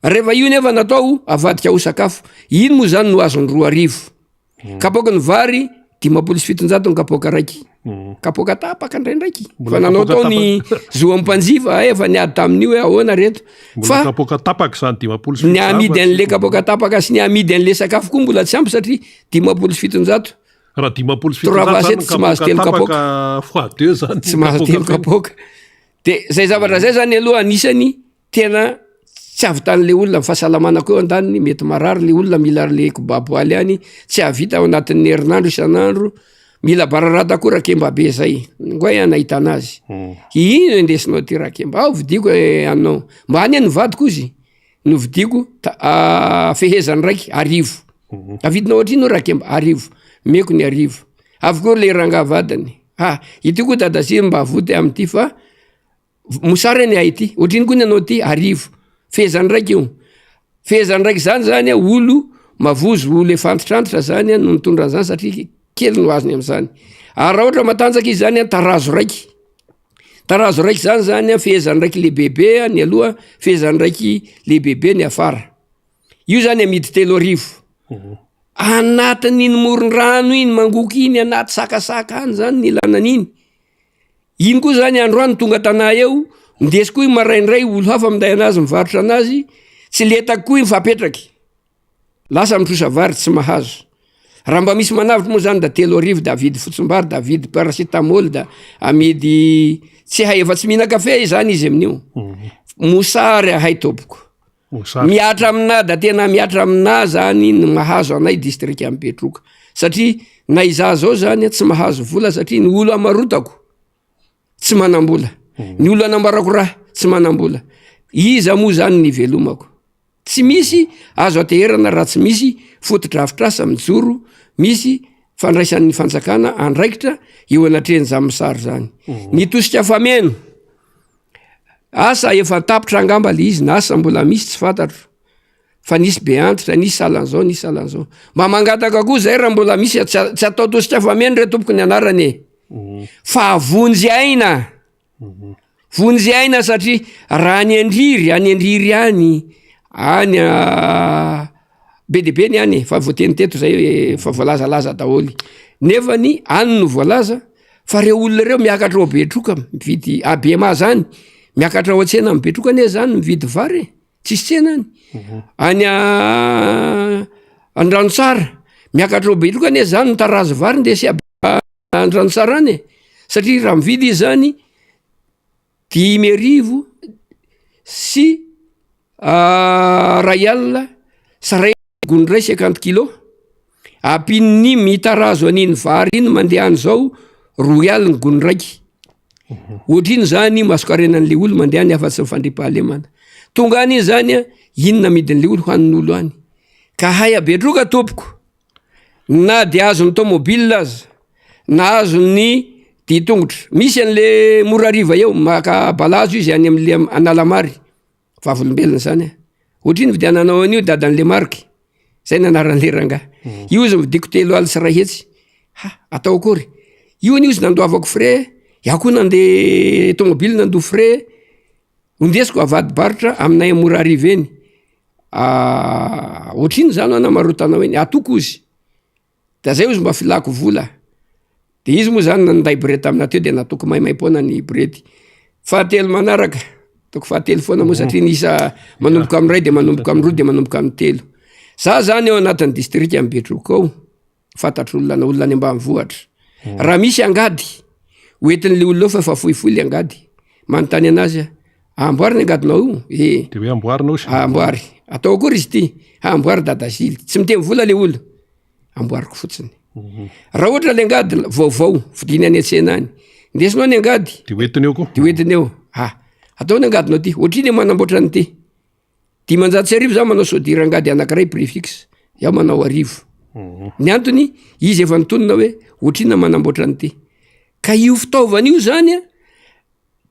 rehefa io nefa natao avadika ho sakafo iny moa zany no azony 2 harivo kapoka ny vary 570 ny kapoka raiky kapoka tapaka ndraindraiky fa nanao tao ny zoa ampanjifa efa niady tamin'io hoe ahoana reto fa kapoka tapaka zany 570 ny amidy an'le kapoka tapaka sy ny amidy an'le sakafo koa mbola tsy ampy satria 570 raha 570 tsy mahazo telo kapoka fois 2 zany tsy mahazo telo kapoka de zay zavatra zay zany aloha anisany tena tsy avitan'le olona fahasalamana koa eo an-daniny mety marary le olona mila le kobaboaly any tsy avita ao anatin'ny herinandro isan'andro mila bararata koa rakemba be zay ngoa nahita anazy ino indesinao ty rakemba ao vidiko anao mba any ny vadiko izy no vidiko fehezany raiky arivo avidinao ohatrino rakemba arivo meko ny arivo avokoa le ranga vadany ity koa dadasy mba voty am'ty fa mosara ny aity ohatrino koa ny anao ty arivo fehezany raiky io fehezany raiky zany olo mavozo le fantitrantitra zany no mitondra zany satria kely no azony am'zany ary raha ohatra matanjaka izy zany tarazo raiky zany fehezany raiky le bebe ny aloha fehezany raiky le bebe ny afara io zany amidy 3 harivo anatin'iny moron-drano iny mangoky iny anaty sakasaka any zany ny lanan'iny iny koa zany androany tonga tanà eo ndesy koa maraindray olo hafa minday anazy mivarotra anazy tsy letaka koa iny fapetraky lasa mitrosa vary tsy mahazo raha mba misy manavitra moa zany da 3 harivo da avidy fotsim-bary da avidy paracetamol da amidy tsy hay efa tsy mihina kafe zany izy amin'io mosary hay toboko miatra amina da tena miatra amina zany ny mahazo anay distrika amin'ny Betroka satria na iza zao zany tsy mahazo vola satria ny olo amarotako tsy manambola ny olo anambarako raha tsy manambola iza moa zany ny velomako tsy misy azo ateherana raha tsy misy fotodrafitrasa mijoro misy fandraisan'ny fanjakana andraikitra eo anatreny zamisary zany ny tosika fameno asa efa tapitra angamba le izy na asa mbola misy tsy fantatro fa nisy be antitra nisy salan'zao mba mangataka koa zay raha mbola misy tsy atao tosika fameno re tompoko ny anarany fa vonjy aina satria raha any andriry any any be deabe ny any fa voateny teto zay fa voalazalaza daholy nefa ny any no voalaza fa reo olona reo miakatra ao Betroka mividy ABMA zany miakatra ao an-tsena amin'ny Betroka ane zany mividy vary tsisy tsena any Andranotsara miakatra ao Betroka ane zany nitarazy vary ndesy Andranotsara any satria raha mividy izy zany 10,000 sy rayal saray gondray 50 kilo apin'ny mitarazo aniny vary iny mandeha an'izao 2 alina gondraiky ohatriny zany masokarenan'le olo mandeha any afa-tsy mifandripahalemana tonga any zany inona midin'le olo hoanin'olo any ka hay Betroka tompoko na de azony tomobile aza na azony ditongotra misy an'le morariva eo maka balazo izy any am'le Analamary vavolombelona zany ohatriny vidiananao an'io dadan'le Marky zay nanaran'le ranga io izy vidiko 3 alina sy ray hetsy atao akory io an'io izy nandoavako frais iaho koa nandeha tomobile nando frais ondesiko avady baritra aminay morariva eny ohatriny zany anamarotanao eny atoko izy da zay izy mba filako vola de izy moa zany nanday brety amina teo de natoko maimaimpona ny brety fahatelo manaraka toko fahatelo foana moa satria nisa manomboka amiray de manomboka amy 2 de manomboka amy 3 za zany eo anatin'ny district amy Betroka ao fantatro olona any ambanivohitra raha misy angady hoentin'le olona fa foifoy angady manontany anazy amboary ny angadinao io de hoe amboarinao sy amboary atao akory izy ty amboary dadazily tsy mitemy vola le olo amboariko fotsiny raha ohatra le angady vaovao vidiny any an-tsena any ndesinao ny angady de hoentiny eo koa de hoentiny eo atao ny angadinao ty ohatriny manamboatra ny ty 10,000 za manao sodira angady anankiray prix fixe iaho manao 10,000 ny antony izy efa nitonona hoe ohatrina manamboatra ny ty ka io fitaovana io zany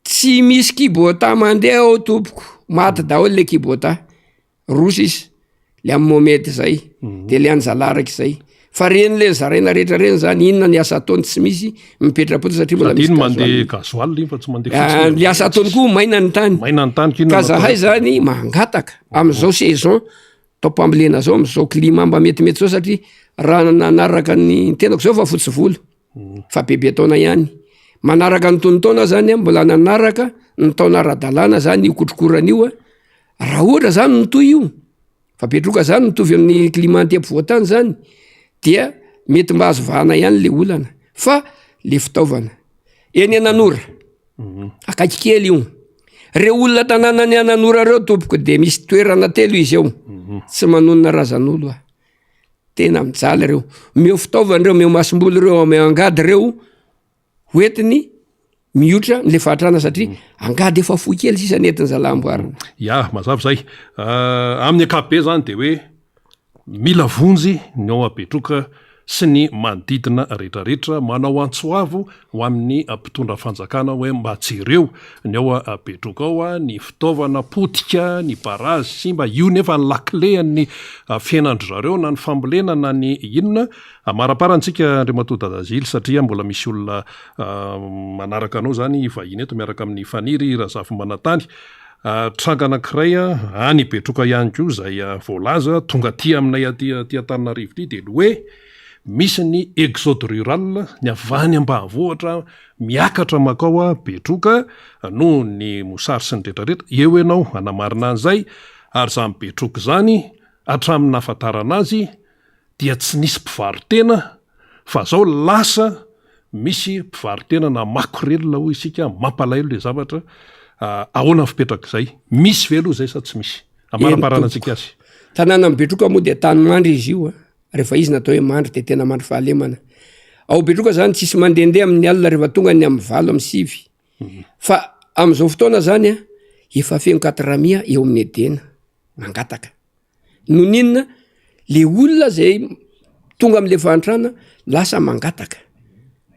tsy misy kibota mandeha ao tompoko maty daholo le kibota rosy izy le amin'ny momety zay de le anjalaraka zay fa reny le zaraina rehetra reny zany inona ny asa ataony tsy misy mipetrapoto satria mbola misy mandeha gasoil iny fa tsy mandeha ny asa ataony koa maina ny tany ka zahay zany mangataka am'izao saison taopambolena zao am'izao climat mba metimety zao satria raha nanaraka ny tenako zao fa fotsy volo fa bebe taona ihany manaraka ny tonotona zany mbola nanaraka ny taona ara-dalàna zany ikotrokoran'io raha ohatra zany nitoy io fa Betroka zany nitovy amin'ny climat antepy-voatany zany dia mety mba azo vahana ihany le olana fa le fitaovana eny Ananora akaiky kely io reo olona tanànany Ananora reo tompoko de misy toerana 3 izy eo tsy manonona razan'olo tena mijaly reo meo fitaovana reo meo masom-bolo reo ame angady reo hoentiny miotra le fahatrana satria angady efa foy kely sisa netiny zalamboarina mazava zay amin'ny akabe zany de hoe mila vonjy ny ao Betroka sy ny manodidina rehetrarehetra manao antsoavo ho amin'ny mpitondra fanjakana hoe mba jereo ny ao Betroka ao ny fitaovana potika ny barazy sy mba io nefa ny laklean'ny fiainandro zareo na ny fambolena na ny inona maraparantsika Andriamatoa Dadazily satria mbola misy olona manaraka anao zany vahiny eto miaraka amin'ny faniry Razafy Manatany tranga anankiray any Betroka ihany koa zay voalaza tonga ty aminay aty Antananarivo ty de hoe misy ny exode rural ny avany ambanivohitra miakatra makao Betroka no ny mosary sy ny rehetrarehetra eo ianao anamarina an'izay ary zany Betroka zany hatramin'ny ahafantarana azy dia tsy nisy mpivarotena fa zao lasa misy mpivarotena na makorelona hoy isika mampalahelo le zavatra ahoana fipetraka zay misy velo zay sa tsy misy amaraparana antsika azy tanàna amin'ny Betroka moa de tany mandry izy io rehefa izy natao hoe mandry de tena mandry fahalemana ao Betroka zany tsisy mandehandeha amin'ny alina rehefa tonga ny amin'ny 7 amin'ny 5 fa am'izao fotoana zany efa feno 400 eo amin'ny edena mangataka no ninona le olona zay tonga am'le fahantrana lasa mangataka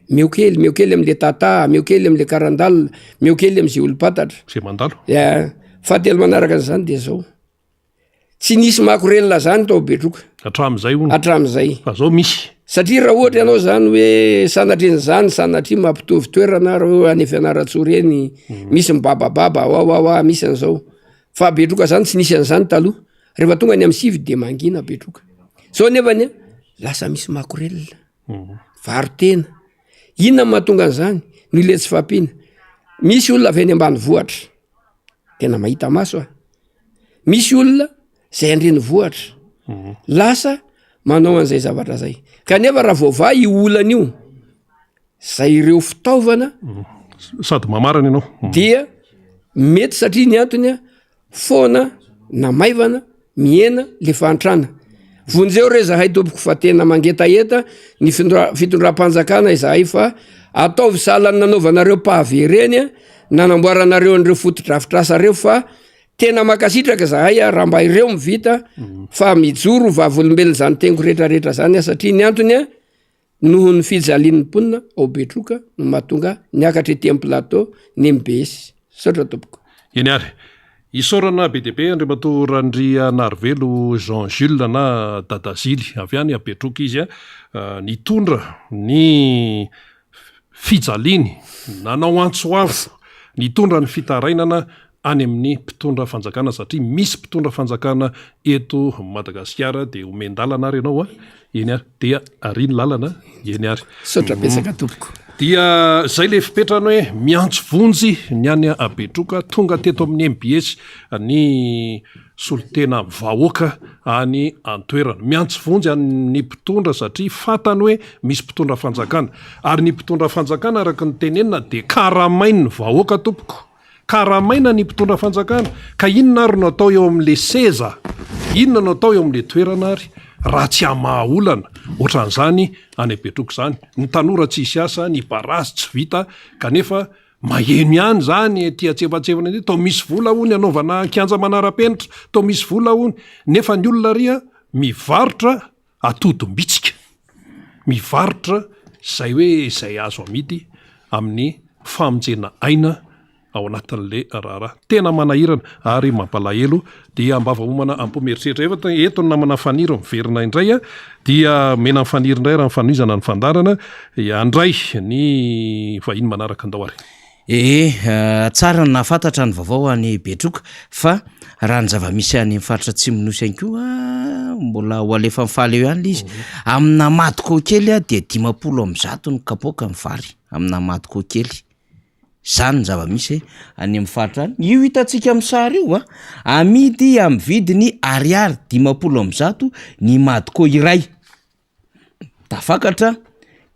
meo kely am'le tata meo kely am'le karandalina meo kely am'zay olom-patatra zay mandalo fahatelo manaraka an'izany de zao tsy nisy makorelona zany tao Betroka hatramin'izay fa zao misy satria raha ohatra ianao zany hoe sanatriny zany sanatria mampitovy toerana raha any Fianaratsoreny misy mibabababa misy an'izao fa Betroka zany tsy nisy an'izany taloha rehefa tonga ny amin'ny sivy de mangina betroka zao nefany a lasa misy makorelona varotena inona mahatonga an'izany no ile tsy fampina misy olona avy any ambany vohatra tena mahita maso misy olona zay andreny vohatra lasa manao an'izay zavatra zay kanefa raha vaova io olana io zay ireo fitaovana sady mamarana ianao dia mety satria ny antony a foana na maivana miena le fahantrana vonjeo re zahay tompoko fa tena mangetaeta ny fitondram-panjakana izahay fa ataovy salany nanaovanareo pahavereny a nanamboaranareo an'ireo fotodrafitrasareo fa tena makasitraka zahay a raha mba ireo mivita fa mijoro vavolombelona zany tengo rehetrarehetra zany a satria ny antony a noho ny fijalian'ny mponina ao betroka no mahatonga niakatra ety amin'ny plateau ny mbs sotra tompoko eny ary isaorana be deaibe andriamato randria narivelo Jean Jules na Dadazily avy any apetroka izy a nitondra ny fijaliany nanao antsoavo nitondra ny fitarainana any amin'ny mpitondra fanjakana satria misy mpitondra fanjakana eto Madagasikara de omendalana ary ianao eny ary dia ary ny lalana eny ary sotra besaka tompoko dia zay le fipetrany hoe miantso vonjy ny any abetroka tonga teto amin'ny MBS ny solotena vahoaka any antoerana miantso vonjy any mpitondra satria fatany hoe misy mpitondra fanjakana ary ny mpitondra fanjakana araka ny tenenina de karamainy ny vahoaka tompoko karamaina ny mpitondra fanjakana ka inona ary no atao eo amin'le seza inona no atao eo amin'le toerana ary raha tsy amahaolana ohatran'izany any abetroko zany ny tanora tsy hisy asa ny barazy tsy vita kanefa maheno ihany zany tia tsefatsefana tao misy vola hony anaovana kianja manara-penitra tao misy vola hony nefa ny olona ria mivarotra atodombitsika mivarotra zay hoe zay azo amidy amin'ny famonjena aina ao anatin'le raharaha tena manahirana ary mampalahelo dia ambava-omana ampomeritretra efa eto ny namana faniro miverina indray dia mena faniry indray raha nyfanoizana ny fandarana andray ny vahiny manaraka andao ary tsara na fantatra ny vaovao any betroka fa raha ny zava-misy any faritra tsy minosy any koa mbola ho alefa mifaly eo ihany izy amina madiko kely dia 50 ny kapoaka ny vary amina madiko kely zany zava-misy any amin'ny faritra any io hitantsika amin'ny sary io amidy amin'ny vidiny ariary 50 ny madiko iray tafakatra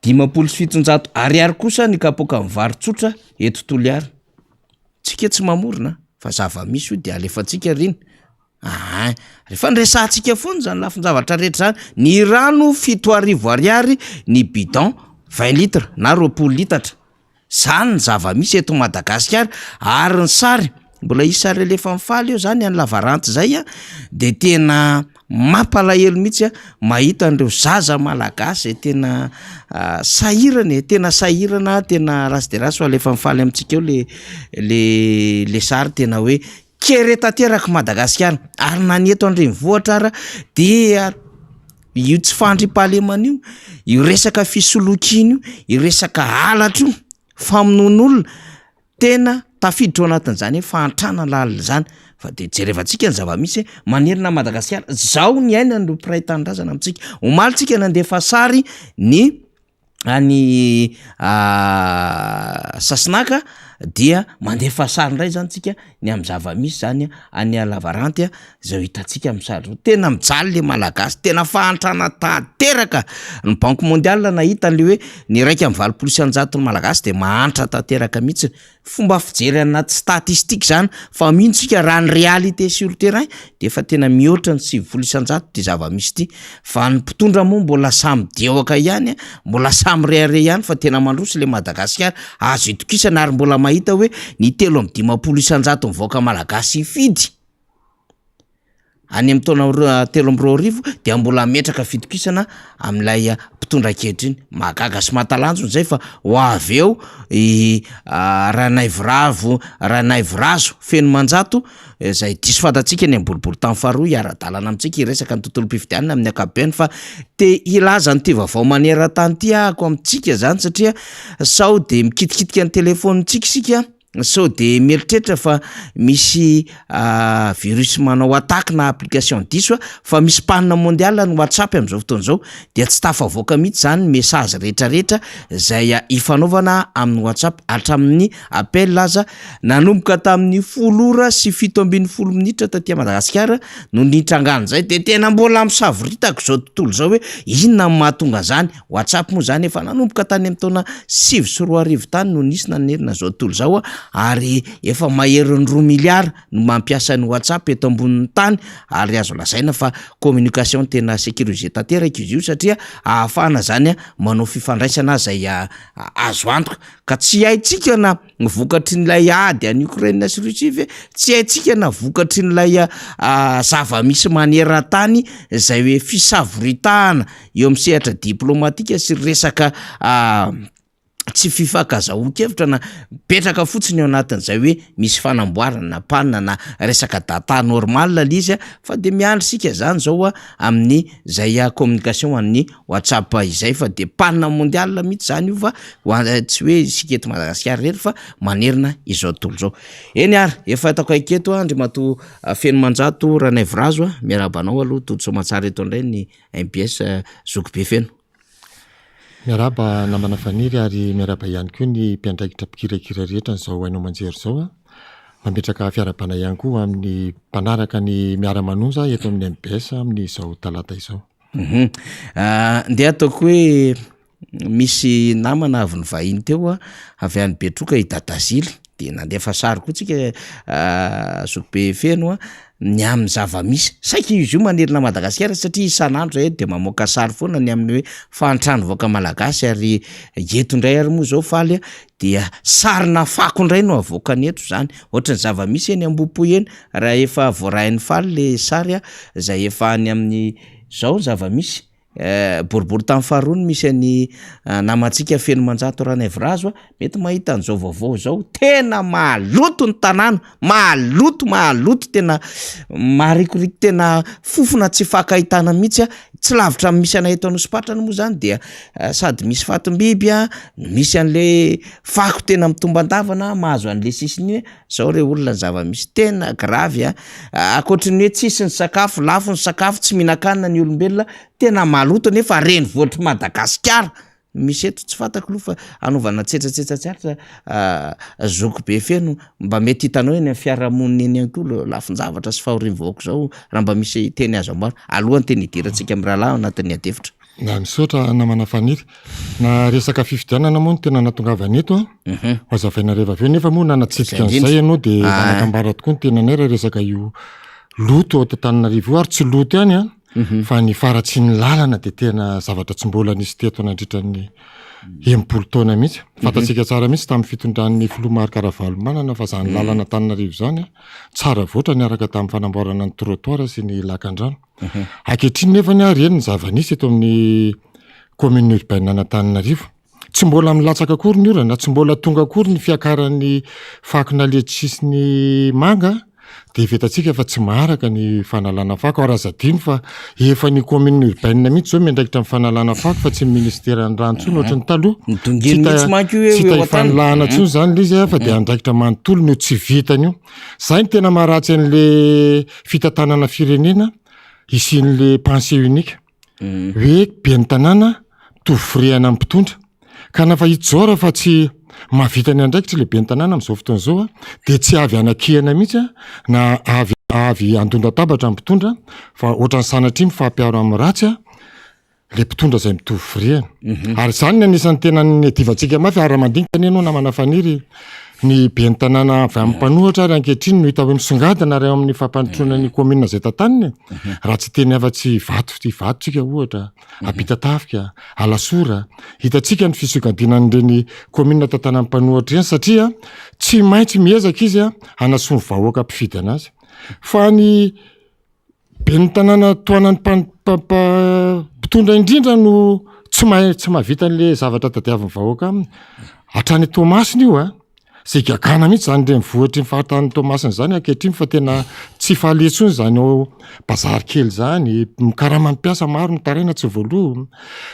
57 ariary kosa ny kapoaka amin'ny vary tsotra eto Toliara tsika tsy mamorona fa zava-misy io de alefantsika riny rehefa nresantsika foana zany lafin-javatra rehetra zany ny rano 7 ariary ny bidon 20 litre na 20 litatra zany zava-misy eto Madagasikara ary ny sary mbola isy sary alefa mifaly eo zany any lavaranty zay de tena mampalahelo mihitsy mahita an'ireo zaza malagasy tena sahirana tena rasy de rasy alefa mifaly amintsika eo le sary tena hoe keretateraka Madagasikara ary nany eto andrenivohitra ara dia io tsy fandripahalemana io resaka fisolokiny io resaka halatra io famonon'olona tena tafiditra ao anatin'izany hoe fahantrana lalina zany fa de jerevantsika ny zava-misy manerina Madagasikara zao ny aina no mpiray tanindrazana amintsika omalitsika nandefa sary ny any Sasinaka dia mandefa sary ndray zany tsika ny amin'ny zava-misy zany any lavaranty zao hitantsika amin'ny sary tena mijaly le malagasy tena fahantrana tanteraka ny banque mondiale nahita le hoe ny raika amin'ny 900 ny malagasy de mahantra tanteraka mihitsy fomba fijery anaty statistique zany fa mihintsika raha ny réalité sur le terrain de efa tena mihoatra ny 700 de zava-misy ty fa ny mpitondra moa mbola samy deoaka ihany mbola samy rehare ihany fa tena mandroso le Madagasikara azo itokisana ary mbola mahita hoe ny 350 mivoaka malagasy ifidy any amin'ny taona 3 dia mbola metraka fitokisana amin'ilay mpitondra kehitriny magaga sy matalanjo zay fa ho avy eo ranaivorazo feno manjato zay diso fantatsika ny amboliboly tany faharoa iara-dalana amintsika iresaka ny tontolo mpifidianana amin'ny ankapobeny fa te ilaza ny ty vaovao maneran-tany ty ako amintsika zany satria sao de mikitikitika ny telefonitsika sika sao de mieritreritra fa misy virus manao attaque na application diso fa misy panina mondial ny WhatsApp am'izao fotoana zao dia tsy tafavoaka mihitsy zany message rehetrarehetra zay ifanaovana amin'ny WhatsApp hatramin'ny appel aza nanomboka tamin'ny 10:70 minitra taty Madagasikara no nitrangana zay de tena mbola misavoritako zao tontolo zao hoe inona mahatonga zany WhatsApp moa zany efa nanomboka tany amin'ny taona 2024 tany no nisy nanerina zao tontolo zao ary efa maherin'ny 2 miliara no mampiasa ny WhatsApp eto ambonin'ny tany ary azo lazaina fa communication tena sécurisé tanteraka izy io satria ahafahana zany manao fifandraisana zay azo antoka ka tsy haitsika na vokatry n'ilay ady any Ukraine sy Russie tsy haitsika na vokatry n'ilay zava-misy maneran-tany zay hoe fisavoritahana eo amin'ny sehatra diplomatika sy resaka tsy fifankazahoan-kevitra na petraka fotsiny ao anatin'izay hoe misy fanamboarana na panina na resaka data normal le izy fa de miandry sika zany zao amin'ny zay communication amin'ny WhatsApp izay fa de panina mondial mihitsy zany io fa tsy hoe sika eto Madagasikara rery fa manerina izao tontolo zao. Eny ary efa atako aketo Andriamato feno manjato Ranay Virazo miarabanao aloha todo somatsara eto indray ny MPS Zokobe feno. Miaraba namana faniry ary miaraba ihany koa ny mpiandraikitra mpikirakira rehetra zao hainao manjery zao mametraka fiarabana ihany koa amin'ny mpanaraka ny miara-manonja eto amin'ny MPS amin'ny zao talata izao. Ndeha ataoko hoe misy namana avy ny vahiny teo avy any Betroka i Dadazily de nandefa sary koa tsika Zokobe feno ny amin'ny zava-misy saika izy io manerina Madagasikara satria isan'andro zay de mamoaka sary foana ny amin'ny hoe fahantrano voaka malagasy ary eto indray ary moa zao faly dia sarina fako indray no avoakany eto zany ohatrany zava-misy eny Ambohipo eny raha efa voarahin'ny faly le sary zay efa any amin'ny zao zava-misy boribory tamin'ny faharoany misy any namantsika feno manjato Ranay Virazo mety mahita an'izao vaovao zao tena maloto ny tanàna maloto tena marikoriko tena fofona tsy fakahitana mihitsy tsy lavitra misy anay eto Anosipatrana moa zany dia sady misy fatim-biby misy an'le fako tena mitomban-davana mahazo an'le sisiny zao re olona ny zava-misy tena gravy akoatriny hoe tsisy ny sakafo lafo ny sakafo tsy mihinan-kanina ny olombelona tena maloto nefa reny voatry Madagasikara misy eto tsy fatako aloha fa anaovana tsetratsetsatsaratra Zokobe feno mba mety hitanao eny amin'ny fiarahamonina eny koa lafin-javatra sy fahoriany vahoaka zao raha mba misy teny azo amaro alohany teny hidirantsika amin'ny rahalahy anatin'ny adefitra. Na misaotra namana faniry na resaka fifidianana moa no tena natongavany eto hazavaina reva aveo nefa moa nanatsitsika an'izay ianao de manakambara tokoa ny tena nay raha resaka io loto ao Antananarivo ary tsy loto ihany fa ny faratsy ny lalana de tena zavatra tsy mbola nisy teto nandritran'ny 10 taona mihitsy fantatsika tsara mihitsy tamin'ny fitondran'ny filoha Marc Ravalomanana fa zany lalana Antananarivo zany tsara voatra niaraka tamin'ny fanamboarana ny trottoir sy ny lakan-drano ankehitriny nefa ny reny ny zava-nisy eto amin'ny commune urbaine Antananarivo tsy mbola milatsaka akory ny orana tsy mbola tonga akory ny fiakaran'ny fakona letchi sy ny manga de vetatsika fa tsy maharaka ny fanalana fako arazadino fa efa ny commune urbaine mihitsy zao miandraikitra amin'ny fanalana fako fa tsy ministera ny rantsony ohatry ny taloha tsy tahifanilahana tsony zany le izy fa de andraikitra manontolo no tsy vitany io zay ny tena maharatsy an'le fitantanana firenena isin'le pensée unique hoe be ny tanàna tovoriana amin'ny mpitondra ka nafa hitsora fa tsy mahavita ny andraikitra le be ny tanàna amin'izao fotoana zao de tsy avy anakihana mihitsy na avy andondra tabatra ny mpitondra fa ohatrany sanatry mifampiaro amin'ny ratsy le mpitondra zay mitovoriana ary zany ny anisan'ny tena ny divantsika mafy ary mandinika ny anao namana faniry ny be ny tanàna avy amin'ny mpanohatra ary ankehitriny no hita hoe misongadina raha amin'ny fampanotrona ny commune zay tantaniny raha tsy teny afa-tsy vatotsika ohatra Abitatafika Alasora hitatsika ny fisongadinan'ireny commune tantanan'ny mpanohatra ireny satria tsy maintsy miezaka izy hanasony vahoaka mpifidy anazy fa ny be ny tanàna toanany mpitondra indrindra no tsy mahavita an'le zavatra tadiavin'ny vahoaka aminy hatrany Tomasiny io zay gagana mihitsy zany re mivohatry ny fahatan'ny Tomasiny zany ankehitriny fa tena tsy fahaletsony zany ao bazary kely zany mikarama mpiasa maro mitaraina tsy voaloha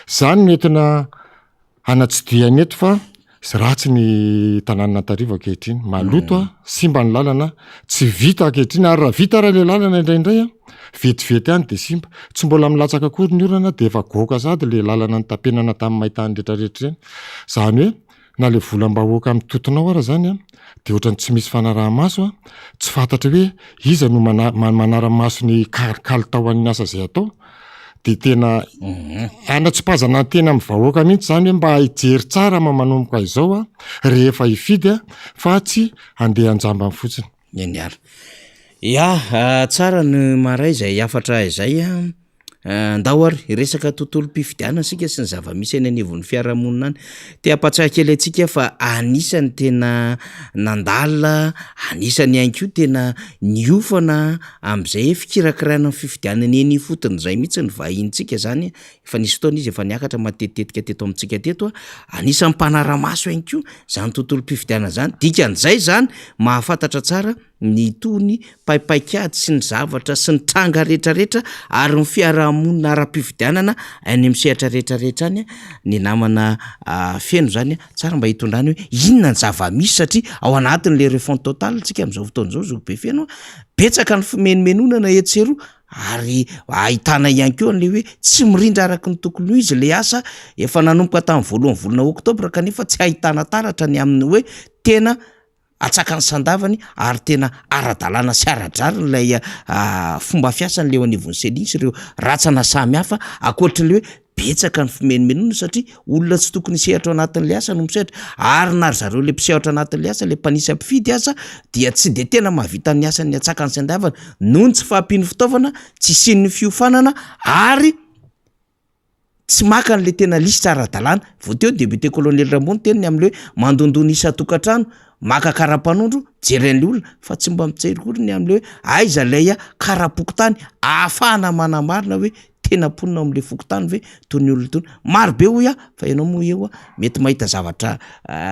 zany nentina anatsidiany eto fa sy ratsy ny tanàna Natarivo ankehitriny maloto simba ny lalana tsy vita ankehitriny ary raha vita raha le lalana indraindray vetivety any de simba tsy mbola milatsaka akory ny orana de efa goaka sady le lalana ny tapenana tamin'ny mahitany rehetrarehetra reny zany hoe na le volam-bahoaka amin'ny totonao ara zany de ohatrany tsy misy fanaraha-maso tsy fantatra hoe iza no manara-maso ny kalitao an'ny asa zay atao de tena anatsipazana tena amin'ny vahoaka mihitsy zany hoe mba hijery tsara manomboka izao rehefa hifidy fa tsy andeha anjambany fotsiny nianiara tsara ny maray zay afatra izay ndao ary resaka tontolo mpifidiana sika sy ny zava-misy any anivon'ny fiarahamonina any te ampatsaka kely atsika fa anisany tena nandalina anisany ihany koa tena niofana am'izay fikirakiraina ny fifidiana ny eny fotony zay mihitsy ny vahintsika zany efa nisy fotoana izy efa niakatra matetitetika teto amintsika teto anisany mpanara-maso ihany koa zany tontolo mpifidiana zany dikan'izay zany mahafantatra tsara ny tony paipaikady sy ny zavatra sy ny tranga rehetrarehetra ary ny fiarahamonina ara-pifidianana any amin'ny sehatra rehetrarehetra any ny namana feno zany tsara mba hitondrany hoe inona ny zava-misy satria ao anatin'le refond total tsika am'izao fotoan'izao zobe feno betsaka ny fimenomenonana etsero ary ahitana ihany koa an'le hoe tsy mirindra araky ny tokony ho izy le asa efa nanomboka tamin'ny voalohany volana oktobra kanefa tsy ahitana taratra ny amin'ny hoe tena atsaka ny sandavany ary tena ara-dalàna sy ara-drary n'ilay fomba fiasany leo anivon'ny selisy ireo ratsana samy hafa akoatrin'le hoe betsaka ny fimenomenona satria olona tsy tokony hisehatra ao anatin'le asa no misehatra ary nary zareo le mpisehatra anatin'le asa le mpanisy ampifidy asa dia tsy de tena mahavita ny asa ny atsaka ny sandavana noho ny tsy fahampiany fitaovana tsy sin'ny fiofanana ary tsy maka n'le tena lisitra ara-dalàna voateo député colonel Ramon teniny am'le hoe mandondony isa-tokantrano maka karapanondro jeren'le olona fa tsy mba mitserykoriny am'le hoe aiza lay karapokotany ahafahana manamarina hoe tena ponina am'le fokotany ve tony olona tony maro be hoy fa ianao moa eo mety mahita zavatra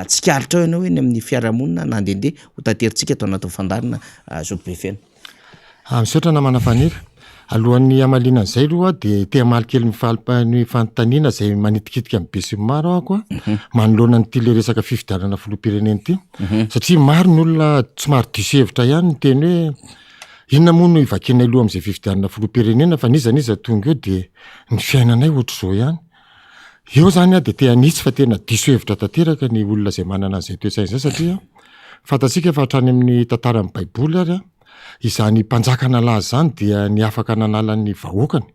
tsikaritra ao ianao hoe ny amin'ny fiarahamonina nandehandeha ho tateritsika atao anatin'ny fandarina zobefena misaotra namana faniry alohan'ny amalinan'izay aloha de te amalikely ny fanontaniana zay manitikitika amin'ny be sy maro ahako manoloana nyty le resaka fifidianana filoham-pirenena ity satria maro ny olona tsy maro diso hevitra ihany ny teny hoe inona moa no ivakena aloha am'izay fifidianana filoham-pirenena fa nizaniza tonga eo de ny fiainanay ohatr'izao ihany eo zany de te anisy fa tena diso hevitra tanteraka ny olona zay manana an'izay toe-tsaina zay satria fantatsika fa hatrany amin'ny tantara amin'ny baiboly ary izany mpanjakana lazy zany dia ny afaka nanalan'ny vahoakany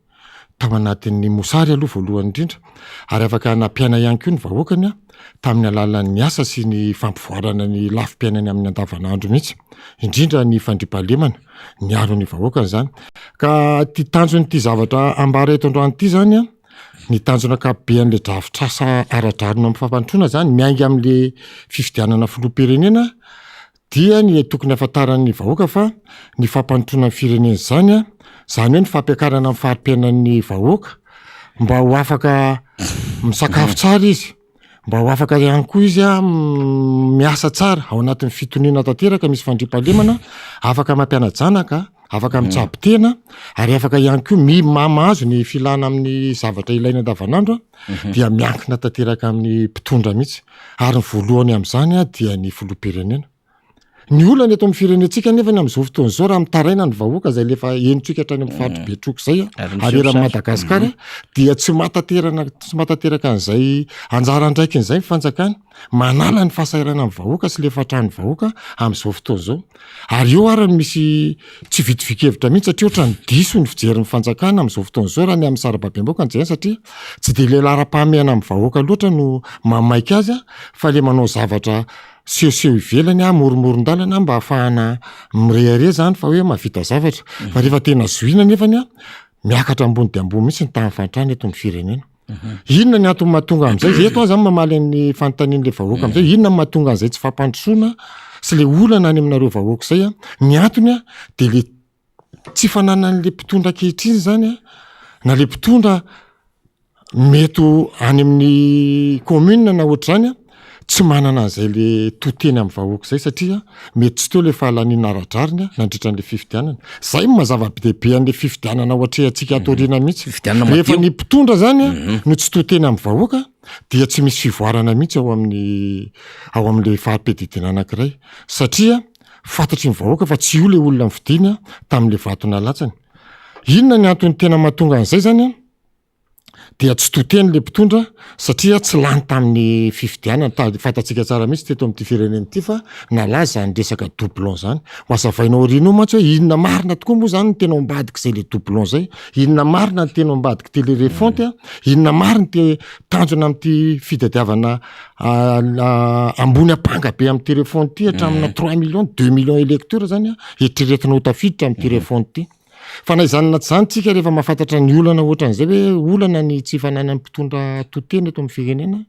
tao anatin'ny mosary aloha voalohany indrindra ary afaka nampiaina ihany koa ny vahoakany tamin'ny alalan'ny asa sy ny fampivoarana ny lafim-piainany amin'ny andavanandro mihitsy indrindra ny fandripahalemana ny aron'ny vahoakany zany ka ty tanjon'ity zavatra ambara eto androany ity zany ny tanjona akapobean'le drafitrasa ara-drarino amin'ny fampantrona zany miainga amin'le fifidianana filoham-pirenena dia ny tokony afantaran'ny vahoaka fa ny fampantrona firenena zany zany hoe ny fampiakarana amin'ny farim-piainan'ny vahoaka mba ho afaka misakafo tsara izy mba ho afaka ihany koa izy miasa tsara ao anatin'ny fitoniana tanteraka misy fandripahalemana afaka mampiana-janaka afaka mitsabo-tena ary afaka ihany koa mamahazo ny filana amin'ny zavatra ilaina andavanandro dia miankina tanteraka amin'ny mpitondra mihitsy ary ny voalohany amin'izany dia ny filoham-pirenena ny olana eto amin'ny firenentsika nefa ny am'izao fotoan'izao raha mitaraina ny vahoaka zay lefa enitsika hatrany amin'ny faritro betroko zay ary eran'ny Madagasikara dia tsy matateraka an'izay anjara andraiky n'izay ny fanjakany manala ny fahasairana amin'ny vahoaka sy le fatrany vahoaka am'izao fotoan'izao ary eo ary misy tsy vitovike-hevitra mihitsy satria ohatrany diso ny fijery ny fanjakana am'izao fotoan'izao raha ny amin'ny sarababem-bahoaka ny jainy satria tsy de le lara-pahamehana amin'ny vahoaka loatra no mamaika azy fa le manao zavatra sehoseho ivelany morimoron-dalana mba ahafahana mirehare zany fa hoe mahavita zavatra fa rehefa tena zoina nefany miakatra ambony de ambony mihitsy ny tahan'ny fantrana eto amin'ny firenena inona ny antony mahatonga am'izay eto zany mamaly amin'ny fanontanian'le vahoaka am'izay inona ny mahatonga an'izay tsy fampandrosoana sy le olana any aminareo vahoaka zay ny antony de le tsy fananan'le mpitondra ankehitriny zany na le mpitondra mety any amin'ny commune na ohatr'izany tsy manana an'izay le toteny amin'ny vahoaka zay satria mety tsy teo le fahalanina ara-drariny nandritran'le fifidianana zay mazava-dehibe an'le fifidianana ohatrehantsika atoriana mihitsy rehefa ny mpitondra zany no tsy toteny amin'ny vahoaka dia tsy misy fivoarana mihitsy ao amin'le fahampedidina anankiray satria fantatry ny vahoaka fa tsy io le olona mividiana tamin'le vatona latsany. Inona ny antony tena mahatonga an'izay zany dia tsy toteny le mpitondra satria tsy lany tamin'ny fifidianana fantatsika tsara mihitsy teto amin'ity firenena ity fa nalaza ny resaka doublon zany ho azavainao rino mantsy hoe inona marina tokoa moa zany ny tena ambadika zay le doublon zay, inona marina ny tena ambadika télérefonte inona marina te tanjona amin'ity fitadiavana ambony apanga be amin'ny téléphone ity hatramina 3 millions 2 millions électeurs zany eritreretinao tafiditra amin'ny téléphone ity. Fa na izany na tsy zany tsika rehefa mahafantatra ny olana ohatran'izay hoe olana ny tsy fananany mpitondra toteny eto amin'ny firenena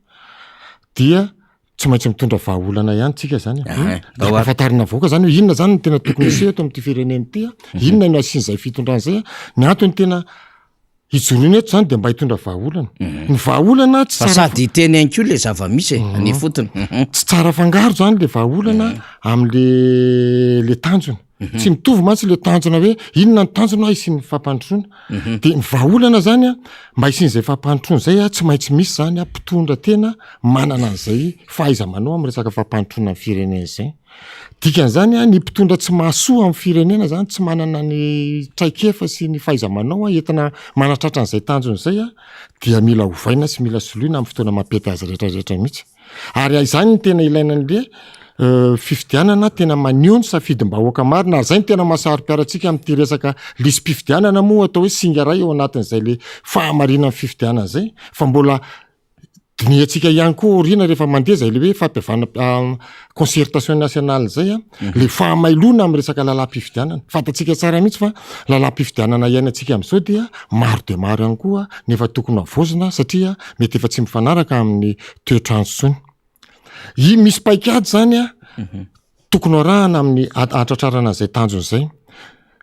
dia tsy maintsy mitondra vahaolana ihany tsika zany afatarina vahoaka zany hoe inona zany ny tena tokony iseho eto amin'ity firenena ity inona no asian'izay fitondran'izay ny antony tena hijoroana eto zany de mba hitondra vahaolana ny vahaolana tsy sady teny ihany koa le zava-misy ny fotony tsy tsara fangaro zany le vahaolana amin'le tanjona tsy mitovy mantsy le tanjona hoe inona ny tanjona isian'ny fampandrosoana de ny vahaolana zany mba isian'izay fampandrosoana zay tsy maintsy misy zany mpitondra tena manana an'izay fahaiza-manao amin'ny resaka fampandrosoana amin'ny firenena zay. Dikan'izany ny mpitondra tsy mahasoa amin'ny firenena zany tsy manana ny traikefa sy ny fahaiza-manao entina manatratra an'izay tanjona zay dia mila hovaina sy mila soloina amin'ny fotoana mampety azy rehetrarehetra mihitsy. Ary izany ny tena ilaina an'le fifidianana tena maneho ny safidim-bahoaka maro na zay ny tena mahasaharo-piaratsika amin'ity resaka lisy-pifidianana moa atao hoe singa ray eo anatin'izay le fahamarinan'ny fifidianana zay fa mbola diniantsika ihany koa oriana rehefa mandeha zay le hoe fampiavana concertation nationale zay le fahamailona amin'ny resaka lalam-pifidianana fantatsika tsara mihitsy fa lalam-pifidianana iainantsika amin'izao dia maro de maro ihany koa nefa tokony avozina satria mety efa tsy mifanaraka amin'ny toetrandro tsony. Misy paikady zany tokony arahana amin'ny atratrarana zay tanjona zay.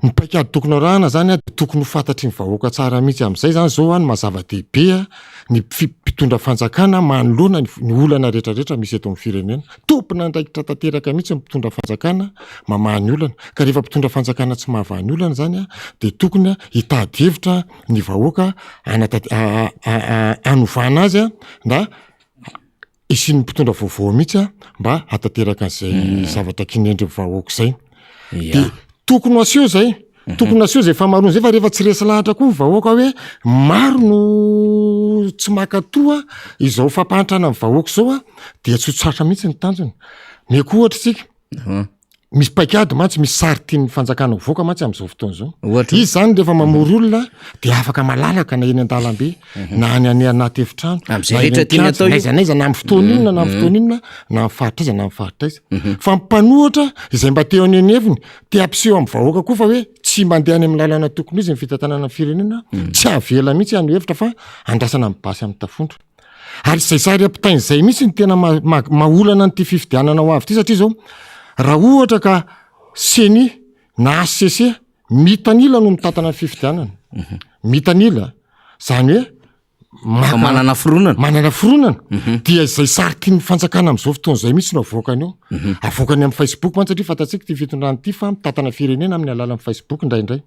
Ny paikady tokony arahana zany tokony ho fantatry ny vahoaka tsara mihitsy amin'izay zany zao ny mazava-dehibe ny mpitondra fanjakana manoloana ny olana rehetrarehetra misy eto amin'ny firenena. Tompona andraikitra tanteraka mihitsy ny mpitondra fanjakana mamaha ny olana ka rehefa mpitondra fanjakana tsy mahavaha ny olana zany de tokony hitady hevitra ny vahoaka anovana azy na isian'ny mpitondra vaovao mihitsy mba hatateraka an'izay zavatra kinendry vahoaka zay. De tokony aseho zay tokony aseho zay famarona zay fa rehefa tsy resy lahatra koa vahoaka hoe maro no tsy makatoa izao fampantrana amin'ny vahoaka zao dia tsy hotsatra mihitsy ny tanjona. Meko ohatra tsika misy paikady mantsy misy sary tian'ny fanjakana voaka mantsy amin'izao fotoana zao. Izy zany rehefa mamory olona de afaka malalaka na eny an-dalambe na any anaty efitrano aiza na amin'ny fotoana inona na amin'ny fotoana inona na amin'ny faritra aiza na amin'ny faritra aiza fa mpanohatra izay mba teo aneneviny te ampiseho amin'ny vahoaka koa fa hoe tsy mandeha any amin'ny lalana tokony izy ny fitantanana firenena tsy avela mihitsy any hevitra fa andrasana mibasy amin'ny tafondro. Ary zay sary ampitainy zay mihitsy ny tena maolana n'ity fifidianana ho avy ity satria zao raha ohatra ka seny na ACC mitanila no mitantana ny fifidianana mitanila zany hoe manana fironana dia izay sary tian'ny fanjakana amin'izao fotoana zay mihitsy no avoakany eo avoakany amin'ny Facebook mantsy satria fantatsika ty fitondrana ity fa mitantana firenena amin'ny alalan'ny Facebook indraindray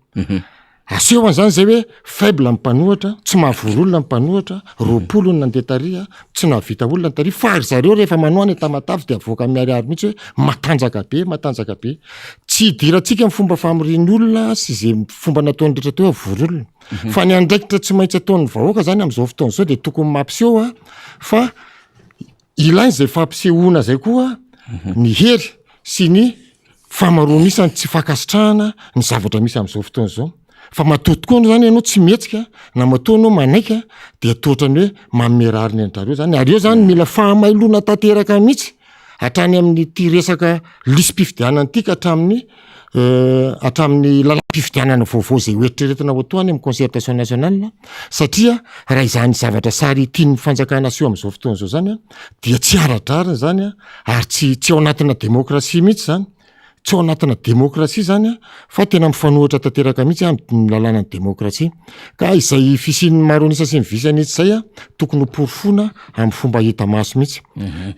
aseho an'izany zay hoe faible ny mpanohatra tsy mahavory olona ny mpanohatra roapolo ny nandeha taria tsy nahavita olona ny taria fa ry zareo rehefa manoa ny tamatavy de avoaka miariary mihitsy hoe matanjaka be tsy hidirantsika ny fomba famoriny olona sy zay fomba nataony rehetra teo avory olona fa ny andraikitra tsy maintsy ataon'ny vahoaka zany amin'izao fotoana zao de tokony mampiseho fa ilainy zay fampisehoana zay koa ny hery sy ny famarona isany tsy fakasitrahana ny zavatra misy amin'izao fotoana zao. Fa matoa tokoa zany ianao tsy metsika na matoa anao manaika dia toatrany hoe mamerariny andrareo zany ary eo zany mila fahamailona tanteraka mihitsy hatrany amin'ny ty resaka lisy-pifidianana ity ka hatramin'ny lalam-pifidianana vaovao zay hoeritreretina ho toany amin'ny concertation nationale satria raha izany zavatra sary tian'ny fanjakana aseho amin'izao fotoana zao zany dia tsy aradrarina zany ary tsy ao anatina demokrasia mihitsy zany tsy ao anatina demokrasia zany a fa tena mifanohitra tanteraka mihitsy amin'ny lalàna ny demokrasia ka izay fisin'ny maronisa sy mivisanitsy zay a tokony porofona amin'ny fomba hita maso mihitsy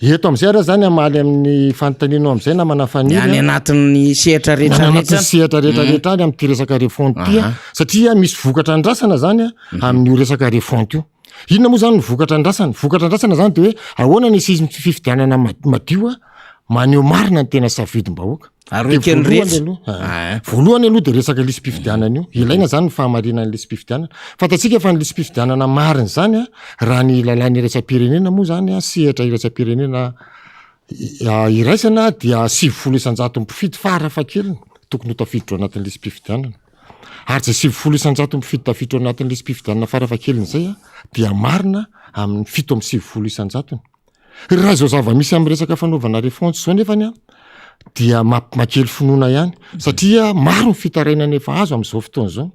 eto am'izay raha zany amaly amin'ny fanontanianao am'izay na manafaniry any anatin'ny sehatra rehetrarehetra sehatra rehetrarehetra any amin'ity resaka refonty ty a satria misy vokatra andrasana zany a amin'io resaka refonty io inona moa zany ny vokatra andrasana zany de hoe ahoana ny sisy fifidianana madio a maneo marina ny tena safidim-bahoaka voalohany aloha de resaka lisym-pifidianana io ilaina zany ny fahamarinany lisym-pifidianana fatatsika fa ny lisym-pifidianana mariny zany a raha ny lalàny iraisam-pirenena moa zany a sehatra iraisam-pirenena iraisana dia 90 isan-jatom-pifidy farafakeliny tokony ho tafiditra ao anatin'ny lisym-pifidianana ary zay 90 isan-jatom-pifidy tafiditra ao anatin'ny lisym-pifidianana farafakeliny zay a dia marina amin'ny 7 amby 90 isan-jatony raha zao zava-misy amin'ny resaka fanaovana refonty zao nefany a dia makely finoana ihany satria maro ny fitarainana efa azo amin'izao fotoana zao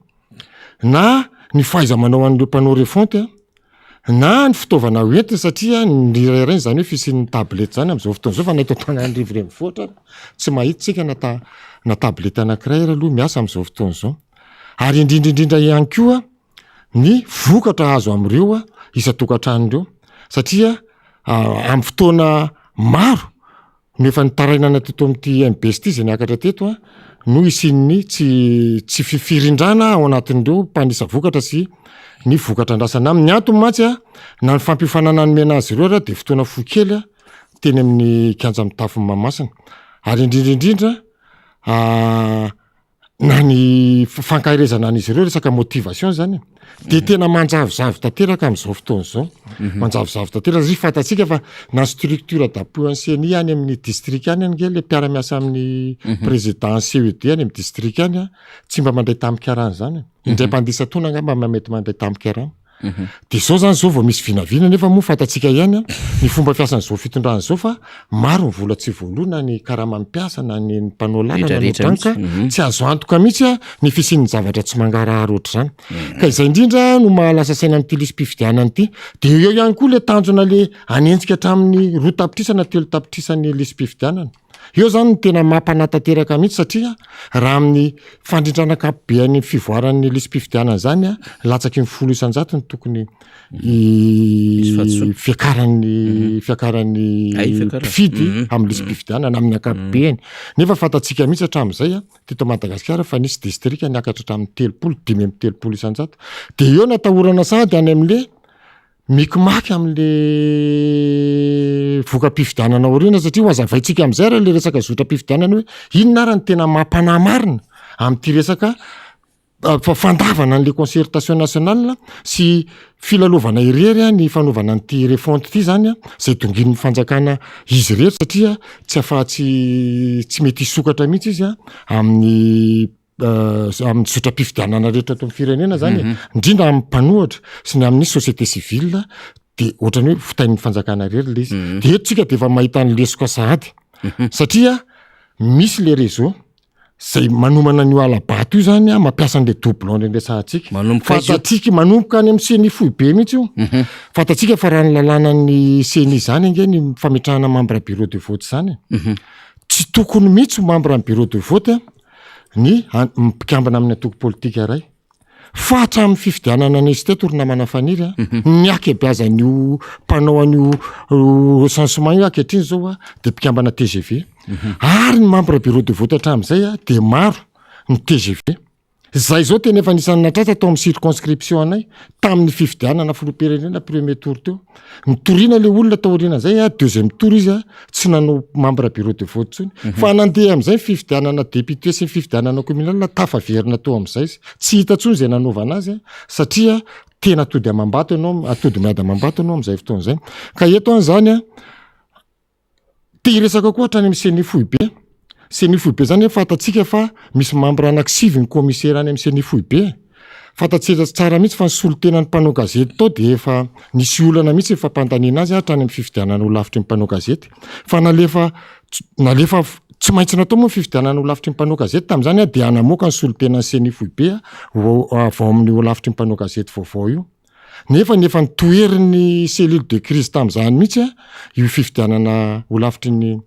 na ny faiza manao an'ireo mpanao refonty a na ny fitaovana hoentina satria ny rairainy zany hoe fisin'ny tablety zany amin'izao fotoana zao fa naito tana an'rivo renivohitra tsy mahitsika na tablety anankiray raha aloha miasa amin'izao fotoana zao ary indrindraindrindra ihany koa ny vokatra azo amin'ireo a isa-tokantranon'ireo satria amin'ny fotoana maro nefa nitarainana teto amin'ity MBS ty zay niakatra teto a no isin'ny tsy fifirindrana ao anatin'ireo mpanisa vokatra sy ny vokatra andrasana amin'ny antony matsy a na ny fampiofanana ny mena azy ireo raha de fotoana fokely a teny amin'ny kanja mitafo mamasina ary indrindraindrindra na ny fankahirezana an'izy ireo resaka motivation zany de tena manjavozavo tanteraka amin'izao fotoana zao manjavozavo tanteraka zy fatatsika fa na structure d'appui-enseigny any amin'ny district any angely le mpiara-miasa amin'ny président CED any amin'ny district any a tsy mba mandray tampikarana zany indray mpandisa tona angamba mety mandray tampikarana de zao zany zao vao misy vinavina nefa moa fatatsika ihany a ny fomba fiasan'izao fitondrana zao fa maro ny vola tsy voalona ny karamampiasa na ny mpanao lalana ny banka tsy azo antoka mihitsy a ny fisin'ny zavatra tsy mangarahara oatra zany ka izay indrindra no mahalasa saina amin'ity lisym-pifidianana ity de eo ihany koa le tanjona le anenjika hatramin'ny 2 tapitrisa na 3 tapitrisan'ny lisym-pifidianana eo zany ny tena mampanatateraka mihitsy satria raha amin'ny fandrindrana-kapobean'ny fivoaran'ny lisym-pifidianana zany a latsaky ny 10 isan-jatony tokony fiakaran'ny mpifidy amin'ny lisym-pifidianana amin'ny akapobeany nefa fatatsika mihitsy hatramin'izay a teto Madagasikara fa nisy district niakatra hatramin'ny 30 isan-jato de eo natahorana sady any amin'le mikimaky amin'le voka-pifidianana aoriana satria ho azavaitsika amin'izay raha le resaka zotra-pifidianana hoe inona ary ny tena mampanahy marina amin'ity resaka fandavana an'le concertation nationale sy filalovana irery a ny fanaovana an'ity refonty ity zany a zay dongin'ny fanjakana izy rery satria tsy afa-tsy mety hisokatra mihitsy izy a amin'ny zotra-pifidianana rehetra eto amin'ny firenena zany indrindra amin'ny mpanohatra sy ny amin'ny société civile de ohatrany hoe fitain'ny fanjakana rery le izy de eto tsika de efa mahita ny lesoka sahady satria misy le réseau zay manomana ny alabato io zany a mampiasa an'le doublon ndray sahatsika fatatsika manomboka any amin'ny CENI fohy be mihitsy io fatatsika fa raha ny lalàna ny CENI zany ange ny fametrahana membre bureau de vote zany tsy tokony mihitsy membre ny bureau de vote ny mpikambana amin'ny antoko politika iray fa hatramin'ny fifidianana n'izy teto orina manafaniry ny akebeazan'io mpanao an'io recensement io akehitriny zao a de mpikambana TGV ary ny membre bureau de vote hatramin'izay a de maro ny TGV zay zao tena efa nisan'ny natrasa tao amin'ny circonscription anay tamin'ny fifidianana filoha-pirenena premier tour teo nitoriana le olona taoriana zay a deuxième tour izy a tsy nanao membre bureau de vote tsony fa nandeha amin'izay fifidianana député sy ny fifidianana communal tafaverina tao amin'izay tsy hita tsony zay nanaovana azy satria tena atody amambato ianao atody miady amambato ianao amin'izay fotoana zay ka eto an'izany a te hiresaka koa hatrany amin'ny CENI fohy be CENI fohy be zany fatatsika fa misy membre anankisivy ny commissaire any amin'ny CENI fohy be fatatsika tsara mihitsy fa ny solotenan'ny mpanao gazety tao de efa nisy olana mihitsy efa mpandaniana azy hatrany amin'ny fifidianana ho lavitry ny mpanao gazety fa nalefa tsy maintsy natao moa fifidianana ho lavitry ny mpanao gazety tamin'izany a de anamoaka ny solotenan'ny CENI fohy be vao amin'ny ho lavitry ny mpanao gazety vaovao io nefa nitoerin'ny cellule de crise tamin'izany mihitsy a io fifidianana ho lavitry ny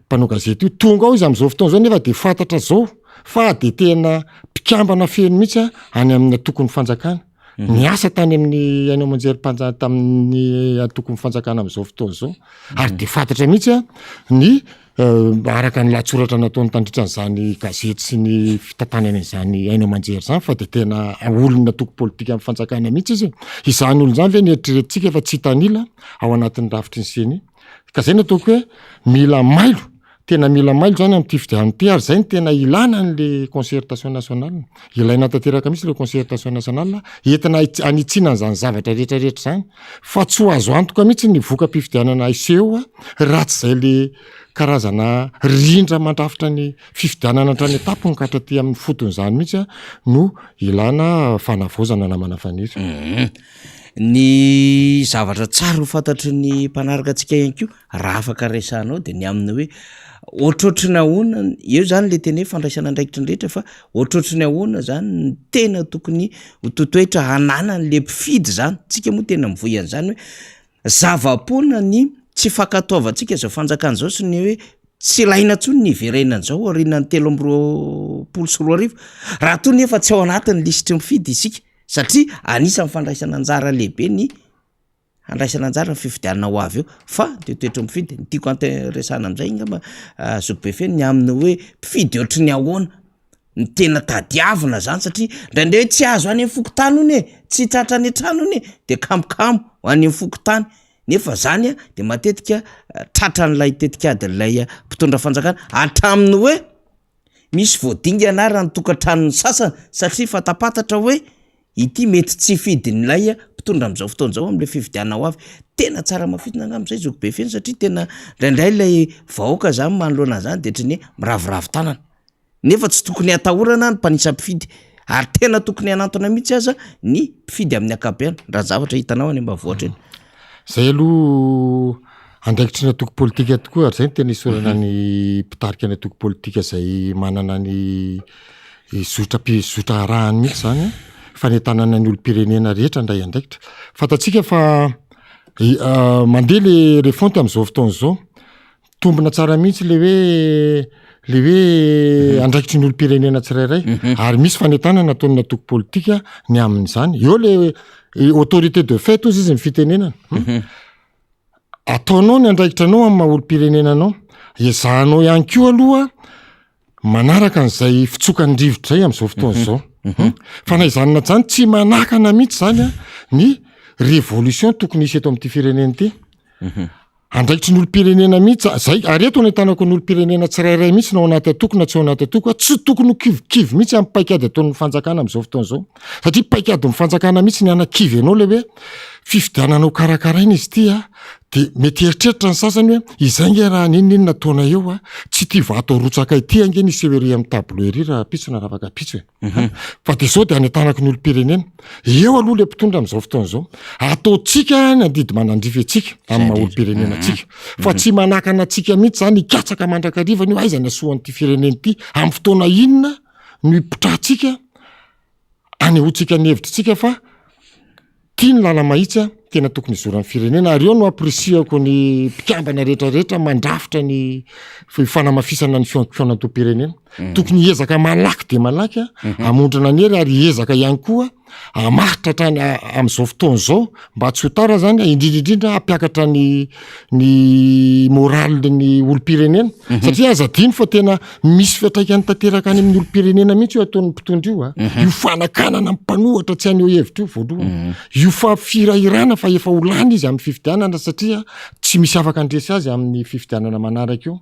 mpanao gazety io tonga ao izy am'izao fotoana zao nefa de fantatra zao fa de tena mpikambana feno mihitsy any amin'ny tokony fanjakana ny asa tany amin'ny ainao manjery tamin'ny tokony fanjakana am'izao fotoana zao ary de fantatra mihitsy ny araka ny latsoratra nataony tandritran'izany gazety sy ny fitantanana izany ainao manjery zany fa de tena olona toko politika amin'ny fanjakana mihitsy izy izany olona zany ve nieritreretintsika efa tsy hitanila ao anatin'ny rafitry ny seny ka zay nataoko hoe mila mailo tena mila mailo zany am'ty fidian'ny ty ary zay ny tena ilana n'le concertation nationale ilaina tanteraka mihitsy le concertation nationale entina anitsiana zany zavatra rehetrarehetra zany fa tsy ho azo antoka mihitsy ny voka-pifidianana iseho raha tsy zay le karazana rindra mandrafitra ny fifidianana hatrany etapony ka hatraty amin'ny fotony zany mihitsy no ilana fanavozana na manafaniry ny zavatra tsara ho fantatry ny mpanaraka antsika ihany ko raha afaka resanao de ny aminy hoe ohatrotriny ahoana eo zany le tena hoe fandraisana andraikitry ny rehetra fa ohatrotriny ahoana zany ny tena tokony ho totoetra hanana n'le mpifidy zany tsika moa tena mivoy an'izany hoe zava-poana ny tsy fankataovantsika zao fanjakana zao sy ny hoe tsy laina ntsony ny iverenana zao arinany 3 raha toy nefa tsy ao anatin'ny lisitry mifidy isika satria anisan'ny fandraisana anjara lehibe ny andraisana anjara ny fifidianana ho avy eo fa de toetra mifidy ny tiako anteresana am'izay ingamba zobe fe ny aminy hoe mpifidy ohatry ny ahoana ny tena tadiavina zany satria ndraindray hoe tsy azo any amin'ny fokotany ony tsy tratra any an-trano ony de kamokamo ho any amin'ny fokotany nefa zany de matetika tratran'lay tetikadyn'lay mpitondra fanjakana atraminy hoe misy voadingana raha ny tokantranony sasany satria fatapatatra hoe ity mety tsy fidin'lay mpitondra am'izao fotoana zao am'le fifidiana ho avy tena tsara mafidina angam'izay zoko be feny satria tena ndraindray lay vahoaka zany manoloana zany de triny miravoravo tanana nefa tsy tokony atahorana ny mpanisa mpifidy ary tena tokony anantona mihitsy aza ny mpifidy amin'ny akabeana raha zavatra hitanao any ambavoatra eny zay aloha andraikitry na toko politika tokoa ary zay ny tena isorana ny mpitarika na toko politika zay manana ny zotra arahany mihitsy zany fanetanana ny olo-pirenena rehetra ndray andraikitra fantatsika fa mandeha le refonty am'izao fotoana zao tombona tsara mihitsy le hoe andraikitry ny olo-pirenena tsirairay ary misy fanetana nataony na toko politika ny amin'izany eo le autorité de fait ozy izy ny fitenenana ataonao ny andraikitra anao amin'ny maha olo-pirenenanao ezahanao ihany koa aloha manaraka an'izay fitsokany rivotra zay am'izao fotoana zao fa na izanona zany tsy manakana mihitsy zany ny révolution tokony isy eto amin'ity firenena ity andraikitry ny olo-pirenena mihitsy zay ary eto nahitanako ny olo-pirenena tsirairay mihitsy nao anaty atoko na tsy ao anaty atoko tsy tokony ho kivokivy mihitsy amin'ny paikady ataon'ny fanjakana am'izao fotoana zao satria paikady ny fanjakana mihitsy ny anakivy anao le hoe fifidiananao karakaraina izy ity de mety eritreritra ny sasany hoe izay nge raha nininy nataona eo tsy tia vato rotsaka ity ange nisy eo ery amin'ny tableau ery raha pitso na ravaka pitso fa de zao de anetanako ny olo-pirenena eo aloha le mpitondra am'izao fotoana zao ataotsika ny andidy manandrify atsika amin'ny maha olo-pirenena atsika fa tsy manakana atsika mihitsy zany ikatsaka mandrakarivany io aiza ny asoan'ity firenena ity amin'ny fotoana inona ny pitratsika anehotsika ny hevitritsika fa tia ny lala mahitsy tena tokony izoran'ny firenena ary eo no apresiako ny mpikambana rehetrarehetra mandrafitra ny fanamafisana ny fionantom-pirenena tokony ezaka malaky de malaky amondrana ny ery ary ezaka ihany koa amaritra trany am'izao fotoana zao mba tsy ho tara zany indrindraindrindra ampiakatra ny moraly ny olo-pirenena satria azadiny fa tena misy fiatraikany tanteraka any amin'ny olo-pirenena mihitsy io ataon'ny mpitondra io io fanakanana mpanohatra tsy aneo hevitra io voalohany io fa firahirana fa efa olany izy amin'ny fifidianana satria tsy misy afaka andresy azy amin'ny fifidianana manaraka io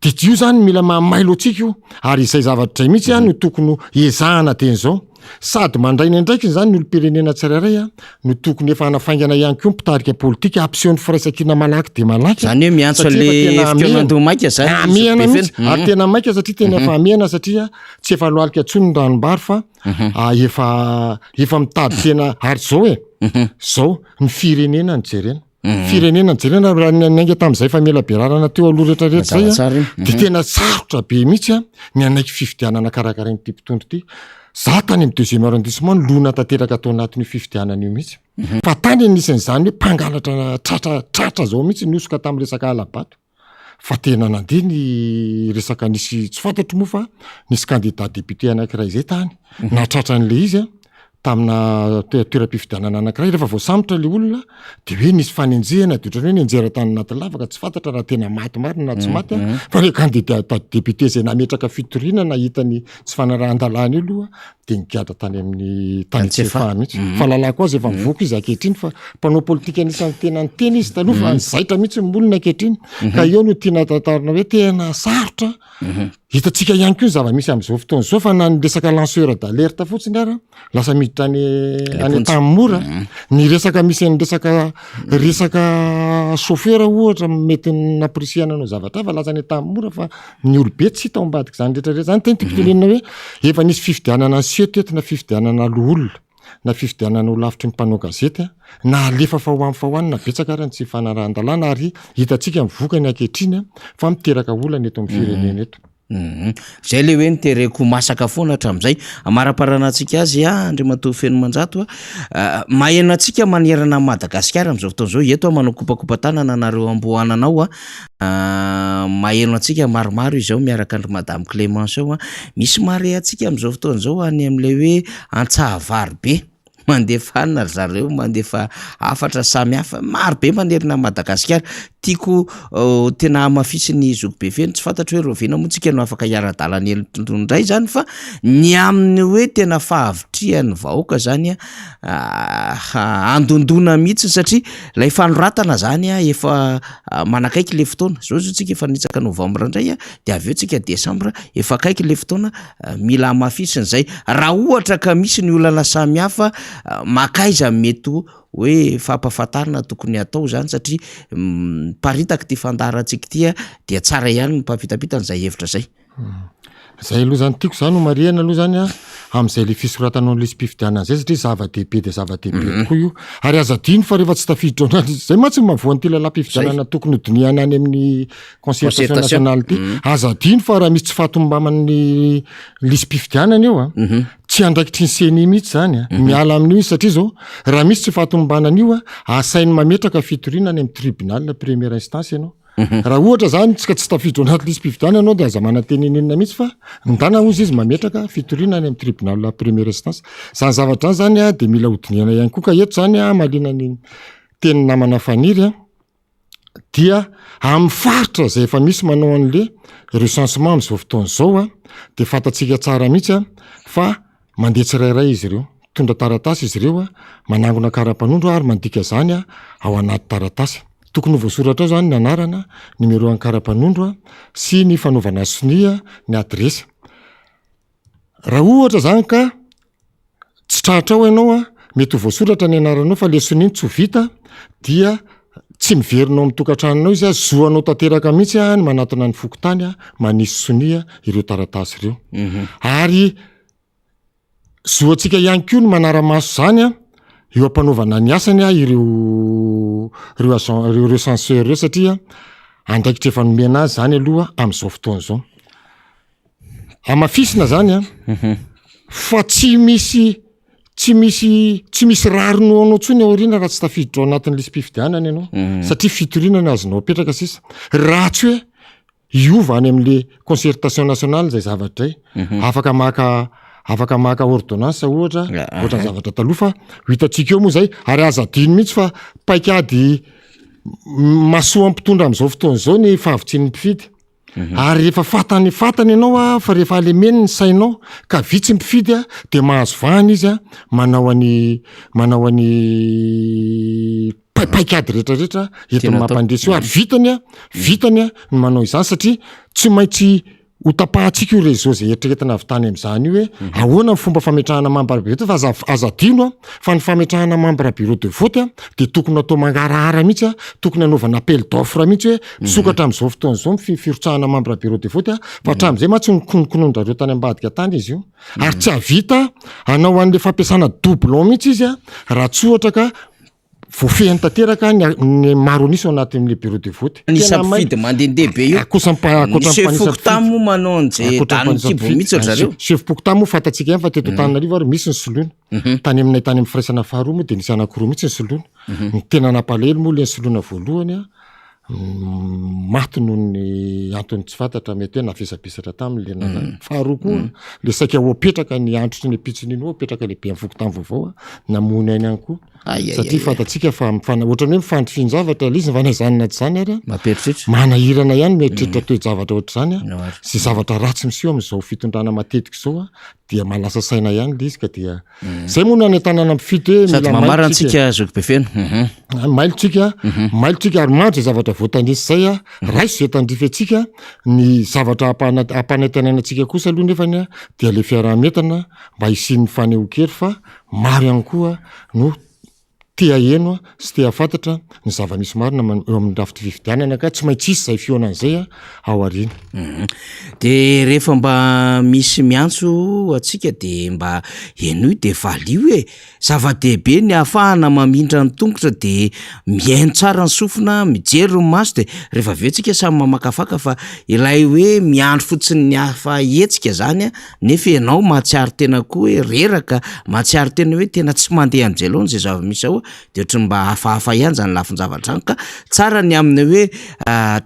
de io zany mila mamailo atsika io ary izay zavatra zay mihitsy no tokony ezahana teny zao sady mandray ny andraikiny zany ny olo-pirenena tsirairay no tokony efa hanafaingana ihany koa mpitarika politika ampiseho ny firaisakina malaky de malaky zany hoe miantso le fitoanando maika zany amiana mihitsy ary tena maika satria tena efa amiana satria tsy efa loalika tsony ny ranombary fa efa mitady tena ary zao zao ny firenena ny jerena firenena ny jerena raha nainga tam'izay fa mela berarana teo aloha rehetrarehetra zay de tena sarotra be mihitsy ny anaiky fifidianana karakarainy ty mpitondro ty za tany amin'ny 2e arrondissement ny lona tanteraka atao anatin'io fifidianana io mihitsy fa tany anisan'izany hoe mpangalatra tratra zao mihitsy niosoka tamin'ny resaka alabato fa tena nandeha ny resaka nisy tsy fantatro moa fa nisy candidat député anankiray zay tany natratra n'le izy a tamina toeram-pifidianana anankiray rehefa voasambotra le olona de hoe nisy fanenjehana de ohatrany hoe nenjera tany anaty lavaka tsy fantatra raha tena maty marina na tsy maty a fa le candidat député zay nametraka fitoriana nahitany tsy fanarahan-dalàna io aloha de nikatra tany amin'ny tany tsefa mihitsy fahalalako azy efa mivoaka izy ankehitriny fa mpanao politika anisan'ny tena ny tena izy taloha fa nizaitra mihitsy molona ankehitriny ka eo no tiana tantarina hoe tena sarotra hitatsika ihany koa ny zava-misy am'izao fotoana zao fa na ny resaka lanceur d'alerte fotsiny ara lasa miditra any tamy mora ny resaka misy ny resaka chauffeur ohatra mety naprisiana anao zavatra fa lasa ny tamy mora fa ny olobe tsy hita ao ambadika zany rehetrarehetra zany tena tiako tenenina hoe efa nisy fifidianana seto na fifidianana loolona na fifidianana lavitry ny mpanao gazety na alefa fahoany na betsaka ary tsy fanarahan-dalàna ary hitatsika mivoaka ny ankehitriny fa miteraka olana eto amin'ny firenena eto. Zay le hoe nitereko masaka foana hatramin'izay amara-paranantsika azy Andriamatoa Feno Manjato maheno antsika manerana Madagasikara amin'izao fotoana izao eto manao kopakopa tanana nareo amboananao maheno antsika maromaro izao miaraka andry Madame Clémence ao misy mare antsika amin'izao fotoana izao any amin'le hoe antsahavary be mandefanina zareo mandefa afatra samy hafa maro be manerina Madagasikara tiako tena amafisy ny Zokobe Feno tsy fantatro hoe rovina moa tsika no afaka hiara-dalana indray zany fa ny amin'ny hoe tena fahavitrihan'ny vahoaka zany andondona mihitsy satria lay fanoratana zany efa manakaiky le fotoana zao tsika efa nitsaka Novambra indray de avy eo tsika Desambra efa akaiky le fotoana mila amafisy n'izay raha ohatra ka misy ny olana samy hafa makaiza mety hoe fampafatarana tokony atao zany satria paritaka ty fandarantsika tia dia tsara ihany ny mpampitapita n'izay hevitra zay. Zay aloha zany tiako zany no mariana aloha zany am'izay le fisoratanao lisy mpifidianana zay satria zava-dehibe de zava-dehibe koa io ary azadino fa rehefa tsy tafiditra anazy zay mantsy mavoan'ny ty lalahy-mpifidianana tokony hodiniana any amin'ny concertation nationale ty azadino fa raha misy tsy fahatombaman'ny lisy mpifidianana eo tsy andraikitry ny seni mihitsy zany miala amin'io izy satria zao raha misy tsy fahatombanan'io asainy mametraka fitoriana any amin'ny tribunal na première instance ianao raha ohatra zany tsika tsy tafidro anaty lisy mpifidianana anao de aza manantenenenina mihitsy fa ndana ozy izy mametraka fitoriana any amin'ny tribunal la première instance zany zavatra zany de mila hodiniana ihany koa ka eto zany mahalinany teny namana faniry dia amin'ny faritra zay efa misy manao an'le recensement am'izao fotoana zao de fantatsika tsara mihitsy fa mandeha tsirairay izy ireo tondra taratasy izy ireo manangona kara-panondro ary mandika zany ao anaty taratasy tokony voasoratra ao zany ny anarana numéro an-kara-panondro sy ny fanaovana sonia ny adresa raha ohatra zany ka tsy tratra ao ianao mety ho voasoratra ny anaranao fa le soniny tsy ho vita dia tsy miverinao mitokantranonao izy zoanao tanteraka mihitsy ny manatona ny fokotany manisy sonia ireo taratasy ireo ary zoantsika ihany koa no manara-maso zany eo ampanaovana ny asany ireo recenseur ireo satria andraikitra efa nomena azy zany aloha am'izao fotoana zao amafisina zany fa tsy misy rarino anao tsony aoriana raha tsy tafiditra ao anatin'ny lisy mpifidianana ianao satria fitorinana azonao apetraka sisa raha tsy hoe iova any amin'le concertation nationale zay zavatra afaka maka ordonnance ohatra ny zavatra taloha fa hitatsika eo moa zay ary azadino mihitsy fa paikady masoa mpitondra am'izao fotoana zao ny fahavitsin'ny mpifidy ary rehefa fatany ianao fa rehefa alemeny ny sainao ka vitsy mpifidy de mahazo vahana izy manao any paikady rehetrarehetra eto mampandresy io ary vitany ny manao izany satria tsy maintsy hotapahatsika io réseau zay eritreretina avy tany am'izany io hoe ahoana ny fomba fametrahana membre bureau fa azadino fa ny fametrahana membre bureau de vote de tokony atao mangarahara mihitsy tokony anaovana appel d'offre mihitsy hoe misokatra am'izao fotoana zao firotsahana membre bureau de vote fa hatramin'izay matsy nykononkonondrareo tany ambadika tany izy io ary tsy havita anao an'le fampiasana doublon mihitsy izy raha tsy ohatra ka voafehany tanteraka ny maroniso ao anatin'le bureau de vote nisampifidy mandendehibe io chef-pokotamo manao an'izay tany kibo mihitsy zareo chef-pokotamo fantatsika ihany fa teto Antananarivo ary misy ny soloina tany aminay tany amin'ny firaisana faharoa moa de nisy anankiroa mihitsy ny soloina ny tena nampalahelo moa le ny soloina voalohany maty noho ny antony tsy fantatra mety hoe navesabesatra tamile faharoa koa le saika ho apetraka ny antrotry ny pitsoniny ho apetraka lehibe amin'ny vokotany vaovao namony ainy ihany koa satria fantatsika fa ohatrany hoe mifandry finjavatra l izy nyvanaizanina tsy zany ary manahirana ihany mieritreritra toe-javatra ohatr' zany zay zavatra ratsy miseho am'izao fitondrana matetika zao dia malasa saina ihany le izy ka dia zay moa no any tanàna mifity hoe mailontsika ary zavatra voatanisy zay raisy zay tandrify atsika ny zavatra ampanantenana-tsika kosa aloha nefany dia le fiarahametana mba hisian'ny fanehokery fa maro ihany koa no tea eno sy tea fantatra ny zava-misy marina eo amin'ny rafitry fifidianana ka tsy maintsy isy zay fionan'izay ao ariana de rehefa mba misy miantso atsika de mba eno de valio hoe zava-dehibe ny ahafahana mamindra ny tongotra de miaino tsara ny sofina mijery ny maso de rehefa aveo tsika samy mamakafaka fa ilay hoe miandro fotsiny ny hafa hetsika zany nefa ianao mahatsiaro tena koa hoe reraka mahatsiaro tena hoe tena tsy mandeha anjelony zay zava-misy ao de ohatry mba hafahafa ihany zany lafin-javatra any ka tsara ny amin'ny hoe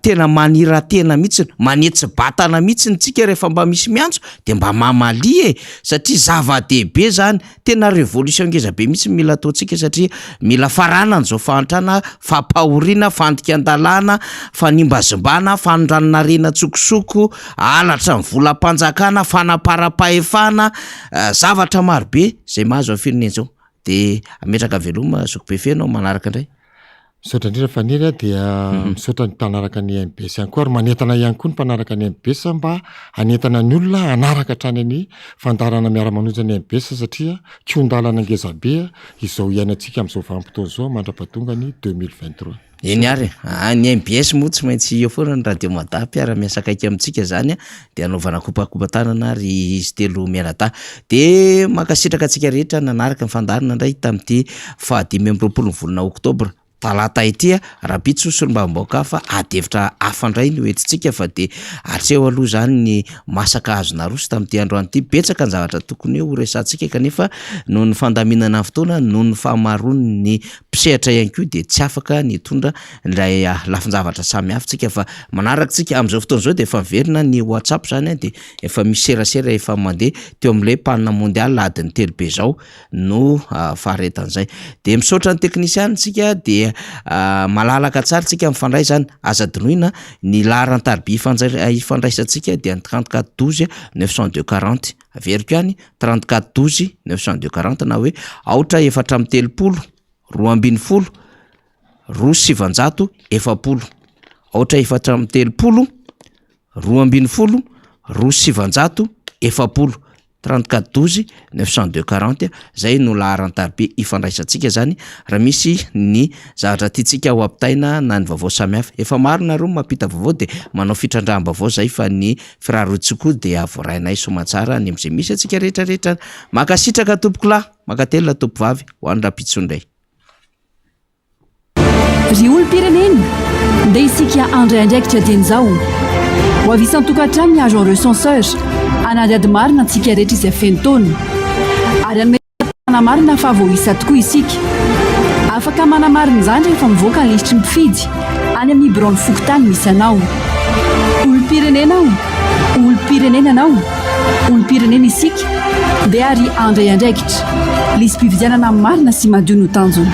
tena manira tena mihitsy manetsy batana mihitsy ntsika rehefa mba misy miantso de mba mamalia satria zava-dehibe zany tena révolution ngezabe mihitsy mila ataontsika satria mila faranana zao fahantrana fampahoriana fandika an-dalàna fanimbazimbana fanondranona rena tsokosoko alatra ny volam-panjakana fanapara-pahefana zavatra marobe zay mahazo amin'ny firenena zao de ametraka veloma zokobe fenao manaraka indray misaotra indrindra faniry dia misaotra ny mpanaraka ny MBS ihany koa ary manentana ihany koa ny mpanaraka ny MBS mba anentana ny olona anaraka hatrany ny fandarana miara-manonja ny MBS satria kiondalana ngezabe izao iainantsika amin'izao vanim-potoana zao mandra-pahatonga ny 2023 eny ary ny MBS moa tsy maintsy eo foana ny radio Mada mpiara-miasa akaiky amintsika zany de anaovana kopakopatanana ary izy telo mianata de makasitraka atsika rehetra nanaraka ny fandarana indray tamin'ity 5 volana oktobra talata ity raha-pitso mba mboka fa adevitra afandray ny hoentintsika fa de atreo aloha zany ny masaka azona rosy tamin'ity androany ity betsaka ny zavatra tokony ho resantsika kanefa noho ny fandaminana ny fotoana noho ny fahamaroany ny mpisehatra ihany koa de tsy afaka ny tondra ilay lafin-javatra samy hafintsika fa manarakatsika amin'izao fotoana zao de efa miverina ny WhatsApp zany de efa misy serasera efa mandeha teo amin'ilay panina mondial adiny 3 be zao no faharetan'izay de misaotra ny teknisiantsika de malalaka tsara tsika mifandray zany aza dinoina ny laharan-tarby ifandraisantsika dia 34 12 902 40 averiko ihany 34 12 902 40 na hoe aotra 430 220 roa sivanjato efapolo aotra 430 220 roa sivanjato efapolo 34 12 902 40 zay no laharan-tarbe ifandraisantsika zany raha misy ny zavatra tiatsika ho ampitaina na ny vaovao samihafa efa maro nareo mampita vaovao de manao fitrandram-baovao zay fa ny firarotsikoa de avorainay somatsara ny am'izay misy atsika rehetrarehetra makasitraka tompoko lahy makatelona tompo vavy ho any raha-pitsondray ry olo-pirenena nde isika andraindraikitra dian'izao ho avisan-tokantrano ny agent recenseur anadiady marina antsika rehetra izay feno taona ary anome marina fa voaisa tokoa isika afaka manamarina izany rehefa mivoaka ny lisitry mpifidy any amin'ny bureau-ny fokotany misy anao olo-pirenena ao olo-pirenena anao olo-pirenena isika dia ary andray andraikitra lisy mpividianana marina sy madio no tanjona